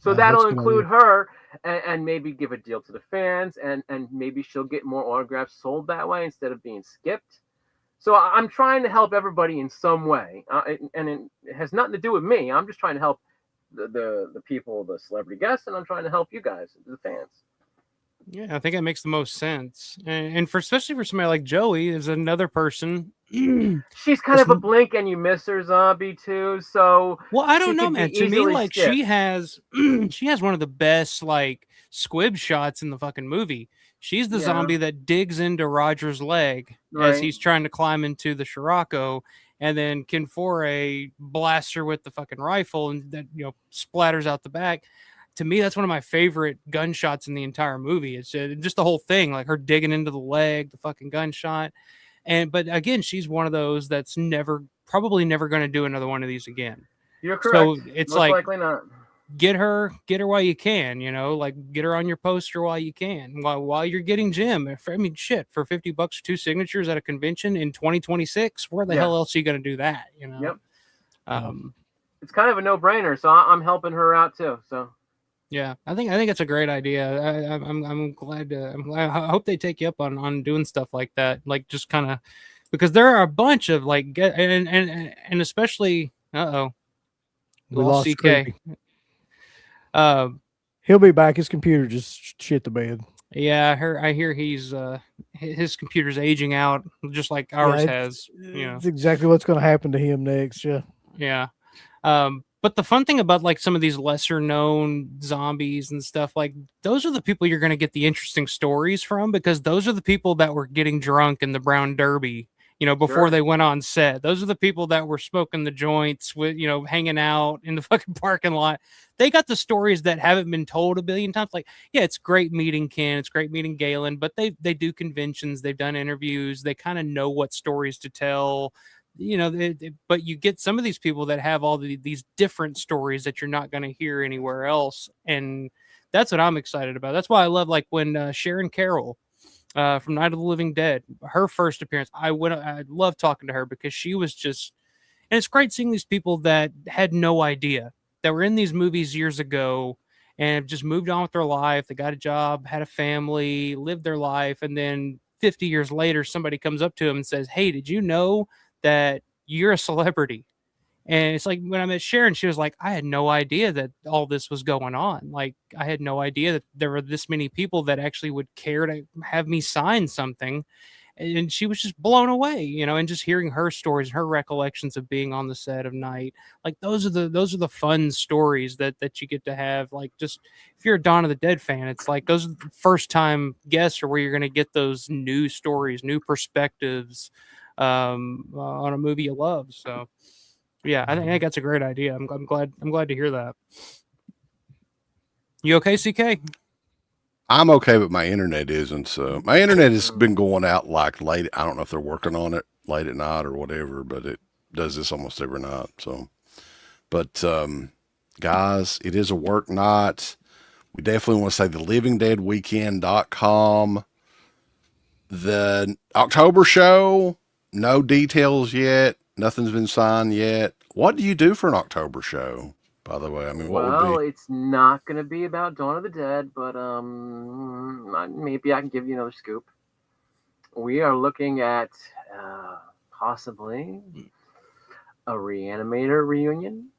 So that'll include her and maybe give a deal to the fans, and maybe she'll get more autographs sold that way instead of being skipped. So I'm trying to help everybody in some way, and it has nothing to do with me. I'm just trying to help the people, the celebrity guests, and I'm trying to help you guys, the fans. Yeah, I think that makes the most sense. And especially for somebody like Joey, is another person. She's kind of a blink and you miss her zombie too. So I don't know, man. To me, like she has one of the best squib shots in the fucking movie. She's the zombie that digs into Roger's leg as he's trying to climb into the Scirocco. And then Ken Forey blasts her with the fucking rifle and that splatters out the back. To me, that's one of my favorite gunshots in the entire movie. It's just the whole thing, like her digging into the leg, the fucking gunshot. But again, she's one of those that's probably never going to do another one of these again. You're correct. So it's most likely not. get her while you can, like get her on your poster while you can, while you're getting Jim. I mean, shit, for $50 for 2 signatures at a convention in 2026, where the hell else are you going to do that? Yep. Um, it's kind of a no-brainer. So I'm helping her out too. So. Yeah, I think it's a great idea. I'm glad I hope they take you up on doing stuff like that. Like just kind of because there are a bunch of like and especially we lost CK. Creepy. He'll be back. His computer just shit the bed. Yeah, I hear he's his computer's aging out just like ours has. It's exactly what's going to happen to him next. Yeah. Yeah. But the fun thing about like some of these lesser known zombies and stuff, like those are the people you're going to get the interesting stories from, because those are the people that were getting drunk in the Brown Derby, before they went on set. Those are the people that were smoking the joints with, hanging out in the fucking parking lot. They got the stories that haven't been told a billion times. Like, yeah, it's great meeting Ken. It's great meeting Galen, but they do conventions. They've done interviews. They kind of know what stories to tell. But you get some of these people that have all these different stories that you're not going to hear anywhere else, and that's what I'm excited about. That's why I love like when Sharon Carroll from Night of the Living Dead, her first appearance, I love talking to her because she was just, and it's great seeing these people that had no idea that were in these movies years ago and have just moved on with their life. They got a job, had a family, lived their life, and then 50 years later, somebody comes up to them and says, "Hey, did you know that you're a celebrity?" And it's like when I met Sharon, she was like, I had no idea that all this was going on. Like, I had no idea that there were this many people that actually would care to have me sign something. And she was just blown away, and just hearing her stories, her recollections of being on the set of Night. Like those are the fun stories that you get to have. Like, just if you're a Dawn of the Dead fan, it's like those are the first time guests are where you're going to get those new stories, new perspectives on a movie you love. So yeah, I think that's a great idea. I'm glad to hear that. You okay, CK? I'm okay, but my internet isn't. So my internet has been going out like late. I don't know if they're working on it late at night or whatever, but it does this almost every night. So, but guys, it is a work night. We definitely want to say thelivingdeadweekend.com. The October show, no details yet. Nothing's been signed yet. What do you do for an October show, by the way? I mean, what would be? It's not going to be about Dawn of the Dead, but maybe I can give you another scoop. We are looking at possibly a Reanimator reunion,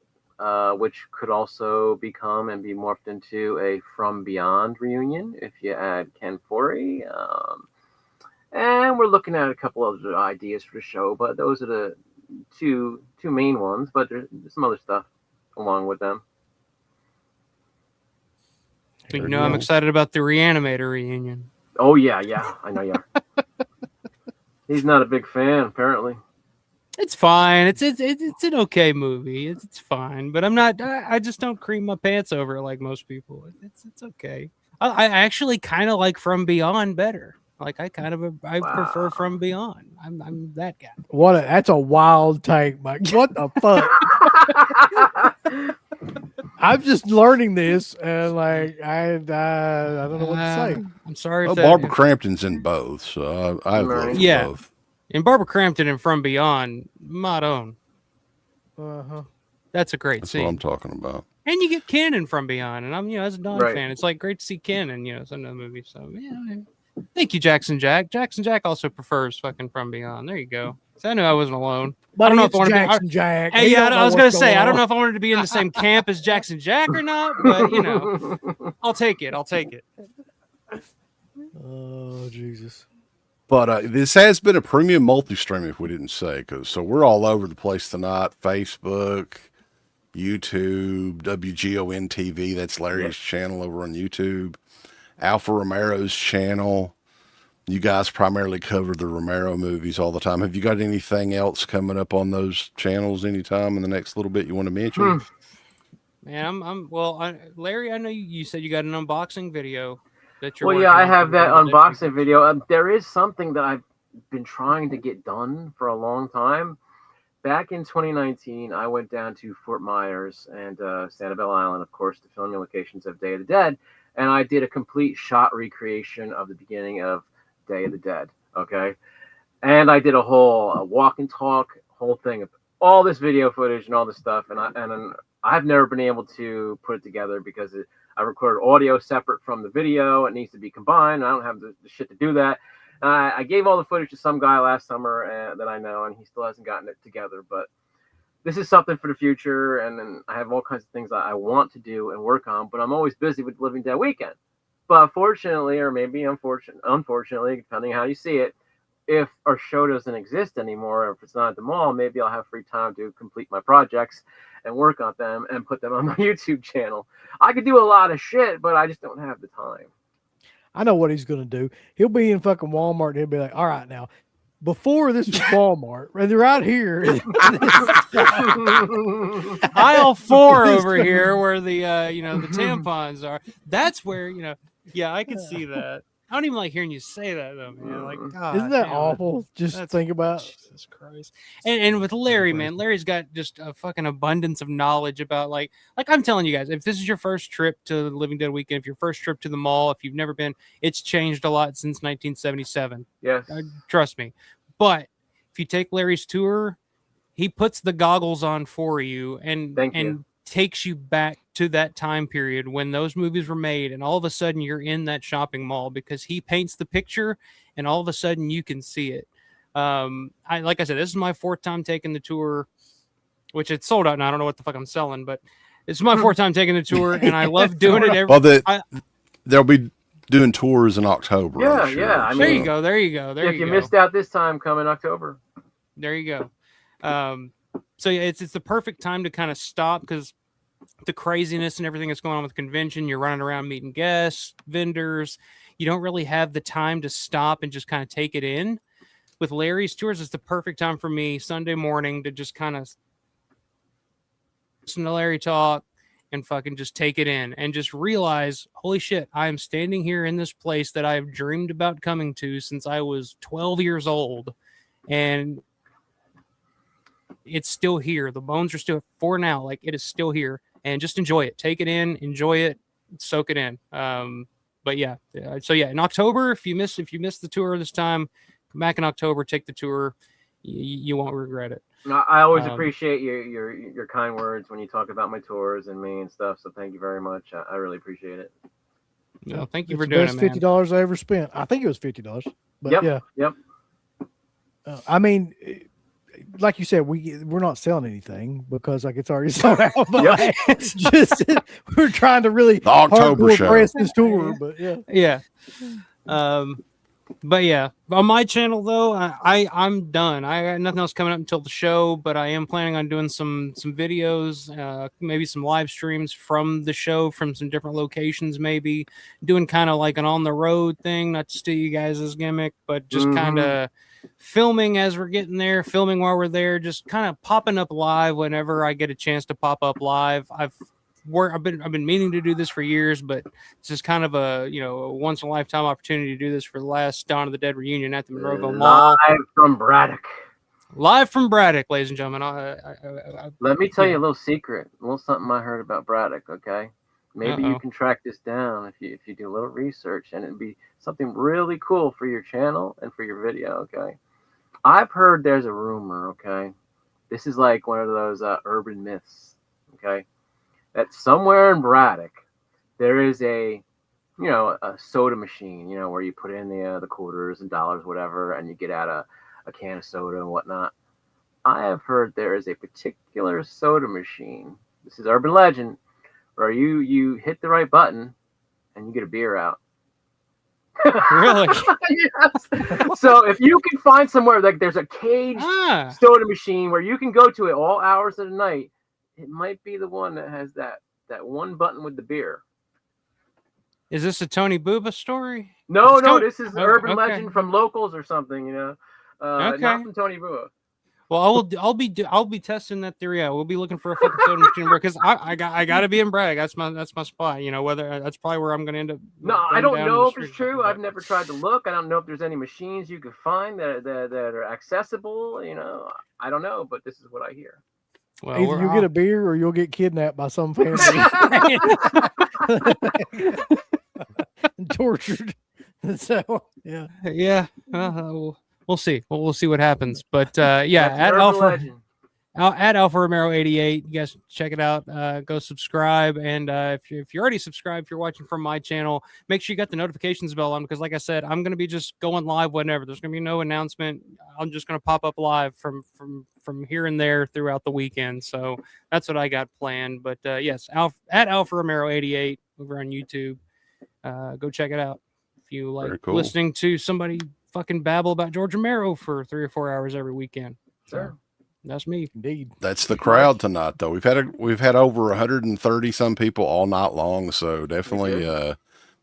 which could also become and be morphed into a From Beyond reunion if you add Ken Foree. And we're looking at a couple other ideas for the show, but those are the two main ones. But there's some other stuff along with them. I'm excited about the Reanimator reunion. Oh yeah, I know you are. He's not a big fan, apparently. It's fine. It's an okay movie. It's fine, but I'm not. I just don't cream my pants over it like most people. It's okay. I actually kind of like From Beyond better. Like I prefer From Beyond. I'm that guy. That's a wild take, Mike. What the fuck? I'm just learning this, and like I don't know what to say. I'm sorry. Well, Barbara Crampton's in both, so I love both. And Barbara Crampton and From Beyond, my own. That's a great scene. That's what I'm talking about. And you get Ken in From Beyond, and I'm as a Dawn fan, it's like great to see Ken in some of the movies. So yeah. Thank you, Jackson Jack. Jackson Jack also prefers fucking From Beyond. There you go. So I knew I wasn't alone. But I don't know if I wanted Jackson Jack. Hey, yeah, I was going to say, I don't know if I wanted to be in the same camp as Jackson Jack or not, but, I'll take it. Oh, Jesus. But this has been a premium multi-stream, if we didn't say, so we're all over the place tonight. Facebook, YouTube, WGON TV. That's Larry's channel over on YouTube. Alpha Romero's channel. You guys primarily cover the Romero movies all the time. Have you got anything else coming up on those channels anytime in the next little bit you want to mention? Man, Larry, I know you said you got an unboxing video that you're. Well, yeah, I have that unboxing video. There is something that I've been trying to get done for a long time. back in 2019, I went down to Fort Myers and Sanibel Island, of course, the filming locations of Day of the Dead, and I did a complete shot recreation of the beginning of Day of the Dead. Okay, and I did a whole walk and talk, whole thing of all this video footage and all this stuff, and I've never been able to put it together because I recorded audio separate from the video. It needs to be combined. I don't have the shit to do that. I gave all the footage to some guy last summer that I know, and he still hasn't gotten it together. But this is something for the future, and then I have all kinds of things I want to do and work on, but I'm always busy with Living Dead Weekend. But fortunately, or maybe unfortunately, depending on how you see it, if our show doesn't exist anymore, or if it's not at the mall, maybe I'll have free time to complete my projects and work on them and put them on my YouTube channel. I could do a lot of shit, but I just don't have the time. I know what he's going to do. He'll be in fucking Walmart and he'll be like, all right, now, before this was Walmart, they're out here. Aisle 4 over here where the, the tampons are. That's where, yeah, I can see that. I don't even like hearing you say that, though, man. Like, God, isn't that awful? Just think about Jesus Christ. And with Larry, man, Larry's got just a fucking abundance of knowledge about like I'm telling you guys, if this is your first trip to Living Dead Weekend, if your first trip to the mall, if you've never been, it's changed a lot since 1977. Yes, trust me. But if you take Larry's tour, he puts the goggles on for you and takes you back to that time period when those movies were made, and all of a sudden you're in that shopping mall because he paints the picture and all of a sudden you can see it. Like I said, this is my fourth time taking the tour, which it's sold out and I don't know what the fuck I'm selling, but it's my fourth time taking the tour and I love doing it they'll be doing tours in October. Yeah. I mean, there you go. If you missed out this time, come in October. There you go. So yeah, it's the perfect time to kind of stop because the craziness and everything that's going on with the convention, you're running around meeting guests, vendors. You don't really have the time to stop and just kind of take it in. With Larry's tours, it's the perfect time for me Sunday morning to just kind of listen to Larry talk and fucking just take it in and just realize, holy shit, I am standing here in this place that I've dreamed about coming to since I was 12 years old. And it's still here. The bones are still for now. Like it is still here, and just enjoy it. Take it in, enjoy it, soak it in. But yeah. So yeah, in October, if you miss the tour this time, come back in October, take the tour. You won't regret it. I always appreciate your kind words when you talk about my tours and me and stuff. So thank you very much. I really appreciate it. No, thank you for doing it, man. $50 I ever spent. I think it was $50. But Yep. I mean, like you said, we're not selling anything because like it's already sold out. But just we're trying to really October show press this tour, but yeah. But yeah, on my channel though, I'm done. I got nothing else coming up until the show, but I am planning on doing some videos, maybe some live streams from the show from some different locations, maybe doing kind of like an on the road thing, not to steal you guys' gimmick, but just kind of filming as we're getting there, filming while we're there, just kind of popping up live whenever I get a chance to pop up live. I've been meaning to do this for years, but it's just kind of a once in a lifetime opportunity to do this for the last Dawn of the Dead reunion at the Monroeville Mall. Live from Braddock, ladies and gentlemen. Let me tell you a little secret, a little something I heard about Braddock. Okay, maybe you can track this down if you do a little research, and it'd be something really cool for your channel and for your video. Okay, I've heard there's a rumor. Okay, this is like one of those urban myths. Okay. That somewhere in Braddock, there is a soda machine, where you put in the quarters and dollars, whatever, and you get out a can of soda and whatnot. I have heard there is a particular soda machine. This is urban legend, where you hit the right button and you get a beer out. Really? Yes. So if you can find somewhere like there's a caged soda machine where you can go to it all hours of the night, it might be the one that has that one button with the beer. Is this a Tony Booba story? No, this is urban legend from locals or something, not from Tony Booba. Well, I'll be testing that theory out. We'll be looking for a fucking soda machine because I gotta be in Bragg. That's my spot. You know, whether that's probably where I'm gonna end up. No, I don't know if it's true. I've never tried to look. I don't know if there's any machines you could find that are accessible. You know, I don't know, but this is what I hear. Well, either you'll get a beer or you'll get kidnapped by some family and tortured. So yeah. We'll see. We'll see what happens. But at Alpha Romero 88, you guys check it out. Go subscribe, and if you're already subscribed, if you're watching from my channel, make sure you got the notifications bell on because, like I said, I'm gonna be just going live whenever. There's gonna be no announcement. I'm just gonna pop up live from here and there throughout the weekend. So that's what I got planned. But yes, at Alpha Romero 88 over on YouTube. Go check it out if you like listening to somebody fucking babble about George Romero for 3 or 4 hours every weekend. Sure. That's me. Indeed. That's the crowd tonight, though. We've had over 130 some people all night long, so definitely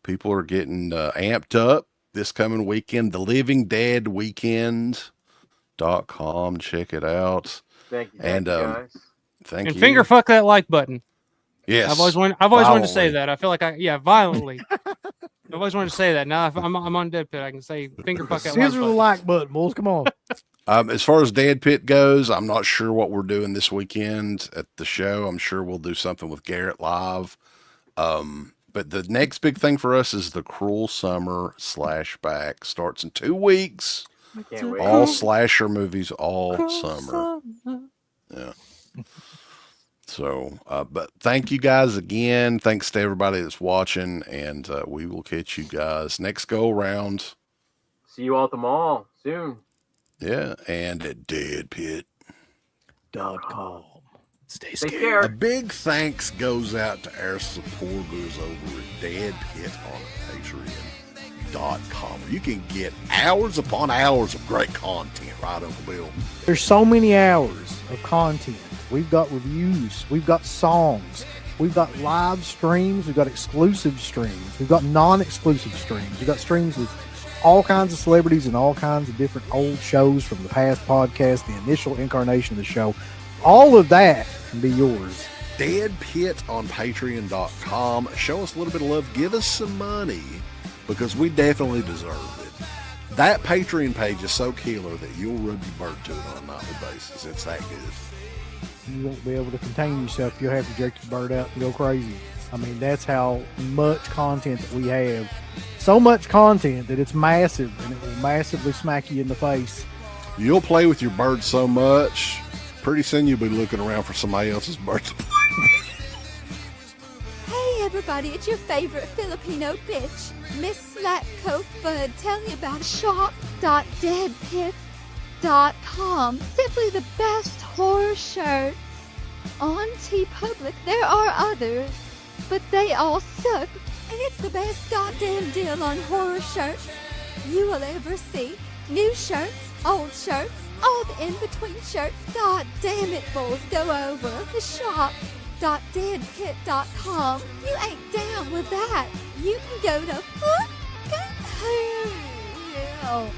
people are getting amped up this coming weekend. The Living Dead Weekend.com. Check it out. Thank you, guys. Thank you. And finger fuck that like button. Yes. I've always wanted to say that. I feel like violently. I've always wanted to say that. Now if I'm on Deadpit, I can say finger fuck that Scissor the like button, bulls. Come on. As far as Deadpit goes, I'm not sure what we're doing this weekend at the show. I'm sure we'll do something with Garrett live. But the next big thing for us is the Cruel Summer Slashback. Starts in 2 weeks. Can't wait. All slasher movies all summer. Yeah. So, but thank you guys again. Thanks to everybody that's watching, and we will catch you guys next go around. See you all at the mall soon. Yeah, and at Deadpit.com. Stay scared. A big thanks goes out to our supporters over at Deadpit on Patreon.com. You can get hours upon hours of great content, right, Uncle Bill? There's so many hours of content. We've got reviews. We've got songs. We've got live streams. We've got exclusive streams. We've got non-exclusive streams. We've got streams with all kinds of celebrities and all kinds of different old shows from the past podcast, the initial incarnation of the show. All of that can be yours. Deadpit on Patreon.com. Show us a little bit of love. Give us some money because we definitely deserve it. That Patreon page is so killer that you'll rub your bird to it on a nightly basis. It's that good. You won't be able to contain yourself. You'll have to jerk your bird out and go crazy. I mean, that's how much content that we have. So much content that it's massive, and it will massively smack you in the face. You'll play with your bird so much, pretty soon you'll be looking around for somebody else's bird to play with. Hey everybody, it's your favorite Filipino bitch, Miss Slatko Fudd, telling you about shop.deadpit.com. Simply the best horror shirts. On TeePublic, there are others, but they all suck. And it's the best goddamn deal on horror shirts you will ever see. New shirts, old shirts, all the in-between shirts. God damn it, bulls, go over the shop.deadpit.com. You ain't down with that. You can go to fucking hell.